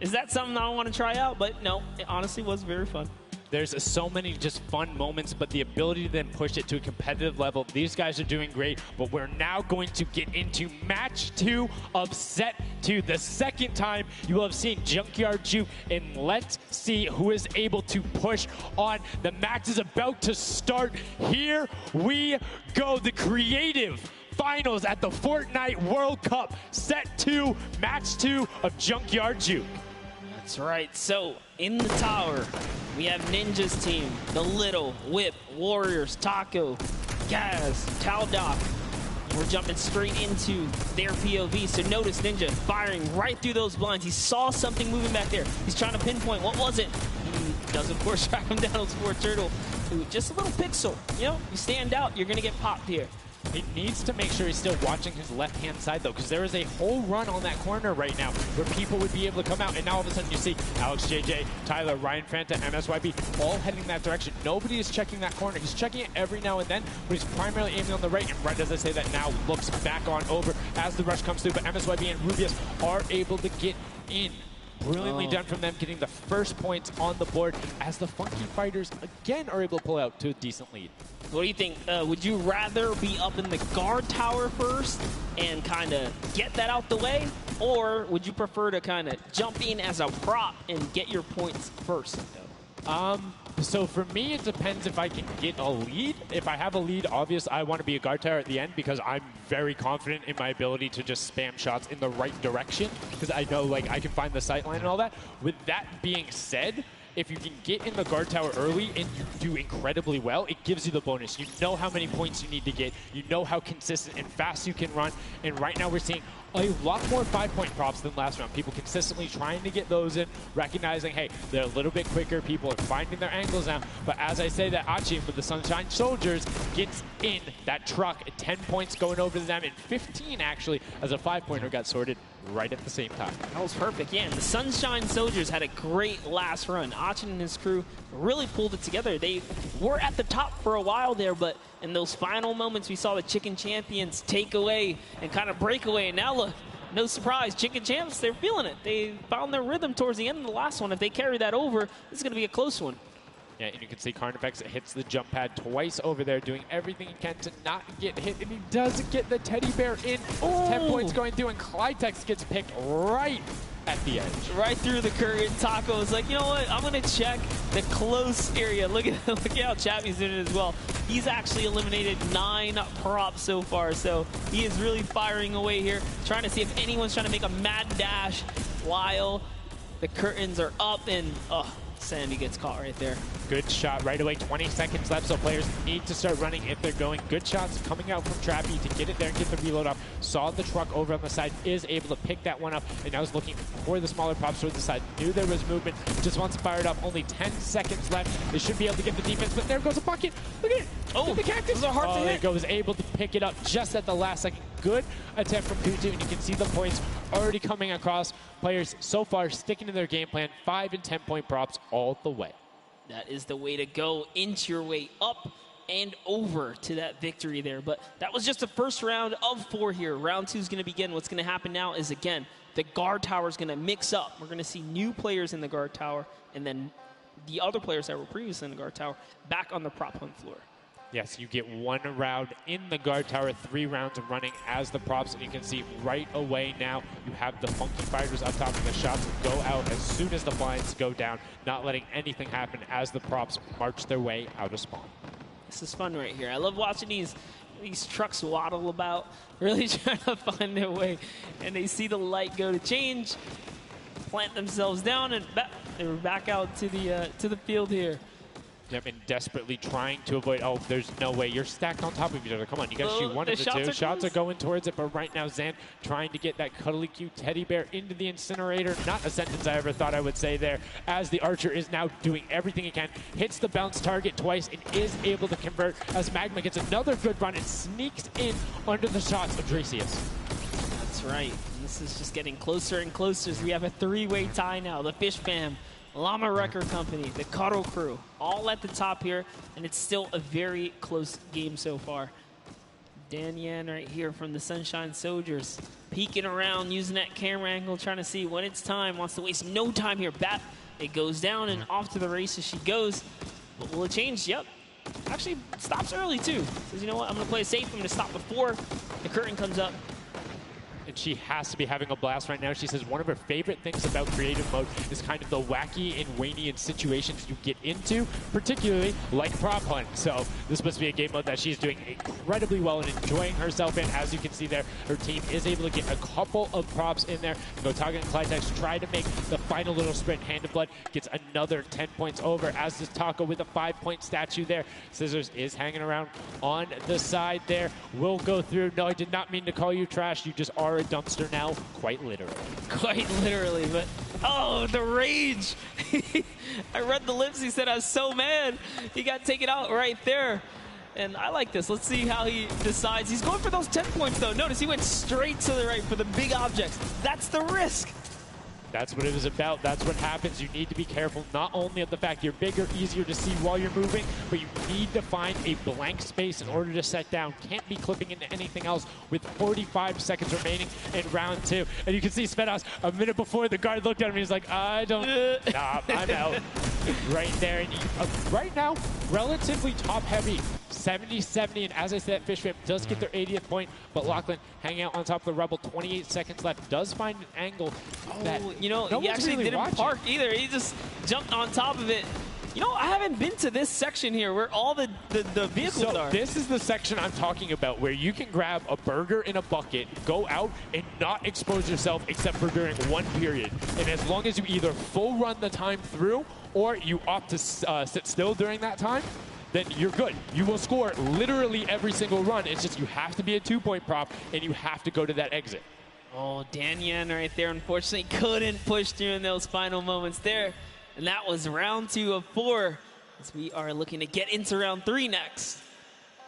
is that something I want to try out? But no, it honestly was very fun. There's so many just fun moments, but the ability to then push it to a competitive level, these guys are doing great, but we're now going to get into match 2 of set 2. The second time you will have seen Junkyard Juke, and let's see who is able to push on. The match is about to start. Here we go. The creative finals at the Fortnite World Cup. Set 2, match 2 of Junkyard Juke. That's right. So in the tower, we have Ninja's team, the Little, Whip, Warriors, Taco, Gaz, Taldoc, we're jumping straight into their POV. So notice Ninja firing right through those blinds. He saw something moving back there. He's trying to pinpoint what was it. He does, of course, track him down with Sport Turtle. Ooh, just a little pixel. You know, you stand out, you're going to get popped here. He needs to make sure he's still watching his left-hand side, though, because there is a whole run on that corner right now where people would be able to come out, and now all of a sudden you see Alex JJ, Tyler, Ryan Fanta, MSYB all heading that direction. Nobody is checking that corner. He's checking it every now and then, but he's primarily aiming on the right, and right as I say that now looks back on over as the rush comes through, but MSYB and Rubius are able to get in. Brilliantly done from them, getting the first points on the board as the Funky Fighters again are able to pull out to a decent lead. What do you think? Would you rather be up in the guard tower first and kind of get that out the way? Or would you prefer to kind of jump in as a prop and get your points first? So for me, it depends if I can get a lead. If I have a lead, obviously I want to be a guard tower at the end because I'm very confident in my ability to just spam shots in the right direction because I know like I can find the sight line and all that. With that being said, if you can get in the guard tower early and you do incredibly well, it gives you the bonus. You know how many points you need to get. You know how consistent and fast you can run. And right now we're seeing a lot more 5-point props than last round. People consistently trying to get those in, recognizing, hey, they're a little bit quicker. People are finding their angles now. But as I say that Achim with the Sunshine Soldiers gets in that truck. 10 points going over to them, and 15 actually as a 5-pointer got sorted right at the same time. That was perfect. Yeah, and the Sunshine Soldiers had a great last run. Achin and his crew really pulled it together. They were at the top for a while there, but in those final moments, we saw the Chicken Champions take away and kind of break away. And now look, no surprise, Chicken Champs, they're feeling it. They found their rhythm towards the end of the last one. If they carry that over, this is going to be a close one. Yeah, and you can see Carnifex hits the jump pad twice over there, doing everything he can to not get hit, and he does get the teddy bear in. 10 points going through, and Clytex gets picked right at the edge. Right through the current. Taco is like, you know what? I'm going to check the close area. Look at how Chappie's doing it as well. He's actually eliminated 9 props so far, so he is really firing away here, trying to see if anyone's trying to make a mad dash while the curtains are up, and Sandy gets caught right there. Good shot right away. 20 seconds left, so players need to start running if they're going. Good shots coming out from Trappy to get it there and get the reload off. Saw the truck over on the side, is able to pick that one up, and now is looking for the smaller props towards the side. Knew there was movement, just wants to fire it up. Only 10 seconds left. They should be able to get the defense, but there goes a bucket. Look at it. Oh, the cactus. Those are hard to hit. There he goes, able to pick it up just at the last second. Good attempt from Kutu, and you can see the points already coming across. Players so far sticking to their game plan, 5 and 10 point props all the way. That is the way to go. Inch your way up and over to that victory there. But that was just the first round of 4 here. Round 2 is going to begin. What's going to happen now is, again, the guard tower is going to mix up. We're going to see new players in the guard tower, and then the other players that were previously in the guard tower back on the prop hunt floor. Yes, you get 1 round in the guard tower, 3 rounds of running as the props, and you can see right away now you have the Funky Fighters up top, and the shots go out as soon as the blinds go down, not letting anything happen as the props march their way out of spawn. This is fun right here. I love watching these trucks waddle about, really trying to find their way, and they see the light go to change, plant themselves down, and they're back out to the field here. Yep, and desperately trying to avoid, there's no way. You're stacked on top of each other. Come on, you got to shoot one of the two. Shots are going towards it, but right now Zan trying to get that cuddly cute teddy bear into the incinerator. Not a sentence I ever thought I would say there, as the Archer is now doing everything he can. Hits the bounce target twice and is able to convert as Magma gets another good run and sneaks in under the shots of Dracius. That's right. This is just getting closer and closer as we have a 3-way tie now. The Fish Fam, Llama Record Company, the Cuddle Crew, all at the top here, and it's still a very close game so far. Dan Yan right here from the Sunshine Soldiers, peeking around, using that camera angle, trying to see when it's time, wants to waste no time here. Bat, it goes down, and off to the races she goes. But will it change? Yep. Actually, stops early, too. Says, you know what, I'm going to play it safe. I'm going to stop before the curtain comes up. and she has to be having a blast right now. She says one of her favorite things about creative mode is kind of the wacky and Waynian situations you get into, particularly like prop hunt. So this must be a game mode that she's doing incredibly well and enjoying herself in. As you can see there, her team is able to get a couple of props in there. Gotaga and Clytex try to make the final little sprint. Hand of Blood gets another 10 points over, as does Taco with a 5-point statue there. Scissors is hanging around on the side there. Will go through. No, I did not mean to call you trash. You just are a dumpster now, quite literally. Quite literally, but oh, the rage. I read the lips. He said, I was so mad. He got taken out right there. And I like this. Let's see how he decides. He's going for those 10 points, though. Notice he went straight to the right for the big objects. That's the risk. That's what it is about. That's what happens. You need to be careful not only of the fact you're bigger, easier to see while you're moving, but you need to find a blank space in order to set down. Can't be clipping into anything else with 45 seconds remaining in round 2. And you can see Svetos a minute before the guard looked at him. He's like, I don't, nah, I'm out. Right there. And right now, relatively top heavy. 70-70, and as I said, Fish Fam does get their 80th point, but Lachlan hanging out on top of the Rebel, 28 seconds left, does find an angle that you know, no he actually really didn't watching. park either. He just jumped on top of it. You know, I haven't been to this section here where all the vehicles are. This is the section I'm talking about, where you can grab a burger in a bucket, go out, and not expose yourself except for during one period. And as long as you either full run the time through, or you opt to sit still during that time, then you're good. You will score literally every single run. It's just you have to be a 2-point prop, and you have to go to that exit. Oh, Danyan right there, unfortunately, couldn't push through in those final moments there. And that was round 2 of 4, as we are looking to get into round 3 next.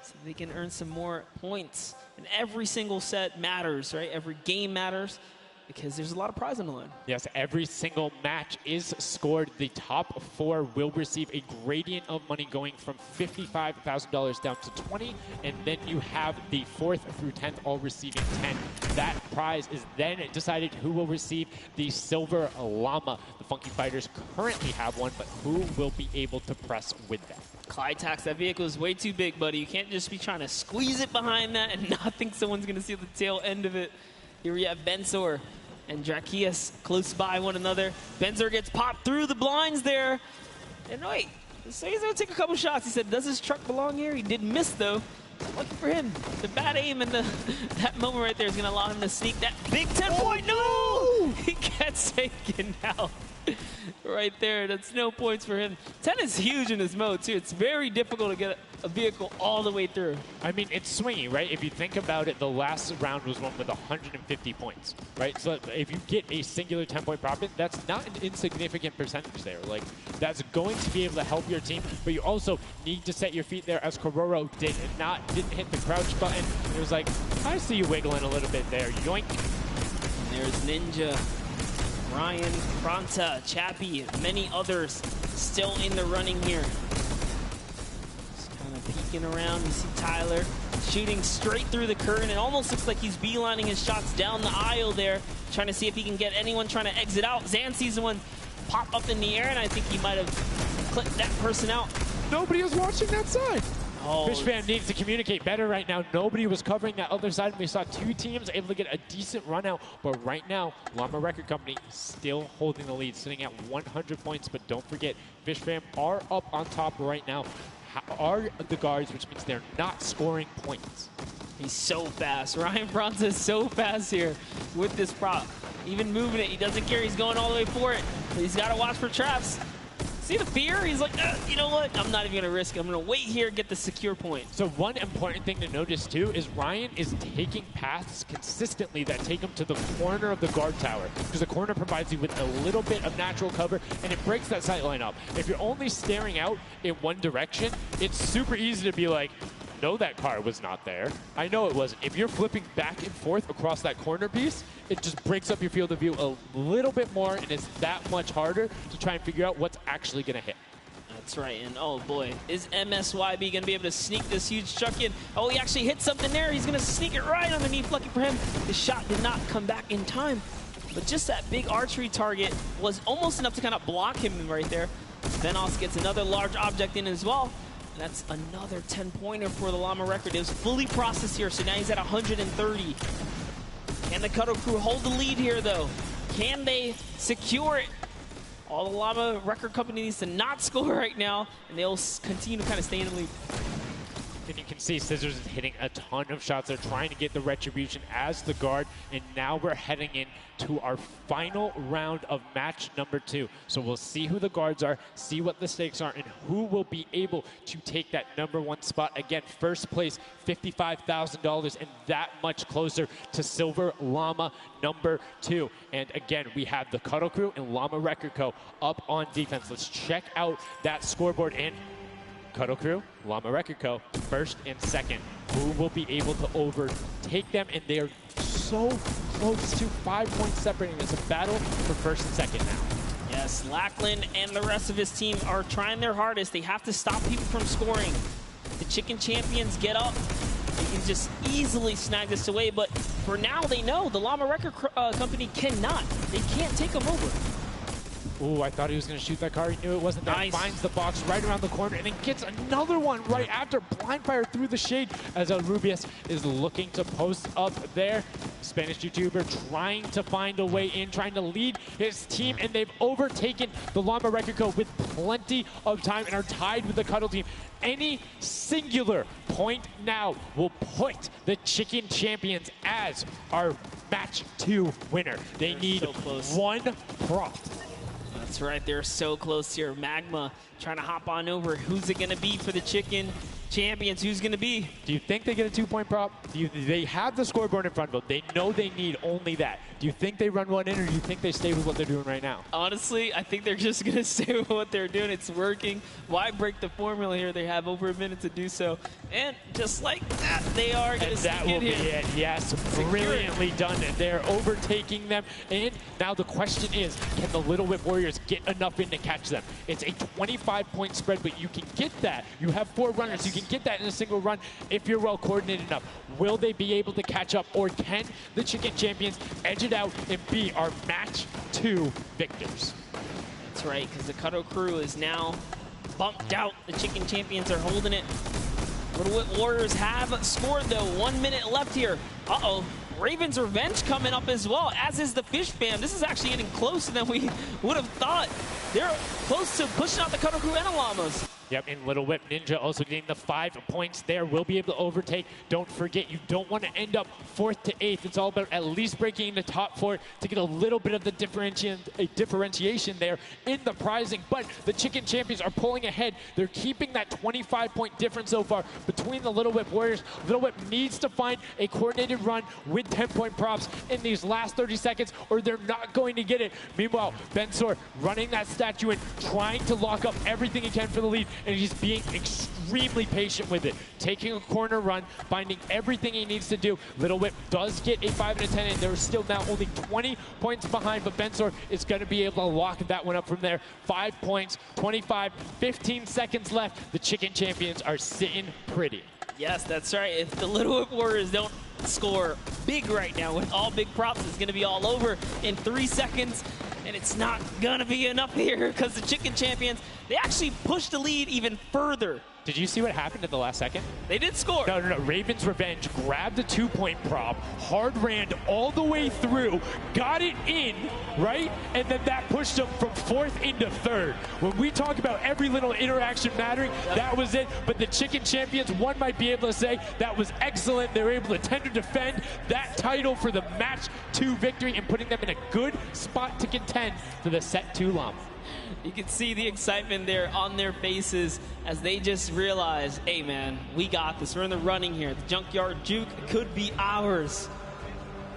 So they can earn some more points. And every single set matters, right? Every game matters, because there's a lot of prize on the line. Yes, every single match is scored. The top 4 will receive a gradient of money going from $55,000 down to 20, and then you have the 4th through 10th all receiving 10. That prize is then decided who will receive the Silver Llama. The Funky Fighters currently have one, but who will be able to press with them? Clytax, that vehicle is way too big, buddy. You can't just be trying to squeeze it behind that and not think someone's going to see the tail end of it. Here we have Bensor and Drakias close by one another. Benzor gets popped through the blinds there. And wait, so he's going to take a couple shots. He said, does his truck belong here? He did miss, though. Lucky for him. The bad aim and that moment right there is going to allow him to sneak that big 10-point. No! He gets taken out. Right there. That's no points for him. 10 is huge in this mode, too. It's very difficult to get a vehicle all the way through. I mean, it's swingy, right? If you think about it, the last round was one with 150 points, right? So if you get a singular 10-point profit, that's not an insignificant percentage there. Like, that's going to be able to help your team, but you also need to set your feet there, as Kororo didn't hit the crouch button. It was like, I see you wiggling a little bit there. Yoink. And there's Ninja, Ryan, Fronta, Chappie, and many others still in the running here. Just kind of peeking around. You see Tyler shooting straight through the curtain. It almost looks like he's beelining his shots down the aisle there, trying to see if he can get anyone trying to exit out. Zan sees one pop up in the air, and I think he might have clipped that person out. Nobody was watching that side. Oh, Fish Fam needs to communicate better right now. Nobody was covering that other side, and we saw 2 teams able to get a decent run out. But right now, Llama Record Company still holding the lead, sitting at 100 points. But don't forget, Fish Fam are up on top right now, are the guards, which means they're not scoring points. He's so fast. Ryan Bronze is so fast here with this prop. Even moving it, he doesn't care. He's going all the way for it. But he's got to watch for traps. See the fear? He's like, you know what? I'm not even going to risk it. I'm going to wait here and get the secure point. So one important thing to notice, too, is Ryan is taking paths consistently that take him to the corner of the guard tower, because the corner provides you with a little bit of natural cover, and it breaks that sight line up. If you're only staring out in one direction, it's super easy to be like, no, that car was not there. I know it wasn't. If you're flipping back and forth across that corner piece, it just breaks up your field of view a little bit more, and it's that much harder to try and figure out what's actually going to hit. That's right, and oh boy, is MSYB going to be able to sneak this huge truck in? Oh, he actually hit something there. He's going to sneak it right underneath. Lucky for him, the shot did not come back in time. But just that big archery target was almost enough to kind of block him right there. Venos gets another large object in as well. That's another 10-pointer for the Llama record. It was fully processed here, so now he's at 130. Can Can the Cuddle Crew hold the lead here, though? Can they secure it? All the Llama Record Company needs to not score right now, and they'll continue to kind of stay in the lead. And you can see Scissors is hitting a ton of shots. They're trying to get the retribution as the guard, and now we're heading in to our final round of match number 2. So we'll see who the guards are, see what the stakes are, and who will be able to take that #1 spot. Again, first place, $55,000, and that much closer to Silver Llama #2. And again, we have the Cuddle Crew and Llama Record Co. up on defense. Let's check out that scoreboard. And Cuddle Crew, Llama Record Co., first and second. Who will be able to overtake them? And they are so close to 5 points separating. It's a battle for first and second now. Yes, Lackland and the rest of his team are trying their hardest. They have to stop people from scoring. The Chicken Champions get up. They can just easily snag this away, but for now they know the Llama Record Company cannot. They can't take them over. Ooh, I thought he was going to shoot that car. He knew it wasn't there. Nice. Finds the box right around the corner and then gets another one right after. Blind fire through the shade as Rubius is looking to post up there. Spanish YouTuber trying to find a way in, trying to lead his team, and they've overtaken the Llama Record Co. with plenty of time and are tied with the Cuddle team. Any singular point now will put the Chicken Champions as our match 2 winner. They need one prop. That's right, they're so close here. Magma trying to hop on over. Who's it going to be for the Chicken Champions? Who's going to be? Do you think they get a 2-point prop? They have the scoreboard in front of them. They know they need only that. Do you think they run one in, or do you think they stay with what they're doing right now? Honestly, I think they're just going to stay with what they're doing. It's working. Why break the formula here? They have over a minute to do so. And just like that, they are going to sneak in here. That will be it. Yes, brilliantly done. And they're overtaking them. And now the question is, can the Little Whip Warriors get enough in to catch them? It's a 25-point spread, but you can get that. You have 4 runners. You can get that in a single run if you're well coordinated enough. Will they be able to catch up, or can the Chicken Champions edge it out and be our match 2 victors? That's right, because the Cuddle Crew is now bumped out. The Chicken Champions are holding it. Little Whip Warriors have scored, though. 1 minute left here. Uh-oh. Raven's Revenge coming up as well, as is the Fish Fam. This is actually getting closer than we would have thought. They're close to pushing out the Cuddle Crew and the Llamas. Yep, and Little Whip Ninja also getting the 5 points there. Will be able to overtake. Don't forget, you don't want to end up 4th to 8th. It's all about at least breaking into top 4 to get a little bit of the differentiation there in the prizing. But the Chicken Champions are pulling ahead. They're keeping that 25-point difference so far between the Little Whip Warriors. Little Whip needs to find a coordinated run with 10-point props in these last 30 seconds, or they're not going to get it. Meanwhile, Bensor running that statue and trying to lock up everything he can for the lead. And he's being extremely patient with it. Taking a corner run, finding everything he needs to do. Little Whip does get a 5 and a 10, and they're still now only 20 points behind, but Bensor is going to be able to lock that one up from there. 5 points, 25, 15 seconds left. The Chicken Champions are sitting pretty. Yes, that's right. If the Little Whip Warriors don't score big right now with all big props, it's going to be all over in 3 seconds. And it's not going to be enough here because the Chicken Champions, they actually pushed the lead even further. Did you see what happened at the last second? They did score. No. Raven's Revenge grabbed a 2-point prop, hard ran all the way through, got it in, right? And then that pushed them from 4th into 3rd. When we talk about every little interaction mattering, that was it. But the Chicken Champions, one might be able to say that was excellent. They were able to tender defend that title for the match 2 victory and putting them in a good spot to contend for the set 2 Llama. You can see the excitement there on their faces as they just realize, hey man, we got this. We're in the running here. The Junkyard Juke could be ours.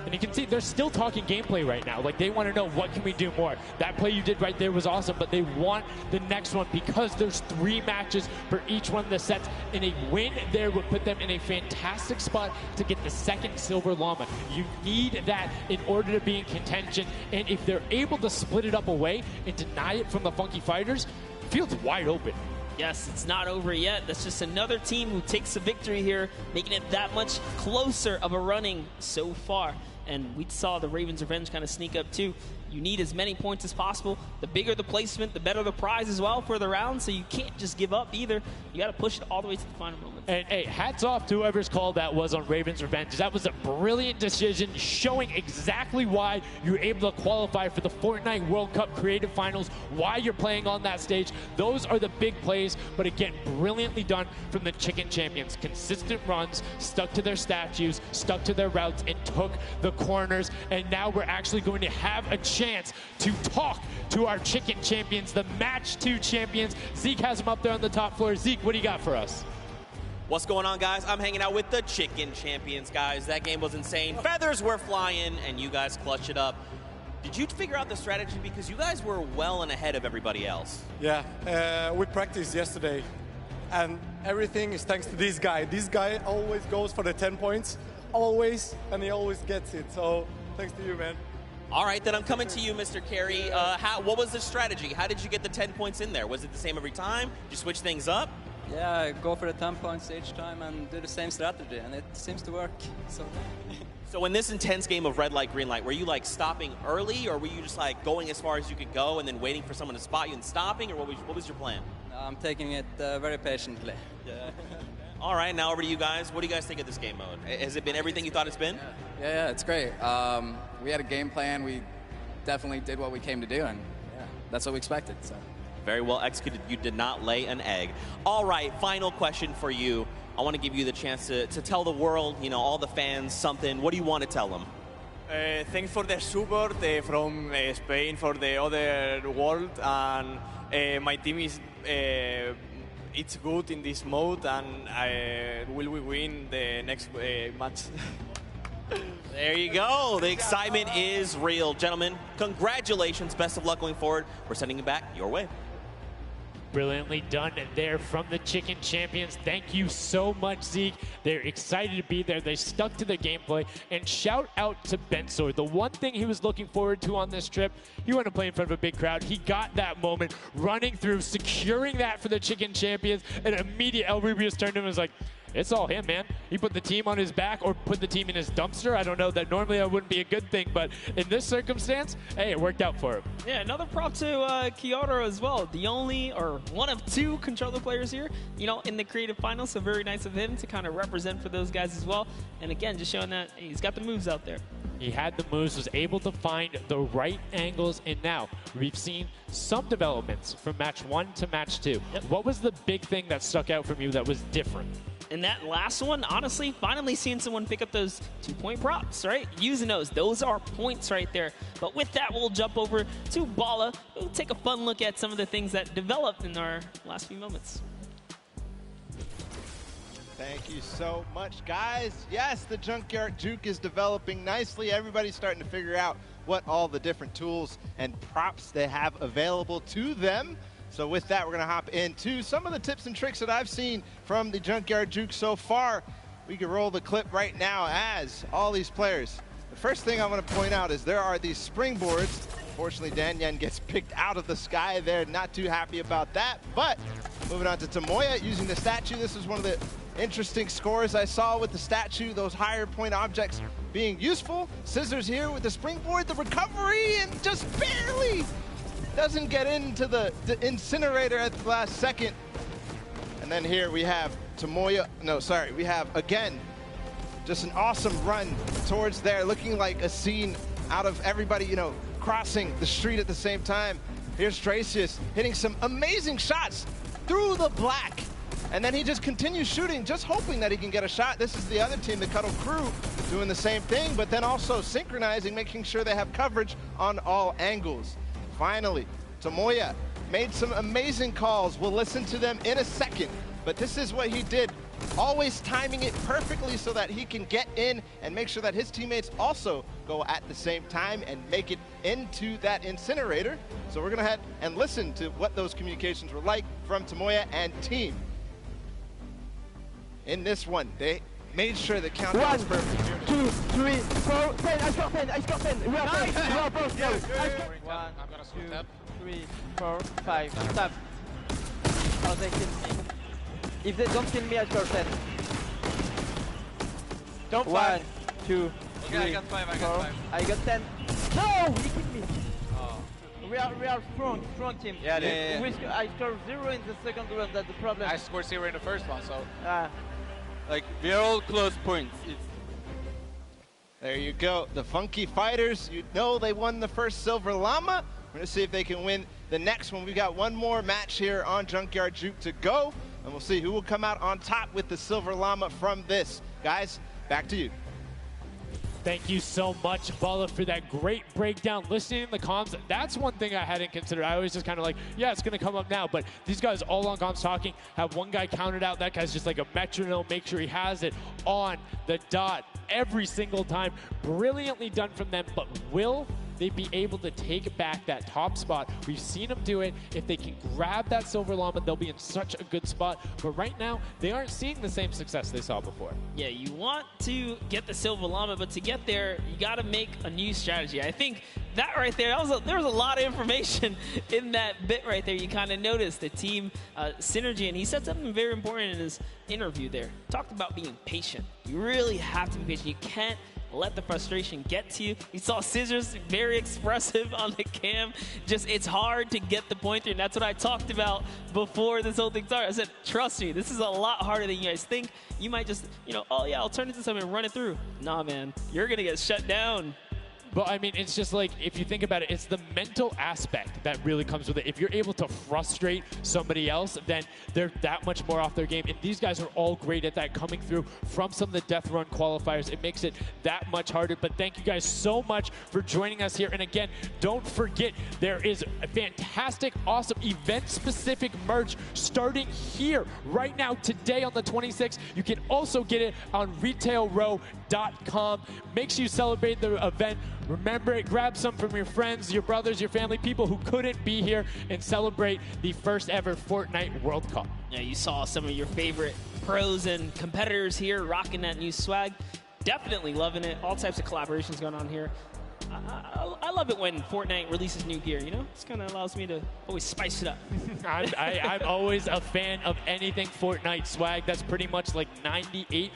And you can see they're still talking gameplay right now. Like, they want to know, what can we do more? That play you did right there was awesome, but they want the next one because there's 3 matches for each one of the sets. And a win there would put them in a fantastic spot to get the 2nd Silver Llama. You need that in order to be in contention. And if they're able to split it up away and deny it from the Funky Fighters, the field's wide open. Yes, it's not over yet. That's just another team who takes a victory here, making it that much closer of a running so far. and we saw the Ravens' revenge kind of sneak up too. You need as many points as possible. The bigger the placement, the better the prize as well for the round, so you can't just give up either. You got to push it all the way to the final moment. And hey, hats off to whoever's call that was on Ravens Revenge. That was a brilliant decision, showing exactly why you're able to qualify for the Fortnite World Cup Creative Finals, why you're playing on that stage. Those are the big plays, but again, brilliantly done from the Chicken Champions. Consistent runs, stuck to their statues, stuck to their routes, and took the corners. And now we're actually going to have a chance to talk to our Chicken Champions, the Match 2 champions. Zeke has them up there on the top floor. Zeke, what do you got for us? What's going on, guys? I'm hanging out with the Chicken Champions, guys. That game was insane. Feathers were flying, and you guys clutched it up. Did you figure out the strategy? Because you guys were well and ahead of everybody else. Yeah, we practiced yesterday, and everything is thanks to this guy. This guy always goes for the 10 points, always, and he always gets it. So thanks to you, man. All right, then I'm coming to you, Mr. Carey. What was the strategy? How did you get the 10 points in there? Was it the same every time? Did you switch things up? Yeah, go for the 10 points each time and do the same strategy, and it seems to work. So in this intense game of red light, green light, were you like stopping early, or were you just like going as far as you could go and then waiting for someone to spot you and stopping, or what was your plan? I'm taking it very patiently. Yeah. All right, now over to you guys. What do you guys think of this game mode? Has it been everything you thought it's been? Yeah, it's great. We had a game plan. We definitely did what we came to do, and yeah, that's what we expected. So. Very well executed. You did not lay an egg. All right, final question for you. I want to give you the chance to tell the world, you know, all the fans something. What do you want to tell them? Thanks for the support from Spain, for the other world, and my team is it's good in this mode, and will we win the next match? There you go. The excitement is real. Gentlemen, congratulations. Best of luck going forward. We're sending it back your way. Brilliantly done there from the Chicken Champions. Thank you so much, Zeke. They're excited to be there. They stuck to the gameplay. And shout out to Bensor. The one thing he was looking forward to on this trip, he wanted to play in front of a big crowd. He got that moment, running through, securing that for the Chicken Champions. And immediate El Rubius turned to him and was like, it's all him, man. He put the team on his back or put the team in his dumpster. I don't know. That normally that wouldn't be a good thing, but in this circumstance, hey, it worked out for him. Yeah, another prop to Kyoto as well. The only or one of two controller players here, you know, in the creative finals. So very nice of him to kind of represent for those guys as well. And again, just showing that he's got the moves out there. He had the moves, was able to find the right angles, and now we've seen some developments from match 1 to match 2. Yep. What was the big thing that stuck out from you that was different? In that last one, honestly, finally seeing someone pick up those 2-point props, right? Using those are points right there. But with that, we'll jump over to Bala. We'll take a fun look at some of the things that developed in our last few moments. Thank you so much, guys. Yes, the Junkyard Juke is developing nicely. Everybody's starting to figure out what all the different tools and props they have available to them. So with that, we're going to hop into some of the tips and tricks that I've seen from the Junkyard Juke so far. We can roll the clip right now as all these players. The first thing I want to point out is there are these springboards. Unfortunately, Dan Yen gets picked out of the sky there. Not too happy about that. But moving on to Tomoya using the statue. This is one of the interesting scores I saw with the statue, those higher point objects being useful. Scissors here with the springboard, the recovery, and just barely doesn't get into the incinerator at the last second. And then here we have Tomoya, we have again, just an awesome run towards there, looking like a scene out of everybody, you know, crossing the street at the same time. Here's Tracius hitting some amazing shots through the black. And then he just continues shooting, just hoping that he can get a shot. This is the other team, the Cuddle Crew, doing the same thing, but then also synchronizing, making sure they have coverage on all angles. Finally, Tomoya made some amazing calls. We'll listen to them in a second, but this is what he did. Always timing it perfectly so that he can get in and make sure that his teammates also go at the same time and make it into that incinerator. So we're gonna head and listen to what those communications were like from Tomoya and team. In this one, they made sure the countdown was perfect. 2, 3, 4, 10. I got 10. I got 10. We are both. We are both. Yeah, Go. 1, 2, 3, 4, 5. Stop. Oh, they kill me. If they don't kill me, I score 10. Don't 1, 2, Okay, I got 5, I got 5. I got 10. No! He kicked me! Oh. We are strong team. Yeah. I scored 0 in the second round, that's the problem. I scored 0 in the first one, so. Like, we are all close points. There you go. The Funky Fighters, you know they won the first Silver Llama. We're going to see if they can win the next one. We've got one more match here on Junkyard Juke to go, and we'll see who will come out on top with the Silver Llama from this. Guys, back to you. Thank you so much, Bala, for that great breakdown. Listening in the comms, that's one thing I hadn't considered. I always just kind of like, yeah, it's going to come up now. But these guys all on comms talking, have one guy counted out. That guy's just like a metronome. Make sure he has it on the dot every single time. Brilliantly done from them. But will they be able to take back that top spot? We've seen them do it. If they can grab that Silver Llama, they'll be in such a good spot. But right now, they aren't seeing the same success they saw before. Yeah, you want to get the Silver Llama, but to get there, you got to make a new strategy. I think that right there, there was a lot of information in that bit right there. You kind of noticed the team synergy, and he said something very important in his interview there. Talked about being patient. You really have to be patient. You can't let the frustration get to you. You saw Scissors very expressive on the cam. Just, it's hard to get the pointer, and that's what I talked about before this whole thing started. I said, trust me, this is a lot harder than you guys think. You might just, oh yeah, I'll turn it to something and run it through. Nah, man, you're gonna get shut down. But I mean, it's just like, if you think about it, it's the mental aspect that really comes with it. If you're able to frustrate somebody else, then they're that much more off their game. And these guys are all great at that, coming through from some of the Death Run qualifiers. It makes it that much harder. But thank you guys so much for joining us here. And again, don't forget, there is a fantastic, awesome event-specific merch starting here right now, today on the 26th. You can also get it on retailrow.com. Make sure you celebrate the event. Remember it, grab some from your friends, your brothers, your family, people who couldn't be here, and celebrate the first ever Fortnite World Cup. Yeah, you saw some of your favorite pros and competitors here rocking that new swag. Definitely loving it. All types of collaborations going on here. I love it when Fortnite releases new gear, It's kind of allows me to always spice it up. I'm always a fan of anything Fortnite swag. That's pretty much like 98%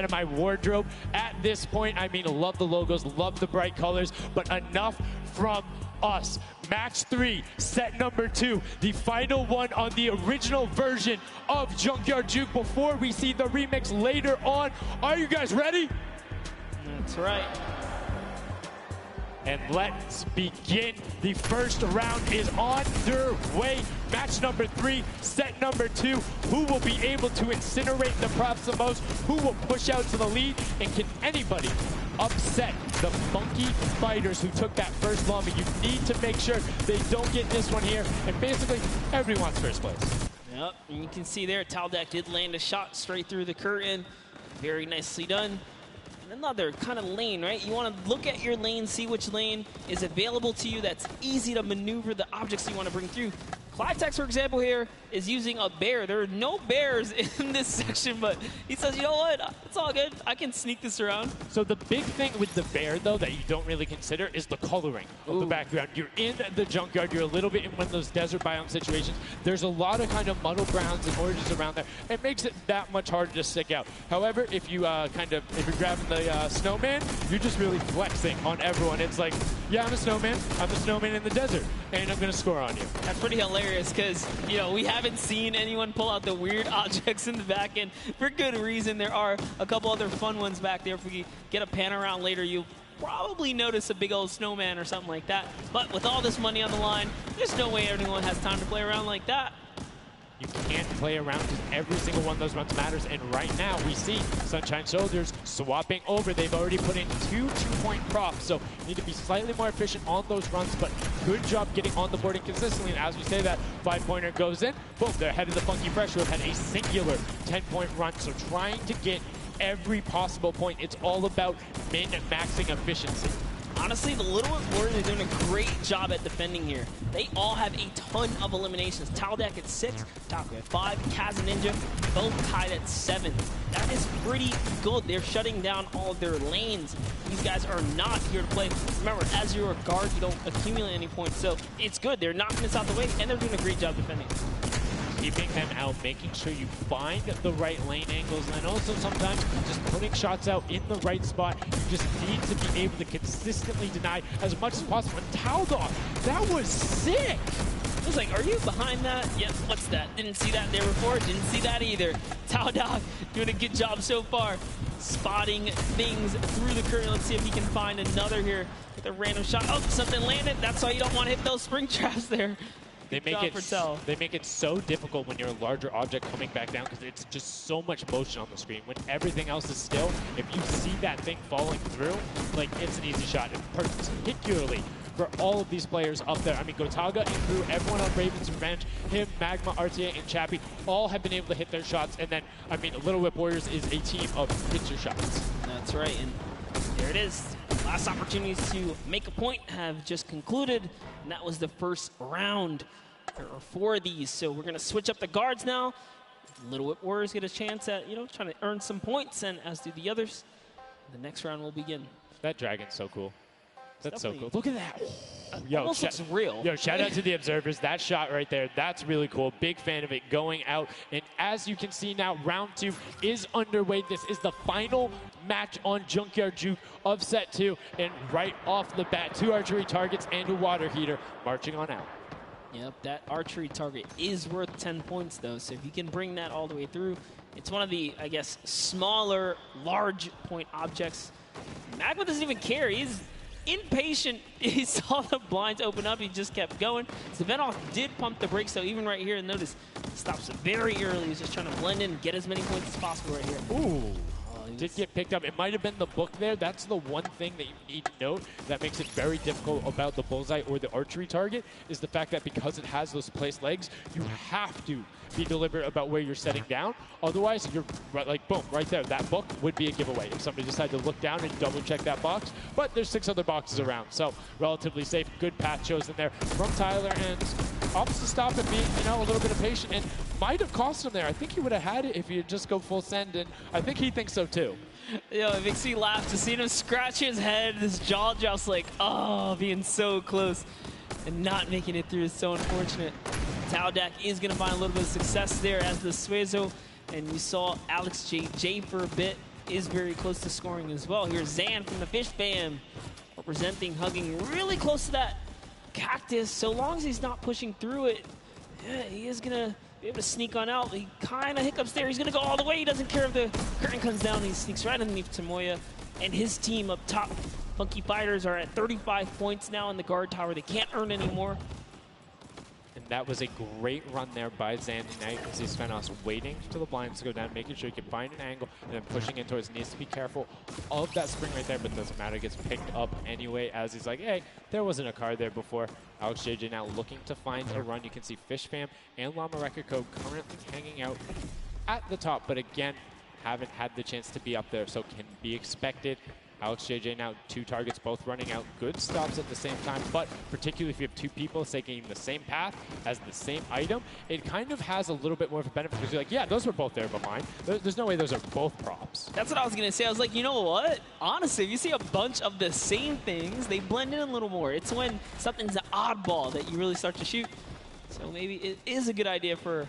of my wardrobe at this point. I mean, love the logos, love the bright colors, but enough from us. Match 3, set number 2, the final one on the original version of Junkyard Juke before we see the remix later on. Are you guys ready? That's right. And let's begin. The first round is on their way. Match number 3, set number 2. Who will be able to incinerate the props the most? Who will push out to the lead? And can anybody upset the Funky Fighters who took that first llama? You need to make sure they don't get this one here. And basically, everybody wants first place. Yep, and you can see there, Taldeck did land a shot straight through the curtain. Very nicely done. Another kind of lane, right? You want to look at your lane, see which lane is available to you that's easy to maneuver the objects you want to bring through. Clivetex, for example, here is using a bear. There are no bears in this section, but he says, you know what? It's all good. I can sneak this around. So the big thing with the bear, though, that you don't really consider is the coloring of the background. You're in the junkyard. You're a little bit in one of those desert biome situations. There's a lot of kind of muddle browns and oranges around there. It makes it that much harder to stick out. However, if you if you're grabbing the snowman, you're just really flexing on everyone. It's like, yeah, I'm a snowman. I'm a snowman in the desert, and I'm going to score on you. That's pretty hilarious because, we haven't seen anyone pull out the weird objects in the back end for good reason. There are a couple other fun ones back there. If we get a pan around later, you'll probably notice a big old snowman or something like that. But with all this money on the line, there's no way anyone has time to play around like that. You can't play around because every single one of those runs matters. And right now we see Sunshine Soldiers swapping over. They've already put in 2 2-point props, so you need to be slightly more efficient on those runs, but good job getting on the board and consistently. And as we say that 5-pointer goes in, boom, they're ahead of the Funky Fresh, who have had a singular 10-point run. So trying to get every possible point. It's all about min-maxing efficiency. Honestly, the Little Warriors are doing a great job at defending here. They all have a ton of eliminations. Taldeck at 6, Taco at 5, Kaz and Ninja both tied at 7. That is pretty good. They're shutting down all of their lanes. These guys are not here to play. Remember, as you're a guard, you don't accumulate any points, so it's good. They're knocking this out the way, and they're doing a great job defending. keeping them out, making sure you find the right lane angles, and also sometimes just putting shots out in the right spot. You just need to be able to consistently deny as much as possible. And Taldog, that was sick! I was like, are you behind that? Yep, what's that? Didn't see that there before, didn't see that either. Taldog doing a good job so far, spotting things through the curtain. Let's see if he can find another here with a random shot. Oh, something landed. That's why you don't want to hit those spring traps there. They make it so difficult when you're a larger object coming back down because it's just so much motion on the screen. When everything else is still, if you see that thing falling through, like, it's an easy shot. And particularly for all of these players up there. I mean, Gotaga and Crew, everyone on Raven's Revenge, him, Magma, RTA, and Chappie, all have been able to hit their shots. And then, I mean, Little Whip Warriors is a team of hit your shots. That's right, and there it is. Last opportunities to make a point have just concluded, and that was the first round. There are 4 of these, so we're going to switch up the guards now. Little Whip Warriors get a chance at, trying to earn some points, and as do the others. The next round will begin. That dragon's so cool. That's so cool. Look at that. Yo, almost looks real. Yo, shout out to the observers. That shot right there, that's really cool. Big fan of it going out. And as you can see now, round 2 is underway. This is the final match on Junkyard Juke of set 2. And right off the bat, 2 archery targets and a water heater marching on out. Yep, that archery target is worth 10 points, though. So if you can bring that all the way through, it's one of the, I guess, smaller, large point objects. Magma doesn't even care. He's impatient. He saw the blinds open up. He just kept going. Svenoff did pump the brakes, though, even right here. Notice, stops very early. He's just trying to blend in and get as many points as possible right here. Ooh. Did get picked up. It might have been the book there. That's the one thing that you need to note that makes it very difficult about the bullseye or the archery target is the fact that because it has those placed legs, you have to be deliberate about where you're setting down. Otherwise, you're like, boom, right there. That book would be a giveaway if somebody decided to look down and double check that box. But there's 6 other boxes around, so relatively safe. Good path chosen there from Tyler, and opts to stop and being, a little bit of patient, and might have cost him there. I think he would have had it if he just go full send, and I think he thinks so too. It makes me laugh to see him scratch his head, his jaw drops like, oh, being so close and not making it through is so unfortunate. Taldog is going to find a little bit of success there as the Suezo, and you saw Alex J for a bit is very close to scoring as well. Here's Zan from the Fish Fam representing, hugging really close to that cactus. So long as he's not pushing through it, yeah, he is going to be able to sneak on out. He kind of hiccups there. He's going to go all the way. He doesn't care if the curtain comes down. He sneaks right underneath Tomoya and his team up top. Funky Fighters are at 35 points now in the guard tower. They can't earn any more. And that was a great run there by Zan. Now you can see Svenos waiting for the blinds to go down, making sure he can find an angle, and then pushing in towards. Needs to be careful of that spring right there, but doesn't matter. Gets picked up anyway as he's like, hey, there wasn't a card there before. Alex JJ now looking to find a run. You can see Fish Fam and Llama Record Code currently hanging out at the top, but again, haven't had the chance to be up there, so can be expected. Alex JJ now 2 targets, both running out. Good stops at the same time, but particularly if you have 2 people taking the same path as the same item, it kind of has a little bit more of a benefit because you're like, yeah, those were both there but mine. There's no way those are both props. That's what I was going to say. I was like, you know what? Honestly, if you see a bunch of the same things, they blend in a little more. It's when something's an oddball that you really start to shoot. So maybe it is a good idea to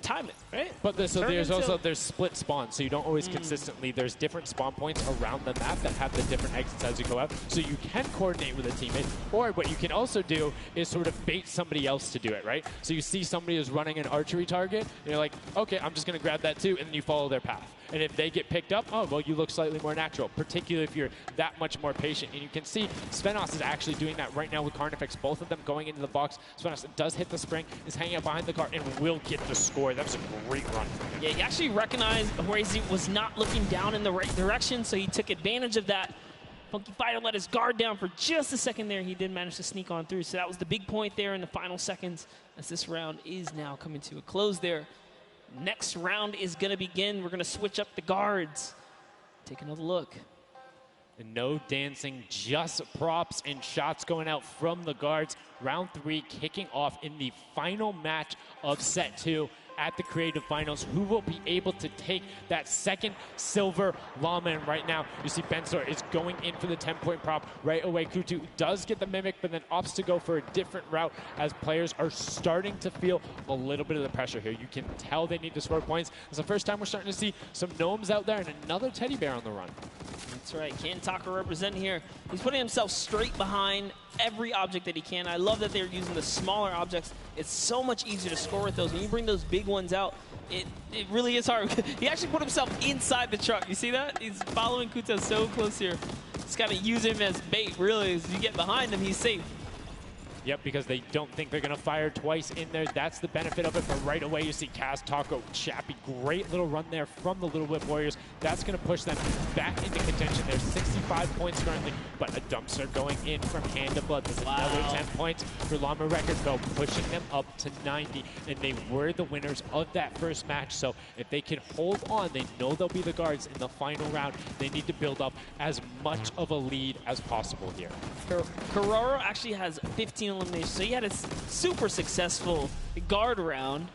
time it, right? But there's split spawns, so you don't always consistently. There's different spawn points around the map that have the different exits as you go out, so you can coordinate with a teammate. Or what you can also do is sort of bait somebody else to do it, right? So you see somebody who's running an archery target, and you're like, okay, I'm just going to grab that too, and then you follow their path. And if they get picked up, oh, well, you look slightly more natural, particularly if you're that much more patient. And you can see Svenos is actually doing that right now with Carnifex, both of them going into the box. Svenos does hit the spring, is hanging out behind the car, and will get the score. That was a great run from him. Yeah, he actually recognized Horazi was not looking down in the right direction, so he took advantage of that. Funky Fighter let his guard down for just a second there. He did manage to sneak on through, so that was the big point there in the final seconds as this round is now coming to a close there. Next round is going to begin. We're going to switch up the guards. Take another look. And no dancing, just props and shots going out from the guards. Round 3 kicking off in the final match of set 2. at the Creative Finals. Who will be able to take that second silver llama? And right now, you see Bensor is going in for the 10-point prop right away. Kutu does get the Mimic, but then opts to go for a different route as players are starting to feel a little bit of the pressure here. You can tell they need to score points. It's the first time we're starting to see some gnomes out there and another teddy bear on the run. That's right, Kantaka representing here. He's putting himself straight behind every object that he can. I love that they're using the smaller objects. It's so much easier to score with those. When you bring those big ones out, it really is hard. He actually put himself inside the truck. You see that? He's following Kuta so close here. Just gotta use him as bait, really. As you get behind him, he's safe. Yep, because they don't think they're going to fire twice in there. That's the benefit of it. But right away, you see Kaz, Taco, Chappie. Great little run there from the Little Whip Warriors. That's going to push them back into contention. There's 65 points currently, but a dumpster going in from Hand of Blood. There's another 10 points for Llama Record, though, pushing them up to 90. And they were the winners of that first match. So if they can hold on, they know they'll be the guards in the final round. They need to build up as much of a lead as possible here. Carraro actually has 15 eliminations, so he had a super successful guard round,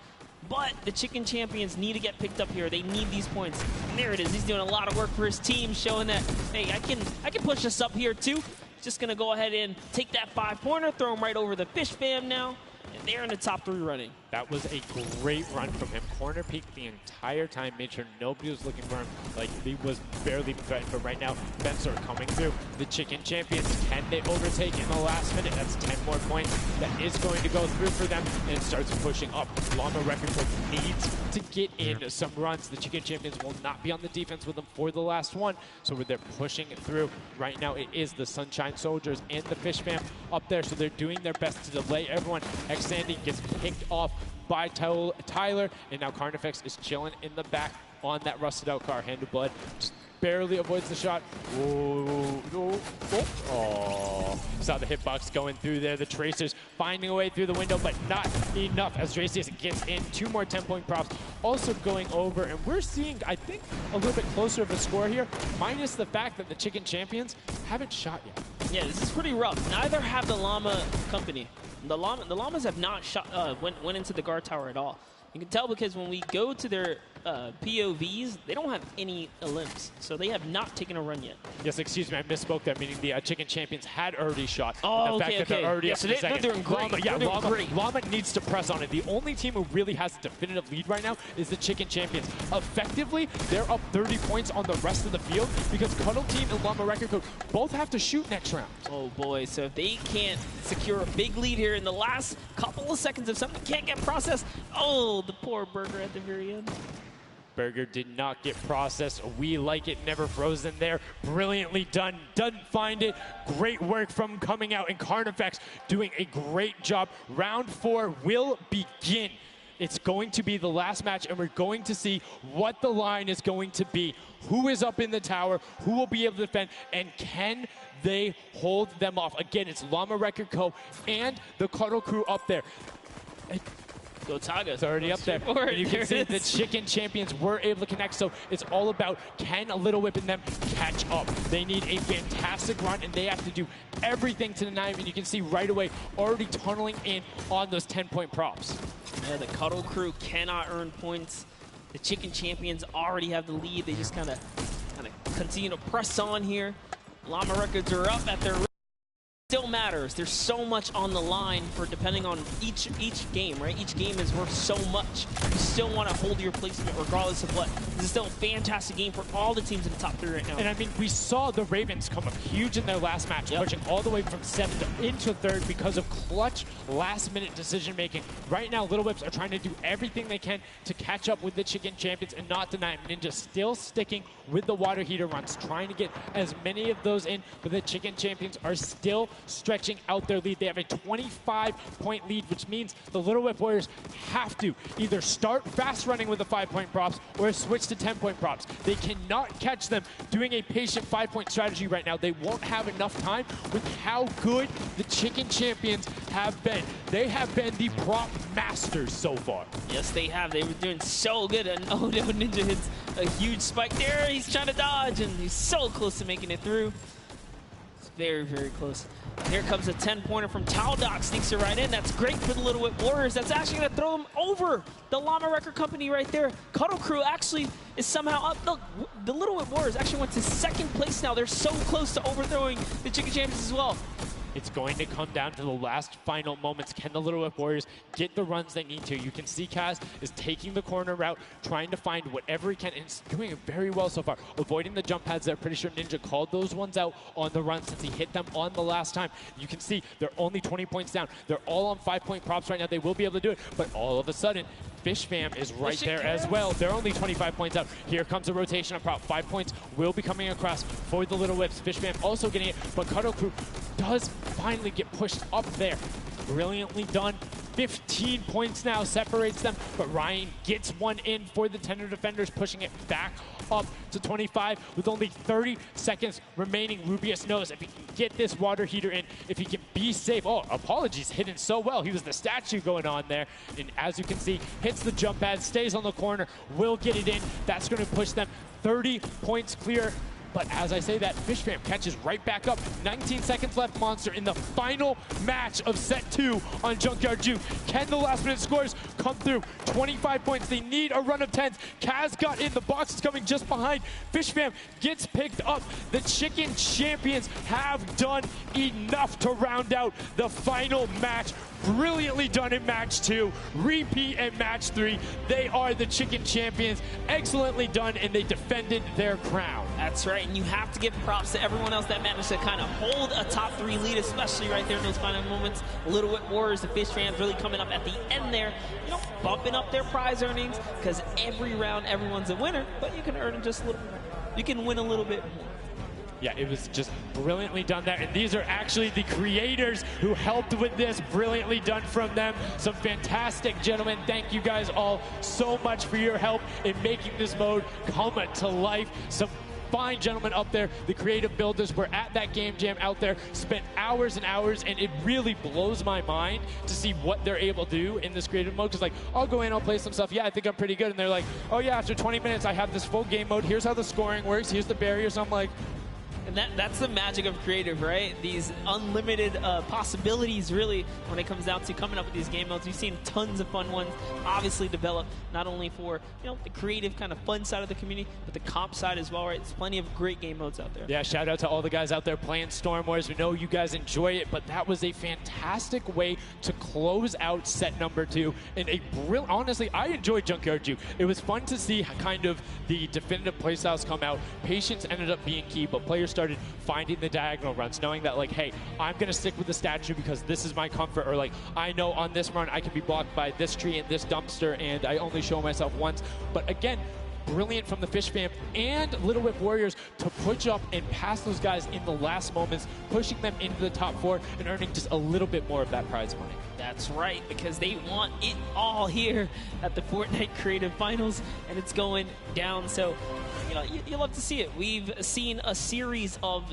but the Chicken Champions need to get picked up here. They need these points. And there it is. He's doing a lot of work for his team, showing that, hey, I can push this up here too. Just gonna go ahead and take that 5-pointer, throw him right over the fish fam now, and they're in the top 3 running. That was a great run from him. Corner peeked the entire time, made sure nobody was looking for him. Like, he was barely threatened, but right now, Bensor coming through. The Chicken Champions, can they overtake in the last minute? That's 10 more points. That is going to go through for them, and it starts pushing up. Llama Record needs to get in some runs. The Chicken Champions will not be on the defense with them for the last one, so they're pushing it through. Right now, it is the Sunshine Soldiers and the Fish Fam up there, so they're doing their best to delay everyone. X-Sandy gets picked off by Tyler, and now Carnifex is chilling in the back on that rusted out car. Hand of Blood just barely avoids the shot. Oh, saw the hitbox going through there. The Tracers finding a way through the window, but not enough as Dracius gets in. 2 more 10-point props also going over, and we're seeing, I think, a little bit closer of a score here, minus the fact that the Chicken Champions haven't shot yet. Yeah, this is pretty rough. Neither have the Llama Company. The Llamas have not shot, went into the guard tower at all. You can tell because when we go to their POVs, they don't have any elims, so they have not taken a run yet. Yes, excuse me, I misspoke there, meaning the Chicken Champions had already shot. Oh, the fact that they're already up so to the second. They're doing great. Llama needs to press on it. The only team who really has a definitive lead right now is the Chicken Champions. Effectively, they're up 30 points on the rest of the field because Cuddle Team and Llama Record Code both have to shoot next round. Oh boy, so if they can't secure a big lead here in the last couple of seconds, if something can't get processed, oh, the poor Burger at the very end. Burger did not get processed. We like it, never frozen there. Brilliantly done. Doesn't find it. Great work from coming out, and Carnifex doing a great job. Round 4 will begin. It's going to be the last match, and we're going to see what the line is going to be. Who is up in the tower? Who will be able to defend? And can they hold them off? Again, it's Llama Record Co. and the Cuddle Crew up there. Go Taga. It's already up there. And you can see the Chicken Champions were able to connect, so it's all about can a Little Whip and them catch up. They need a fantastic run, and they have to do everything to deny him, and you can see right away already tunneling in on those 10-point props. Yeah, the Cuddle Crew cannot earn points. The Chicken Champions already have the lead. They just kind of continue to press on here. Llama Records are up at their still matters. There's so much on the line for depending on each game, right? Each game is worth so much. You still want to hold your placement regardless of what. This is still a fantastic game for all the teams in the top 3 right now. And I mean, we saw the Ravens come up huge in their last match, pushing all the way from 7th into 3rd because of clutch last-minute decision-making. Right now, Little Whips are trying to do everything they can to catch up with the Chicken Champions and not deny them. Ninja still sticking with the water heater runs, trying to get as many of those in, but the Chicken Champions are still stretching out their lead. They have a 25-point lead, which means the Little Whip Warriors have to either start fast running with the 5-point props or switch to 10-point props. They cannot catch them doing a patient 5-point strategy right now. They won't have enough time with how good the Chicken Champions have been. They have been the prop masters so far. Yes, they have. They were doing so good, and oh no, Ninja hits a huge spike there. He's trying to dodge, and he's so close to making it through. very, very close. Here comes a 10-pointer from Taldoc, sneaks it right in. That's great for the Little Whip Warriors. That's actually going to throw them over the Llama Record Company right there. Cuddle Crew actually is somehow up. Look, the Little Whip Warriors actually went to second place now. They're so close to overthrowing the Chicken Champions as well. It's going to come down to the last final moments. Can the Little Whip Warriors get the runs they need to? You can see Kaz is taking the corner route, trying to find whatever he can, and he's doing it very well so far. Avoiding the jump pads there. Pretty sure Ninja called those ones out on the run since he hit them on the last time. You can see they're only 20 points down. They're all on 5-point props right now. They will be able to do it, but all of a sudden, Fish Fam is right there as well. They're only 25 points out. Here comes a rotation of prop. 5 points will be coming across for the Little Whips. Fish Fam also getting it, but Cuddle Crew does finally get pushed up there. Brilliantly done. 15 points now separates them, but Ryan gets one in for the Tender Defenders, pushing it back up to 25 with only 30 seconds remaining. Rubius knows if he can get this water heater in, if he can be safe. Oh, apologies, hidden so well. He was the statue going on there. And as you can see, hits the jump pad, stays on the corner, will get it in. That's going to push them 30 points clear. But as I say that, Fish Fam catches right back up. 19 seconds left, Monster, in the final match of set 2 on Junkyard Juke. Can the last minute scores come through? 25 points. They need a run of 10s. Kaz got in. The box is coming just behind. Fish Fam gets picked up. The Chicken Champions have done enough to round out the final match. Brilliantly done in match 2. Repeat in match 3. They are the Chicken Champions. Excellently done, and they defended their crown. That's right, and you have to give props to everyone else that managed to kind of hold a top 3 lead, especially right there in those final moments. Little Whip Warriors, the Fish Fans really coming up at the end there, you know, bumping up their prize earnings, because every round everyone's a winner, but you can earn just a little bit more. You can win a little bit more. Yeah, it was just brilliantly done there. And these are actually the creators who helped with this. Brilliantly done from them. Some fantastic gentlemen. Thank you guys all so much for your help in making this mode come to life. Some fine gentlemen up there. The creative builders were at that game jam out there, spent hours and hours, and it really blows my mind to see what they're able to do in this creative mode. Because, like, I'll go in, I'll play some stuff. Yeah, I think I'm pretty good. And they're like, oh, yeah, after 20 minutes, I have this full game mode. Here's how the scoring works. Here's the barriers. I'm like, and that's the magic of creative, right? These unlimited possibilities, really, when it comes down to coming up with these game modes. We've seen tons of fun ones, obviously developed not only for, you know, the creative kind of fun side of the community, but the comp side as well, right? There's plenty of great game modes out there. Yeah, shout out to all the guys out there playing Storm Wars. We know you guys enjoy it, but that was a fantastic way to close out set number 2. And a brilliant, honestly, I enjoyed Junkyard Juke. It was fun to see kind of the definitive playstyles come out. Patience ended up being key, but players started finding the diagonal runs, knowing that, like, hey, I'm going to stick with the statue because this is my comfort, or like, I know on this run I can be blocked by this tree and this dumpster, and I only show myself once. But again, brilliant from the Fish Fam and Little Whip Warriors to push up and pass those guys in the last moments, pushing them into the top 4 and earning just a little bit more of that prize money. That's right, because they want it all here at the Fortnite Creative Finals, and it's going down. So, you know, you love to see it. We've seen a series of,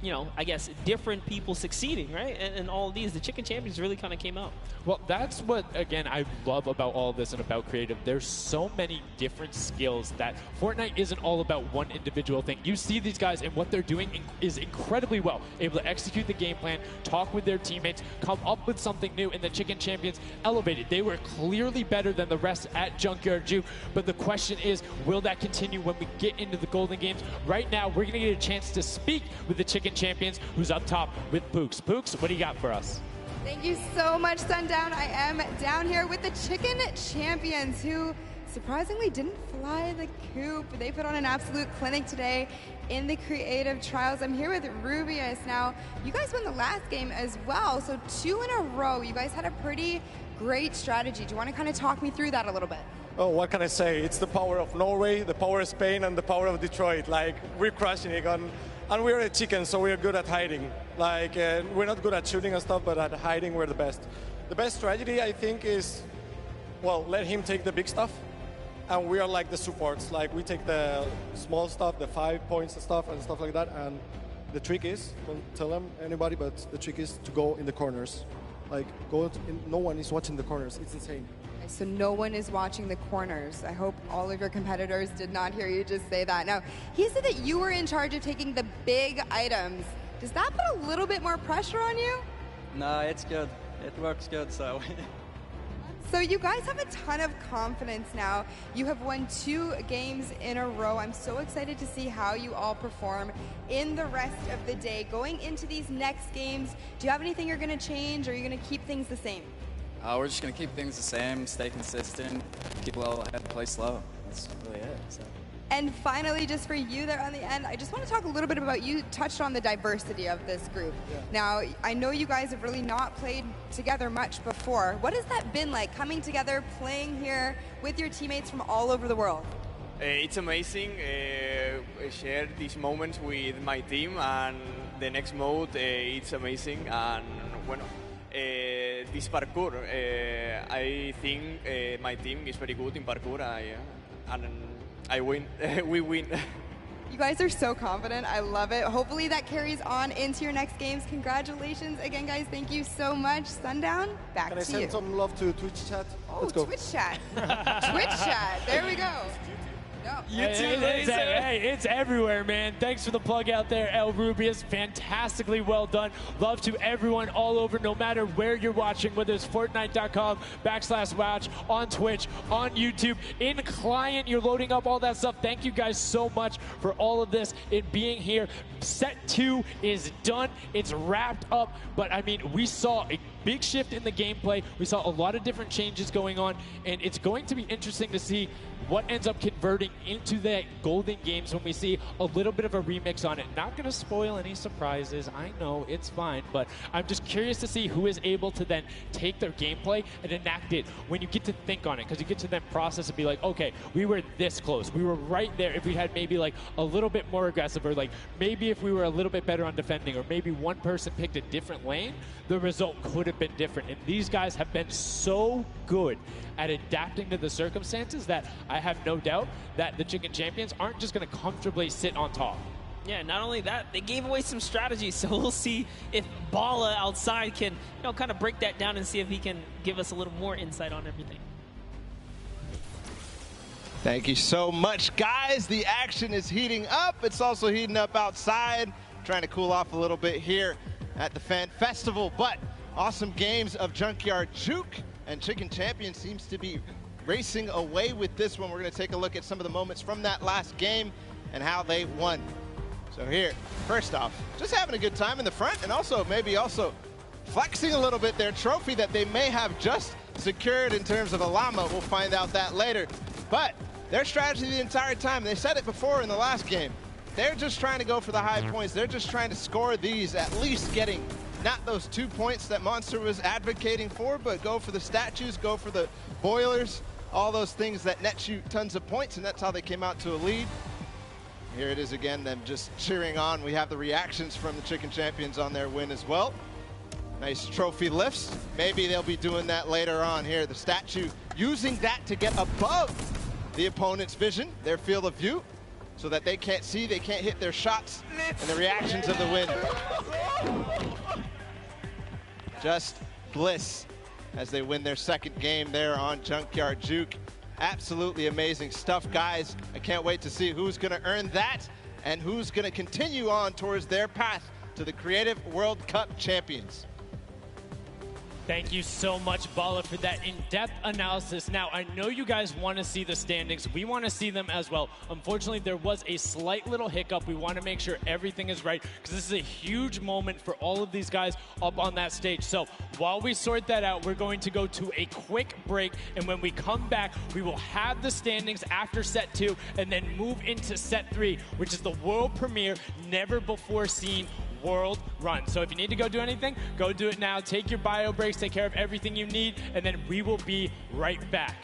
you know, I guess, different people succeeding, right? And all of these, the Chicken Champions really kind of came out. Well, that's what, again, I love about all of this and about creative. There's so many different skills that Fortnite isn't all about one individual thing. You see these guys, and what they're doing is incredibly well. Able to execute the game plan, talk with their teammates, come up with something new, and the Chicken Champions elevated. They were clearly better than the rest at Junkyard Juke, but the question is, will that continue when we get into the Golden Games? Right now, we're going to get a chance to speak with the Chicken Champions, who's up top with Pooks. Pooks, what do you got for us? Thank you so much, Sundown. I am down here with the Chicken Champions, who surprisingly didn't fly the coop. They put on an absolute clinic today in the creative trials. I'm here with Rubius. Now, you guys won the last game as well, so 2 in a row. You guys had a pretty great strategy. Do you want to kind of talk me through that a little bit? Oh, what can I say? It's the power of Norway, the power of Spain, and the power of Detroit. Like, we're crushing it on. And we're a chicken, so we're good at hiding. Like, we're not good at shooting and stuff, but at hiding, we're the best. The best strategy, I think, is, well, let him take the big stuff, and we are like the supports. Like, we take the small stuff, the 5 points and stuff like that, and the trick is, don't tell them, anybody, but the trick is to go in the corners. Like, no one is watching the corners. It's insane. So no one is watching the corners. I hope all of your competitors did not hear you just say that. Now, he said that you were in charge of taking the big items Does that put a little bit more pressure on you? No, it's good. It works good, so. So you guys have a ton of confidence now. You have won 2 games in a row. I'm so excited to see how you all perform in the rest of the day. Going into these next games, do you have anything you're going to change, or are you going to keep things the same? We're just going to keep things the same, stay consistent, keep a level head, play slow. That's really it. So. And finally, just for you there on the end, I just want to talk a little bit about, you touched on the diversity of this group. Yeah. Now, I know you guys have really not played together much before. What has that been like, coming together, playing here with your teammates from all over the world? It's amazing. I share these moments with my team, and the next mode, it's amazing. And bueno, this parkour, I think my team is very good in parkour, and I win. We win. You guys are so confident. I love it. Hopefully that carries on into your next games. Congratulations again, guys. Thank you so much. Sundown, back to you. Can I send some love to Twitch chat? Oh, Let's go. Twitch chat. Twitch chat. There we go. No. It's everywhere, man. Thanks for the plug out there, El Rubius. Fantastically well done. Love to everyone all over, no matter where you're watching, whether it's Fortnite.com/watch, on Twitch, on YouTube, in client, you're loading up all that stuff. Thank you guys so much for all of this, it being here. Set 2 is done. It's wrapped up. But, I mean, we saw a big shift in the gameplay. We saw a lot of different changes going on, and it's going to be interesting to see what ends up converting into the golden games when we see a little bit of a remix on it. Not going to spoil any surprises. I know, it's fine, but I'm just curious to see who is able to then take their gameplay and enact it when you get to think on it, because you get to then process and be like, okay, we were this close. We were right there. If we had maybe like a little bit more aggressive, or like maybe if we were a little bit better on defending, or maybe one person picked a different lane, the result could have been different. And these guys have been so good at adapting to the circumstances that I have no doubt that the Chicken Champions aren't just going to comfortably sit on top. Yeah, not only that, they gave away some strategies, so we'll see if Bala outside can, kind of break that down and see if he can give us a little more insight on everything. Thank you so much, guys. The action is heating up. It's also heating up outside. Trying to cool off a little bit here at the Fan Festival, but awesome games of Junkyard Juke, and Chicken Champion seems to be racing away with this one. We're going to take a look at some of the moments from that last game and how they won. So here, first off, just having a good time in the front, and also maybe flexing a little bit their trophy that they may have just secured in terms of a llama. We'll find out that later. But their strategy the entire time, they said it before in the last game, they're just trying to go for the high points. They're just trying to score these, at least getting not those 2 points that Monster was advocating for, but go for the statues, go for the boilers, all those things that net you tons of points, and that's how they came out to a lead. Here it is again, them just cheering on. We have the reactions from the Chicken Champions on their win as well. Nice trophy lifts. Maybe they'll be doing that later on here. The statue using that to get above the opponent's vision, their field of view, so that they can't see, they can't hit their shots, and the reactions of the win. Just bliss as they win their second game there on Junkyard Juke. Absolutely amazing stuff, guys. I can't wait to see who's going to earn that and who's going to continue on towards their path to the Creative World Cup champions. Thank you so much, Bala, for that in-depth analysis. Now, I know you guys want to see the standings. We want to see them as well. Unfortunately, there was a slight little hiccup. We want to make sure everything is right, because this is a huge moment for all of these guys up on that stage. So while we sort that out, we're going to go to a quick break, and when we come back, we will have the standings after set 2 and then move into set 3, which is the world premiere, never before seen world run. So if you need to go do anything, go do it now. Take your bio breaks, take care of everything you need, and then we will be right back.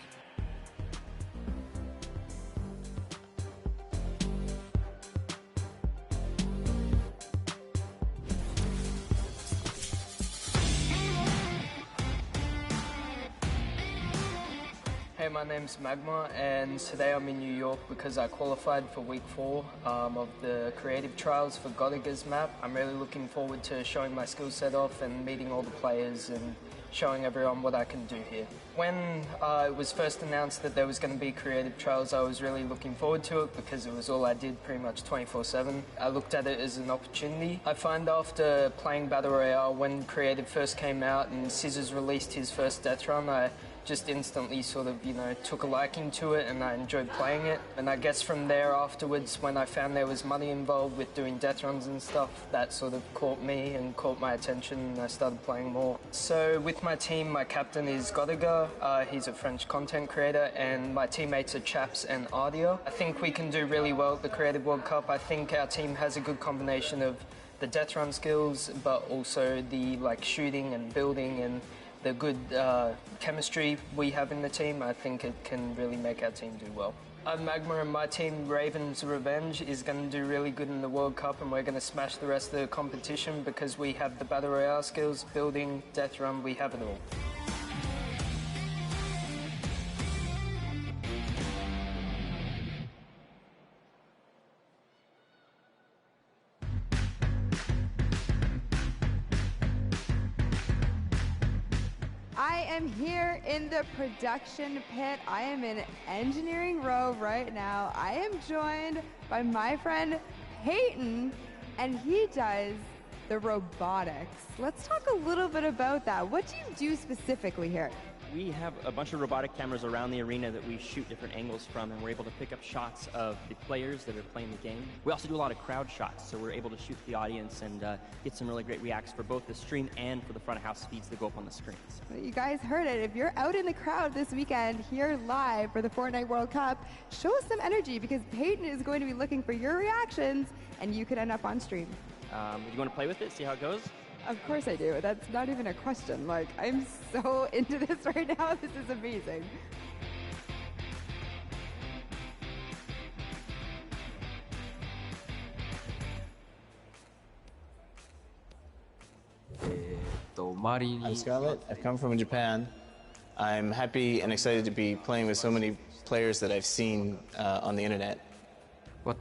Hey, my name's Magma, and today I'm in New York because I qualified for week 4 of the creative trials for Godiga's map. I'm really looking forward to showing my skill set off and meeting all the players and showing everyone what I can do here. When it was first announced that there was going to be Creative Trials, I was really looking forward to it because it was all I did pretty much 24/7. I looked at it as an opportunity. I find after playing Battle Royale, when Creative first came out and Scissors released his first Death Run, I just instantly sort of, took a liking to it and I enjoyed playing it. And I guess from there afterwards, when I found there was money involved with doing death runs and stuff, that sort of caught me and caught my attention and I started playing more. So with my team, my captain is Godiga. He's a French content creator and my teammates are Chaps and Ardia. I think we can do really well at the Creative World Cup. I think our team has a good combination of the death run skills, but also the shooting and building and the good chemistry we have in the team. I think it can really make our team do well. Magma and my team, Raven's Revenge, is going to do really good in the World Cup and we're going to smash the rest of the competition because we have the Battle Royale skills, building, death run, we have it all. I am here in the production pit. I am in engineering row right now. I am joined by my friend Peyton, and he does the robotics. Let's talk a little bit about that. What do you do specifically here? We have a bunch of robotic cameras around the arena that we shoot different angles from, and we're able to pick up shots of the players that are playing the game. We also do a lot of crowd shots, so we're able to shoot the audience and get some really great reacts for both the stream and for the front of house feeds that go up on the screens. Well, you guys heard it. If you're out in the crowd this weekend here live for the Fortnite World Cup, show us some energy because Peyton is going to be looking for your reactions and you could end up on stream. Do you want to play with it, see how it goes? Of course I do. That's not even a question. I'm so into this right now. This is amazing. I'm Scarlett. I've come from Japan. I'm happy and excited to be playing with so many players that I've seen on the internet. My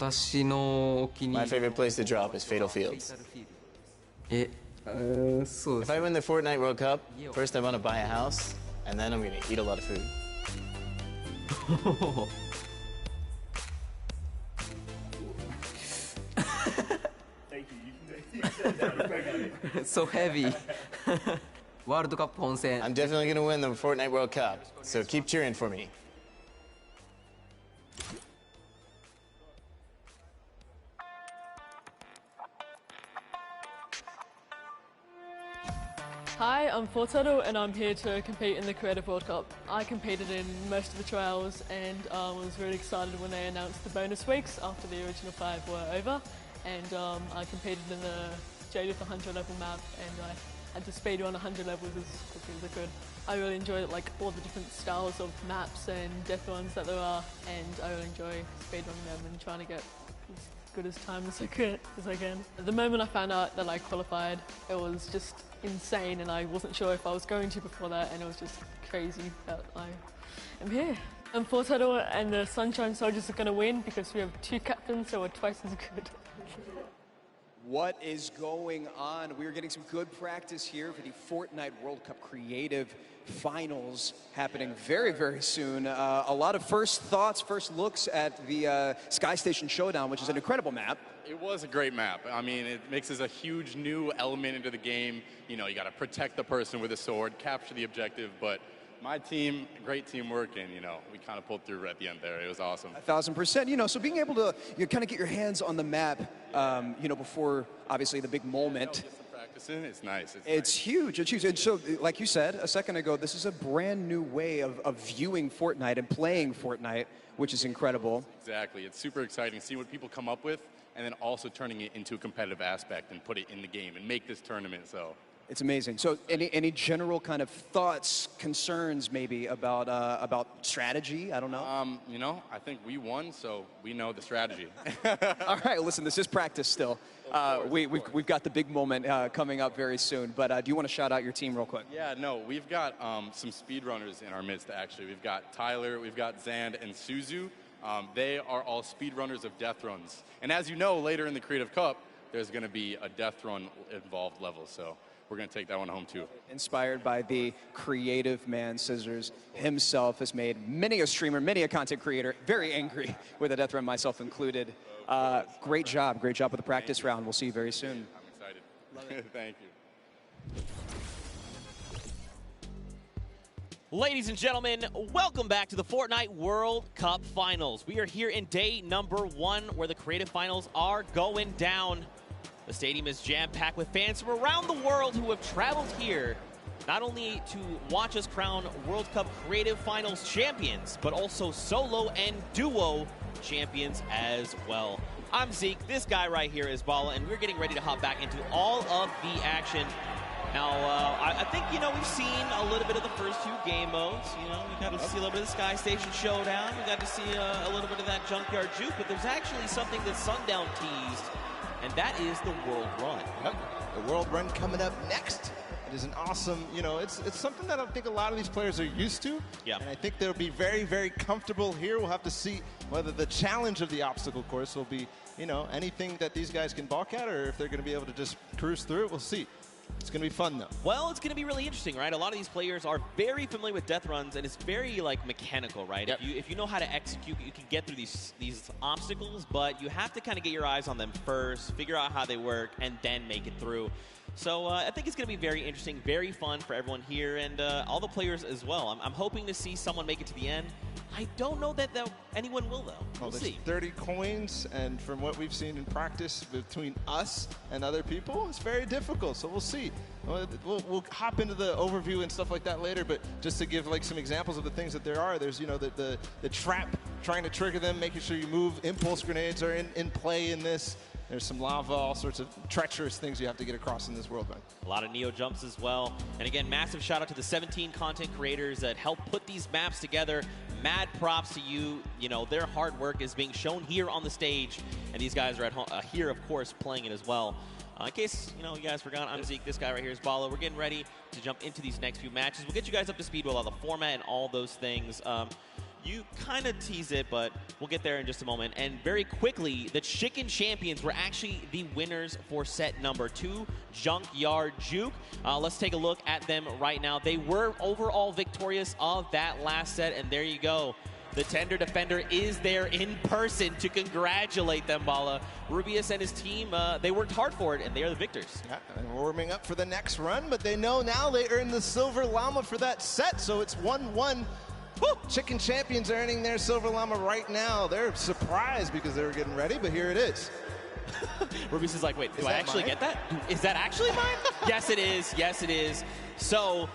favorite place to drop is Fatal Fields. If I win the Fortnite World Cup, first I want to buy a house, and then I'm going to eat a lot of food. So heavy. World Cup Ponsen. I'm definitely going to win the Fortnite World Cup, so keep cheering for me. Hi, I'm Fortnite and I'm here to compete in the Creative World Cup. I competed in most of the trials and was really excited when they announced the bonus weeks after the original 5 were over. And I competed in the J-Duth 100 level map and I had to speedrun 100 levels as quickly as I could. I really enjoyed all the different styles of maps and death runs that there are, and I really enjoy speedrunning them and trying to get as good as time as I can. The moment I found out that I qualified, it was just insane and I wasn't sure if I was going to before that, and it was just crazy that I am here. And Fortnite and the Sunshine Soldiers are going to win because we have 2 captains, so we're twice as good. What is going on? We're getting some good practice here for the Fortnite World Cup Creative Finals happening very, very soon. A lot of first thoughts, first looks at the Sky Station Showdown, which is an incredible map. It was a great map. I mean, it mixes a huge new element into the game. You know, you got to protect the person with a sword, capture the objective, but my team, great teamwork, and, we kind of pulled through at the end there. It was awesome. 1,000%. So being able to kind of get your hands on the map, before, obviously, the big moment. Practicing, it's nice. It's huge. It's huge. And so, like you said a second ago, this is a brand new way of viewing Fortnite and playing Fortnite, which is incredible. Exactly. It's super exciting to see what people come up with and then also turning it into a competitive aspect and put it in the game and make this tournament so. It's amazing. So any general kind of thoughts, concerns maybe about strategy? I don't know. I think we won, so we know the strategy. All right, listen, this is practice still. We've got the big moment coming up very soon, but do you want to shout out your team real quick? Yeah, no, we've got some speedrunners in our midst, actually. We've got Tyler, we've got Zand, and Suzu. They are all speedrunners of death runs. And as you know, later in the Creative Cup, there's going to be a death run involved level, so we're going to take that one home too. Inspired by the creative man, Scissors himself has made many a streamer, many a content creator very angry with a death run, myself included. Great job with the practice round. We'll see you very soon. I'm excited. Thank you. Ladies and gentlemen, welcome back to the Fortnite World Cup Finals. We are here in day number 1 where the creative finals are going down. The stadium is jam-packed with fans from around the world who have traveled here not only to watch us crown World Cup Creative Finals champions, but also solo and duo champions as well. I'm Zeke, this guy right here is Bala, and we're getting ready to hop back into all of the action. Now, I think, we've seen a little bit of the first 2 game modes. We got to see a little bit of the Sky Station Showdown. We got to see a little bit of that Junkyard Juke, but there's actually something that Sundown teased, and that is the World Run. Yep. The World Run coming up next. It is an awesome, it's something that I think a lot of these players are used to. Yeah. And I think they'll be very, very comfortable here. We'll have to see whether the challenge of the obstacle course will be, anything that these guys can balk at, or if they're going to be able to just cruise through it. We'll see. It's going to be fun, though. Well, it's going to be really interesting, right? A lot of these players are very familiar with death runs, and it's very, mechanical, right? Yep. If you know how to execute, you can get through these obstacles, but you have to kind of get your eyes on them first, figure out how they work, and then make it through. So I think it's going to be very interesting, very fun for everyone here, and all the players as well. I'm hoping to see someone make it to the end. I don't know that anyone will, though. We'll see. 30 coins, and from what we've seen in practice between us and other people, it's very difficult, so we'll see. We'll hop into the overview and stuff like that later, but just to give some examples of the things that there are, there's the trap, trying to trigger them, making sure you move. Impulse grenades are in play in this. There's some lava, all sorts of treacherous things you have to get across in this World Run. A lot of Neo jumps as well. And again, massive shout out to the 17 content creators that helped put these maps together. Mad props to you. Their hard work is being shown here on the stage. And these guys are at home, here, of course, playing it as well. In case, you guys forgot, I'm Zeke. This guy right here is Bala. We're getting ready to jump into these next few matches. We'll get you guys up to speed with all the format and all those things. You kind of tease it, but we'll get there in just a moment. And very quickly, the Chicken Champions were actually the winners for set number 2, Junkyard Juke. Let's take a look at them right now. They were overall victorious of that last set, and there you go. The Tender Defender is there in person to congratulate them, Bala. Rubius and his team, they worked hard for it, and they are the victors. Yeah, and warming up for the next run, but they know now they earned the Silver Llama for that set, so it's 1-1. Woo! Chicken Champions are earning their Silver Llama right now. They're surprised because they were getting ready, but here it is. Rubius is like, wait, do I actually get that? Is that actually mine? Yes, it is. Yes, it is. So,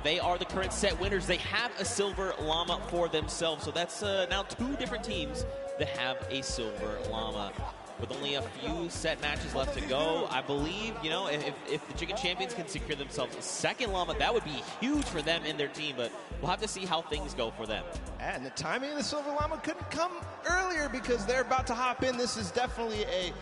they are the current set winners. They have a Silver Llama for themselves. So that's now 2 different teams that have a Silver Llama. With only a few set matches left to go, I believe, if the Chicken Champions can secure themselves a second Llama, that would be huge for them and their team, but we'll have to see how things go for them. And the timing of the Silver Llama couldn't come earlier because they're about to hop in. This is definitely a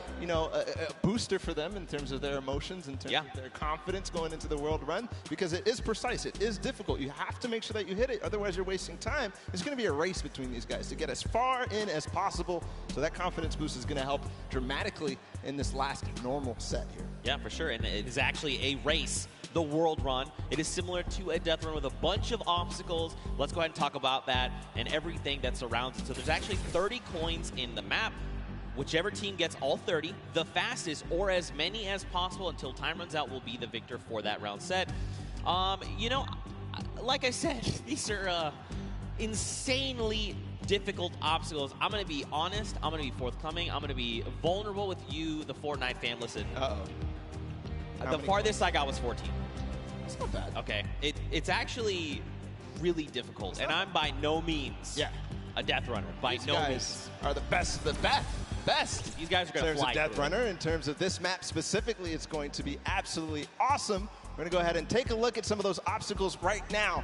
booster for them in terms of their emotions, in terms of their confidence going into the World Run, because it is precise, it is difficult. You have to make sure that you hit it, otherwise you're wasting time. It's going to be a race between these guys to get as far in as possible, so that confidence boost is going to help dramatically in this last normal set here. Yeah, for sure, and it is actually a race, the World Run. It is similar to a death run with a bunch of obstacles. Let's go ahead and talk about that and everything that surrounds it. So there's actually 30 coins in the map. Whichever team gets all 30, the fastest, or as many as possible until time runs out, will be the victor for that round set. Like I said, these are insanely difficult obstacles. I'm going to be honest. I'm going to be forthcoming. I'm going to be vulnerable with you, the Fortnite fan. Listen. The farthest I got was 14. It's not bad. Okay. It's actually really difficult, and I'm by no means a death runner. By no means. These guys are the best of the best. These guys are going to fly. In terms of death runner, in terms of this map specifically, it's going to be absolutely awesome. We're going to go ahead and take a look at some of those obstacles right now.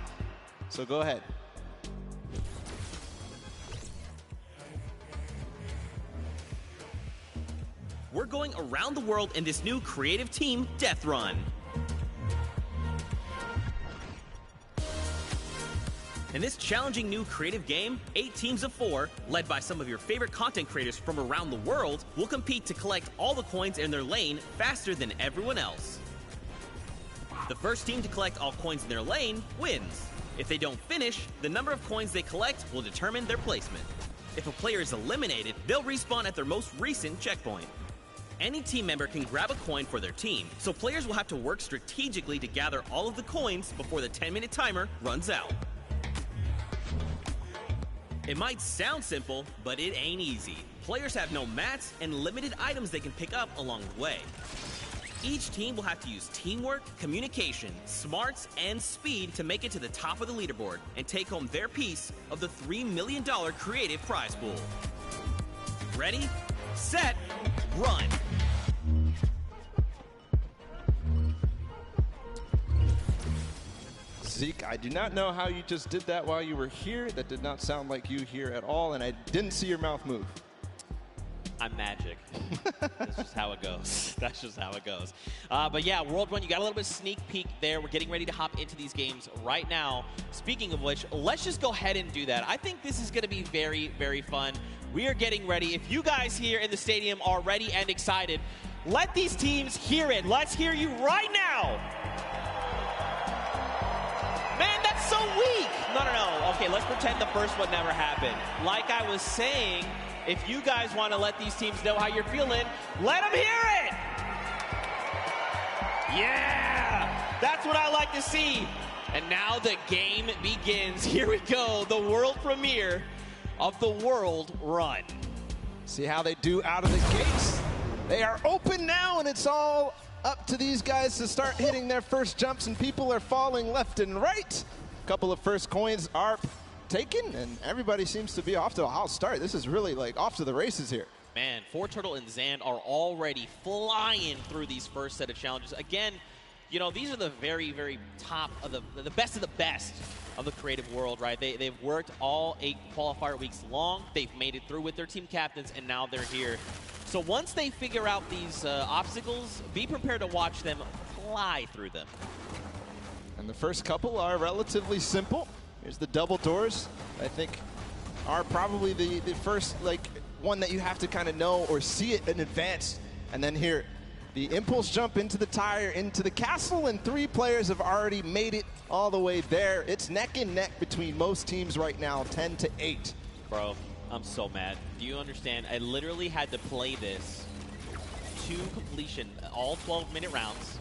So go ahead. We're going around the world in this new creative team, Death Run. In this challenging new creative game, 8 teams of 4, led by some of your favorite content creators from around the world, will compete to collect all the coins in their lane faster than everyone else. The first team to collect all coins in their lane wins. If they don't finish, the number of coins they collect will determine their placement. If a player is eliminated, they'll respawn at their most recent checkpoint. Any team member can grab a coin for their team, so players will have to work strategically to gather all of the coins before the 10-minute timer runs out. It might sound simple, but it ain't easy. Players have no mats and limited items they can pick up along the way. Each team will have to use teamwork, communication, smarts, and speed to make it to the top of the leaderboard and take home their piece of the $3 million creative prize pool. Ready, set, run! Zeke, I do not know how you just did that while you were here. That did not sound like you here at all, and I didn't see your mouth move. I'm magic. That's just how it goes. That's just how it goes. But yeah, World Run, you got a little bit of sneak peek there. We're getting ready to hop into these games right now. Speaking of which, let's just go ahead and do that. I think this is going to be very, very fun. We are getting ready. If you guys here in the stadium are ready and excited, let these teams hear it. Let's hear you right now. Man, that's so weak. No. Okay, let's pretend the first one never happened. Like I was saying, if you guys want to let these teams know how you're feeling, let them hear it! Yeah! That's what I like to see. And now the game begins. Here we go, the world premiere of the World Run. See how they do out of the gates. They are open now, and it's all up to these guys to start hitting their first jumps, and people are falling left and right. A couple of first coins are taken, and everybody seems to be off to a hot start. This is really like off to the races here. Man, Turtle and Zand are already flying through these first set of challenges. Again, you know, these are the very, very top of the best of the best of the creative world, right? They've worked all 8 qualifier weeks long. They've made it through with their team captains, and now they're here. So once they figure out these obstacles, be prepared to watch them fly through them. And the first couple are relatively simple. Here's the double doors. I think are probably the first one that you have to kind of know or see it in advance. And then here, the impulse jump into the tire, into the castle, and 3 players have already made it all the way there. It's neck and neck between most teams right now, 10-8. Bro, I'm so mad. Do you understand? I literally had to play this to completion, all 12-minute rounds,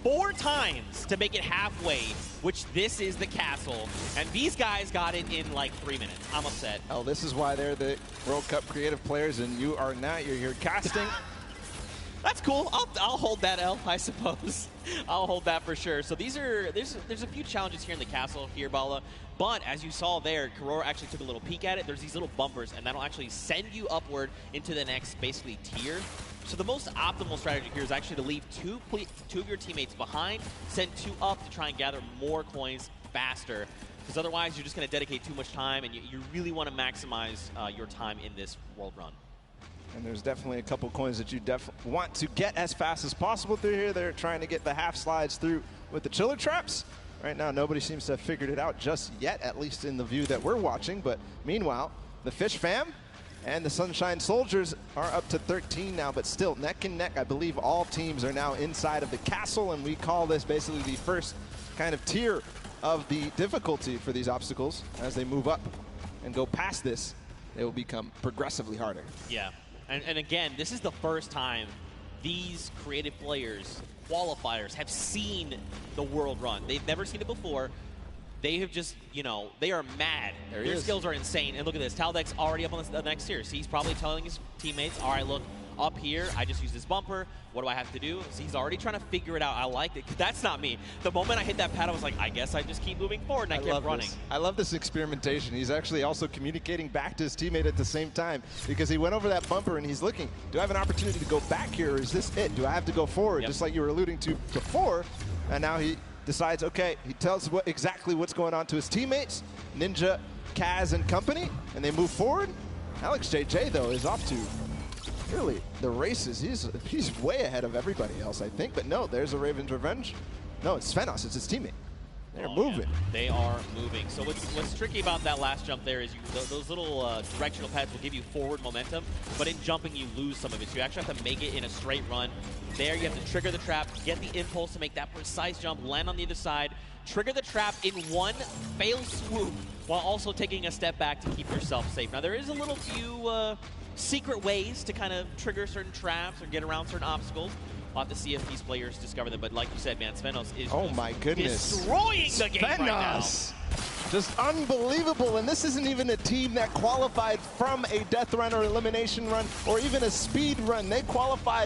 4 times to make it halfway, which this is the castle. And these guys got it in like 3 minutes. I'm upset. Oh, this is why they're the World Cup creative players, and you are not. You're here casting. That's cool. I'll hold that L, I suppose. I'll hold that for sure. So there's a few challenges here in the castle here, Bala. But as you saw there, Karora actually took a little peek at it. There's these little bumpers, and that'll actually send you upward into the next, basically, tier. So the most optimal strategy here is actually to leave two of your teammates behind, send 2 up to try and gather more coins faster. Because otherwise, you're just going to dedicate too much time, and you really want to maximize your time in this World Run. And there's definitely a couple coins that you want to get as fast as possible through here. They're trying to get the half slides through with the chiller traps. Right now, nobody seems to have figured it out just yet, at least in the view that we're watching. But meanwhile, the Fish Fam and the Sunshine Soldiers are up to 13 now, but still neck and neck. I believe all teams are now inside of the castle, and we call this basically the first kind of tier of the difficulty for these obstacles. As they move up and go past this, they will become progressively harder. Yeah. And again, this is the first time these creative players, qualifiers, have seen the World Run. They've never seen it before. They have just, you know, they are mad. Their skills are insane. And look at this. Taldeck's already up on the next tier. So he's probably telling his teammates, all right, look, up here, I just use this bumper. What do I have to do? So he's already trying to figure it out. I like it. That's not me. The moment I hit that pad, I was like, I guess I just keep moving forward, and I kept running. I love this experimentation. He's actually also communicating back to his teammate at the same time, because he went over that bumper and he's looking, do I have an opportunity to go back here, or is this it? Do I have to go forward, just like you were alluding to before? And now he decides, okay, he tells exactly what's going on to his teammates, Ninja, Kaz, and company, and they move forward. Alex JJ, though, is off to really the races. He's way ahead of everybody else, I think. But no, there's a Raven's Revenge. No, it's Svenos. It's his teammate. They're moving. Yeah. They are moving. So what's tricky about that last jump there is those little directional pads will give you forward momentum, but in jumping you lose some of it. So you actually have to make it in a straight run. There you have to trigger the trap, get the impulse to make that precise jump, land on the other side, trigger the trap in one fail swoop while also taking a step back to keep yourself safe. Now there is a little few secret ways to kind of trigger certain traps or get around certain obstacles. We'll have to see if these players discover them. But like you said, man, Svenos is oh my goodness, destroying the game right now. Just unbelievable. And this isn't even a team that qualified from a death run or elimination run or even a speed run. They qualified